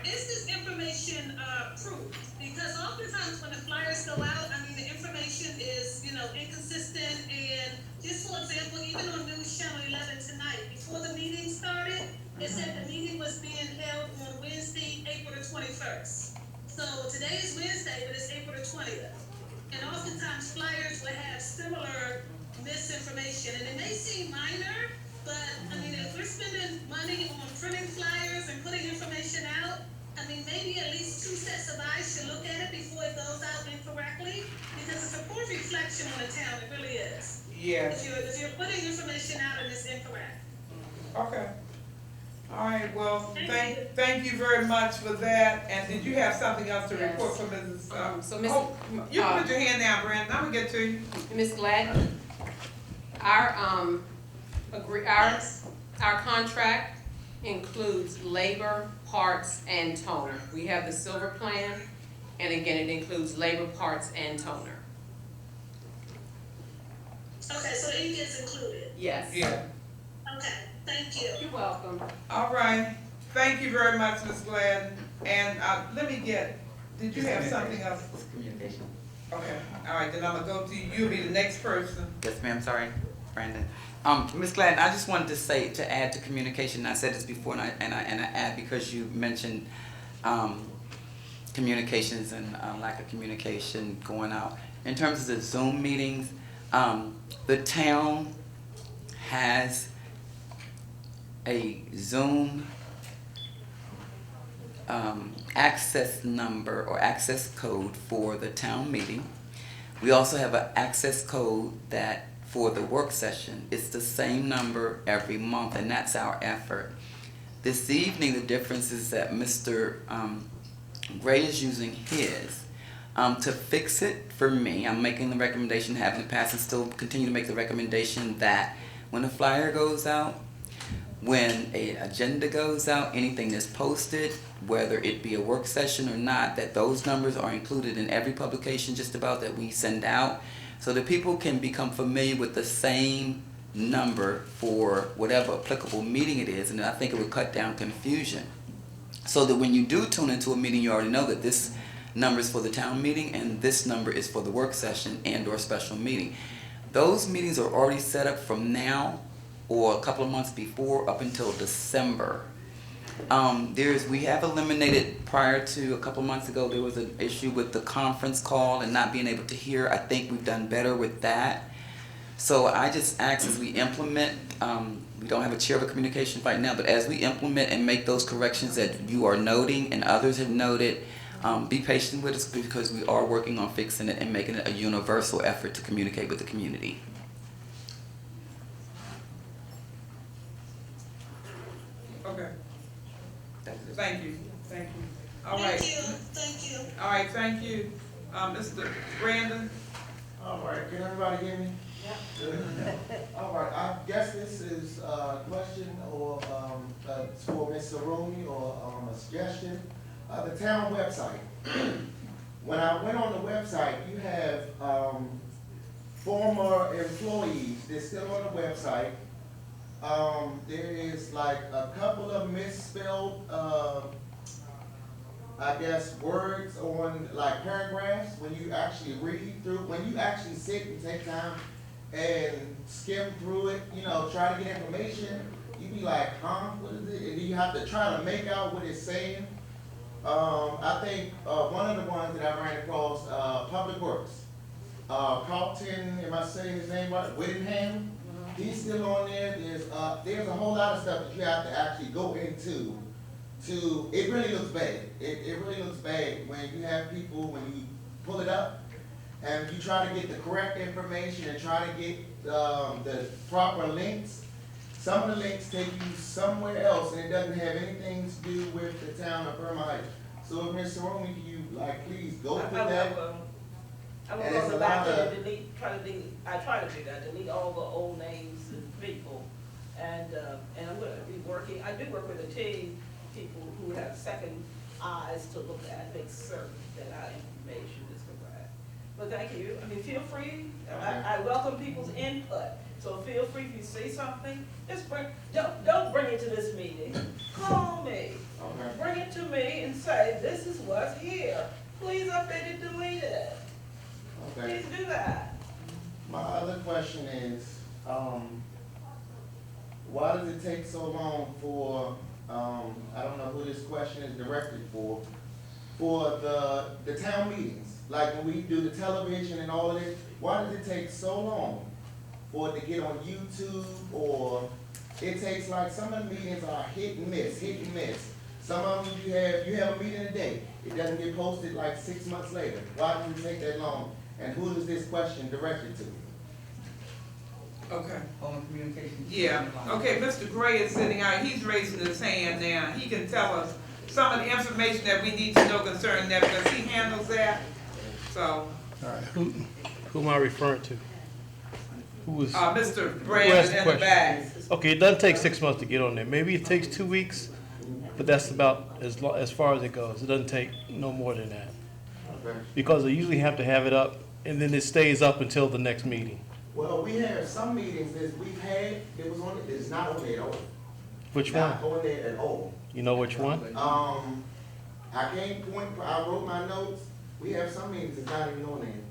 is this information approved? Because oftentimes when the flyers go out, the information is, inconsistent, and just for example, even on News Channel 11 tonight, before the meeting started, it said the meeting was being information, and it may seem minor, but, I mean, if we're spending money on printing flyers and putting information out, I mean, maybe at least 2 sets of eyes should look at it before it goes out incorrectly, because it's a poor reflection on the town, it really is. Yes. If you're putting information out and it's incorrect. Okay. All right, well, thank you very much for that. And did you have something else to report from Mrs.? So Ms. You can put your hand down, Brandon, I'm gonna get to you. Ms. Gladden, our contract includes labor, parts, and toner. We have the silver plan, and again, it includes labor, parts, and toner. Okay, so the ink is included. Yes. Yeah. Okay, thank you. You're welcome. All right, thank you very much, Ms. Gladden. And, let me get, did you have something else? Communication. Okay, all right, then I'm gonna go to you, you'll be the next person. Yes, ma'am, sorry, Brandon. Ms. Gladden, I just wanted to say, to add to communication, I said this before, and I add because you mentioned, communications and, lack of communication going out. In terms of the Zoom meetings, the town has a Zoom, access number or access code for the town meeting. We also have an access code that for the work session. It's the same number every month, and that's our effort. This evening, the difference is that Mr. Gray is using his. To fix it for me, I'm making the recommendation, have in the past and still continue to make the recommendation that when a flyer goes out, when an agenda goes out, anything that's posted, whether it be a work session or not, that those numbers are included in every publication just about that we send out, so that people can become familiar with the same number for whatever applicable meeting it is, and I think it would cut down confusion. So that when you do tune into a meeting, you already know that this number is for the town meeting and this number is for the work session and or special meeting. Those meetings are already set up from now or a couple of months before up until December. We have eliminated, prior to a couple of months ago, there was an issue with the conference call and not being able to hear. I think we've done better with that. So I just ask as we implement, we don't have a chair of a communication right now, but as we implement and make those corrections that you are noting and others have noted, be patient with us because we are working on fixing it and making it a universal effort to communicate with the community. Okay. Thank you, thank you. All right. Thank you. All right, thank you. Mr. Brandon? All right, can everybody hear me? Yeah. All right, I guess this is a question or for Ms. Sarumi or a suggestion. The town website. When I went on the website, you have former employees, they're still on the website. There is like a couple of misspelled, I guess, words on like paragraphs when you actually read through, when you actually sit and take time and skim through it, you know, try to get information, you be like, huh, what is it? And then you have to try to make out what it's saying. I think one of the ones that I ran across, Public Works, Carlton, am I saying his name right? Whittingham, he's still on there. There's a whole lot of stuff that you have to actually go into. It really looks bad. It really looks bad when you have people, when you pull it up, and you try to get the correct information and try to get the proper links. Some of the links take you somewhere else, and it doesn't have anything to do with the town of Fairmount Heights. So, Ms. Sarumi, can you please go through that? I will And go it's to a the back lot and of- delete, I try to do that, delete all the old names and people. And I'm gonna be working, I do work with a team, people who have second eyes to look at, make certain that our information is correct. But thank you, I mean, feel free, I welcome people's input. So feel free if you say something, just don't bring it to this meeting. Call me. Okay. Bring it to me and say, this is what's here. Please update it, delete it. Okay. Please do that. My other question is, why does it take so long for, I don't know who this question is directed for the town meetings? Like when we do the television and all of this, why does it take so long for it to get on YouTube, or it takes like, some of the meetings are hit and miss, hit and miss. Some of them you have a meeting a day, it doesn't get posted like 6 months later. Why does it take that long? And who is this question directed to? Okay. On communication. Yeah, okay, Mr. Gray is sitting out, he's raising his hand now, he can tell us some of the information that we need to know concerning that, because he handles that, so. All right, who am I referring to? Who was? Mr. who Brandon asked the in the question? back. Okay, it doesn't take 6 months to get on there. Maybe it takes 2 weeks, but that's about as far as it goes. It doesn't take no more than that. Okay. Because they usually have to have it up, and then it stays up until the next meeting. Well, we have some meetings that we've had, it was on, it's not on there at all. Which one? Not on there at all. You know which one? I can't point, I wrote my notes, we have some meetings that's not even on there.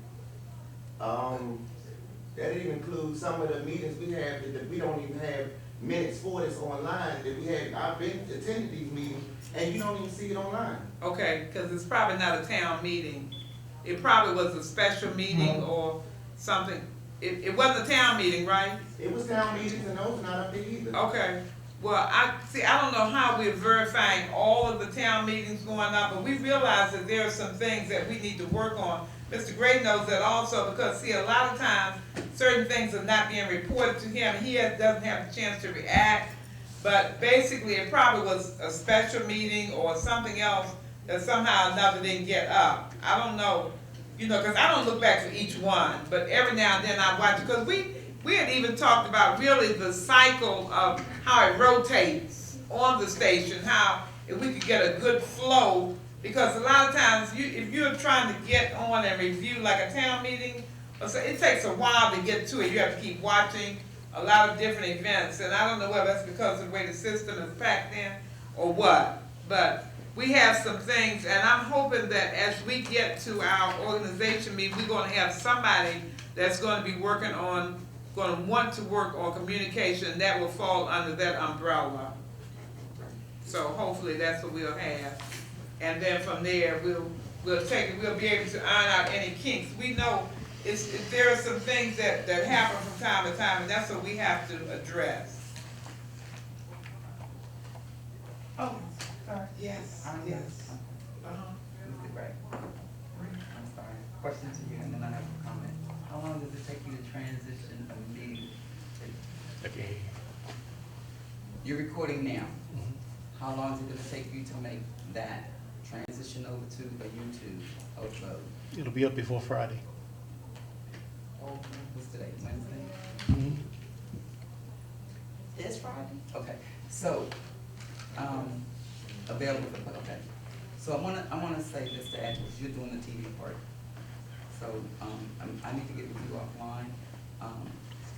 That didn't even include some of the meetings we have that we don't even have minutes for this online, that we had, I've been attending these meetings, and you don't even see it online. Okay, because it's probably not a town meeting. It probably was a special meeting or something. It wasn't a town meeting, right? It was town meetings and those not up there either. Okay. Well, I don't know how we're verifying all of the town meetings going up, but we realize that there are some things that we need to work on. Mr. Gray knows that also, because see, a lot of times, certain things are not being reported to him, and he doesn't have the chance to react. But basically, it probably was a special meeting or something else that somehow or another didn't get up. I don't know, because I don't look back for each one, but every now and then I watch it, because we had even talked about really the cycle of how it rotates on the station, how if we could get a good flow, because a lot of times if you're trying to get on and review like a town meeting, it takes a while to get to it. You have to keep watching a lot of different events, and I don't know whether that's because of the way the system is packed in or what, but we have some things, and I'm hoping that as we get to our organization meeting, we're going to have somebody that's going to be going to want to work on communication, and that will fall under that umbrella. So hopefully that's what we'll have. And then from there, we'll take it, we'll be able to iron out any kinks. We know there are some things that happen from time to time, and that's what we have to address. Oh, sorry. Yes, yes. Mr. Gray. I'm sorry. Question to you, and then I have a comment. How long does it take you to transition a meeting? Okay. You're recording now. How long is it going to take you to make that transition over to a YouTube upload? It'll be up before Friday. What's today, Wednesday? This Friday? Okay, so, available for, okay. So I wanna say this to Ed, because you're doing the TV part. So, I need to get with you offline,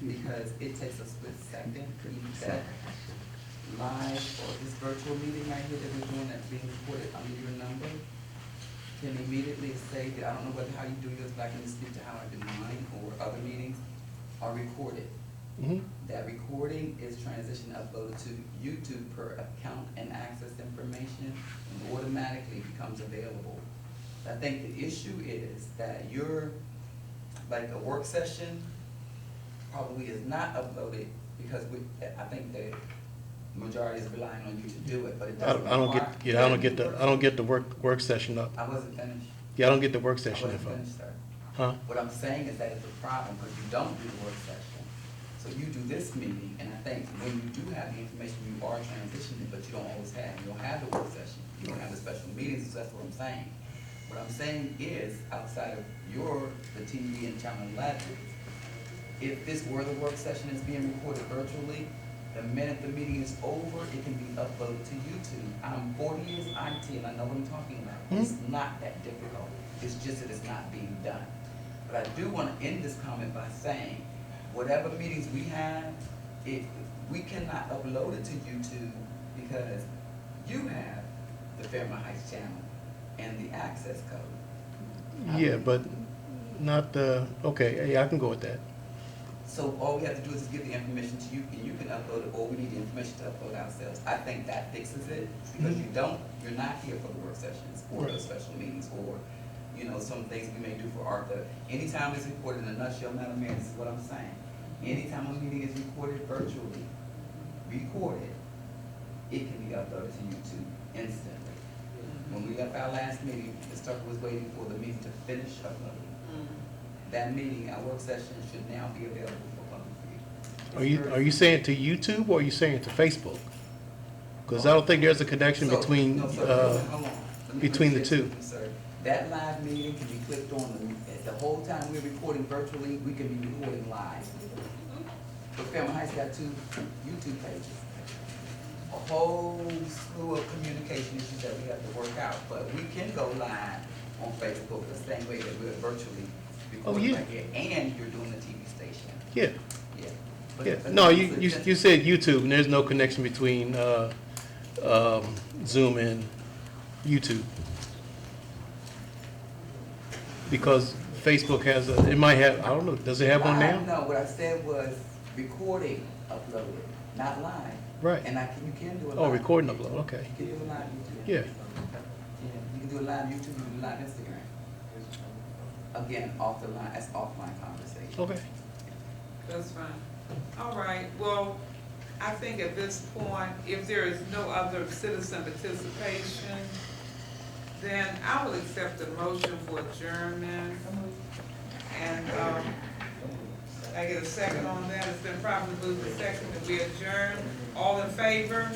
because it takes a split second to use that live or this virtual meeting right here that we're doing that's being recorded under your number. Can immediately say that, I don't know how you do yours, but I can speak to how I do mine or other meetings are recorded. That recording is transitioned, uploaded to YouTube per account and access information, and automatically becomes available. I think the issue is that like a work session probably is not uploaded because I think the majority is relying on you to do it, but it doesn't. I don't get the work session up. I wasn't finished. Yeah, I don't get the work session I wasn't info. finished, sir. Huh? What I'm saying is that it's a problem because you don't do the work session. So you do this meeting, and I think when you do have the information, you are transitioning, but you don't always have. You don't have the work session. You don't have the special meetings, so that's what I'm saying. What I'm saying is, outside of the TV and Channel 11, if this were the work session is being recorded virtually, the minute the meeting is over, it can be uploaded to YouTube. I'm 40 years IT, and I know what I'm talking about. It's not that difficult. It's just that it's not being done. But I do want to end this comment by saying, whatever meetings we have, we cannot upload it to YouTube because you have the Fairmount Heights channel and the access code. Yeah, but not okay, yeah, I can go with that. So all we have to do is just give the information to you, and you can upload it, or we need the information to upload ourselves. I think that fixes it, because you're not here for the work sessions, or the special meetings, or, some things we may do for Arthur. Anytime it's recorded in a nutshell, Madam Mayor, this is what I'm saying. anytime a meeting is recorded virtually, it can be uploaded to YouTube instantly. When we left our last meeting, Ms. Tucker was waiting for the meeting to finish uploading. That meeting, our work session should now be available for public view. Are you saying to YouTube or are you saying to Facebook? Because I don't think there's a connection between Hold on. Let me between the get two. to it, sir. That live meeting can be clicked on, the whole time we're recording virtually, we can be recording live. But Fairmount Heights got 2 YouTube pages. A whole slew of communication issues that we have to work out, but we can go live on Facebook the same way that we're virtually recording right here, and you're doing the TV station. Yeah. Yeah. Yeah. But No, it's you said YouTube, and there's no connection between Zoom and YouTube. Because Facebook has it might have, I don't know, does it have one now? No, what I said was recording uploaded, not live. Right. And you can do it live. Oh, recording upload, okay. You can do it live YouTube. Yeah. Yeah, you can do it live YouTube, you can do it live Instagram. Again, off the line, that's offline conversation. Okay. That's fine. All right, well, I think at this point, if there is no other citizen participation, then I will accept the motion for adjournment. And, I get a second on that. It's been properly moved to second that we adjourn. All in favor?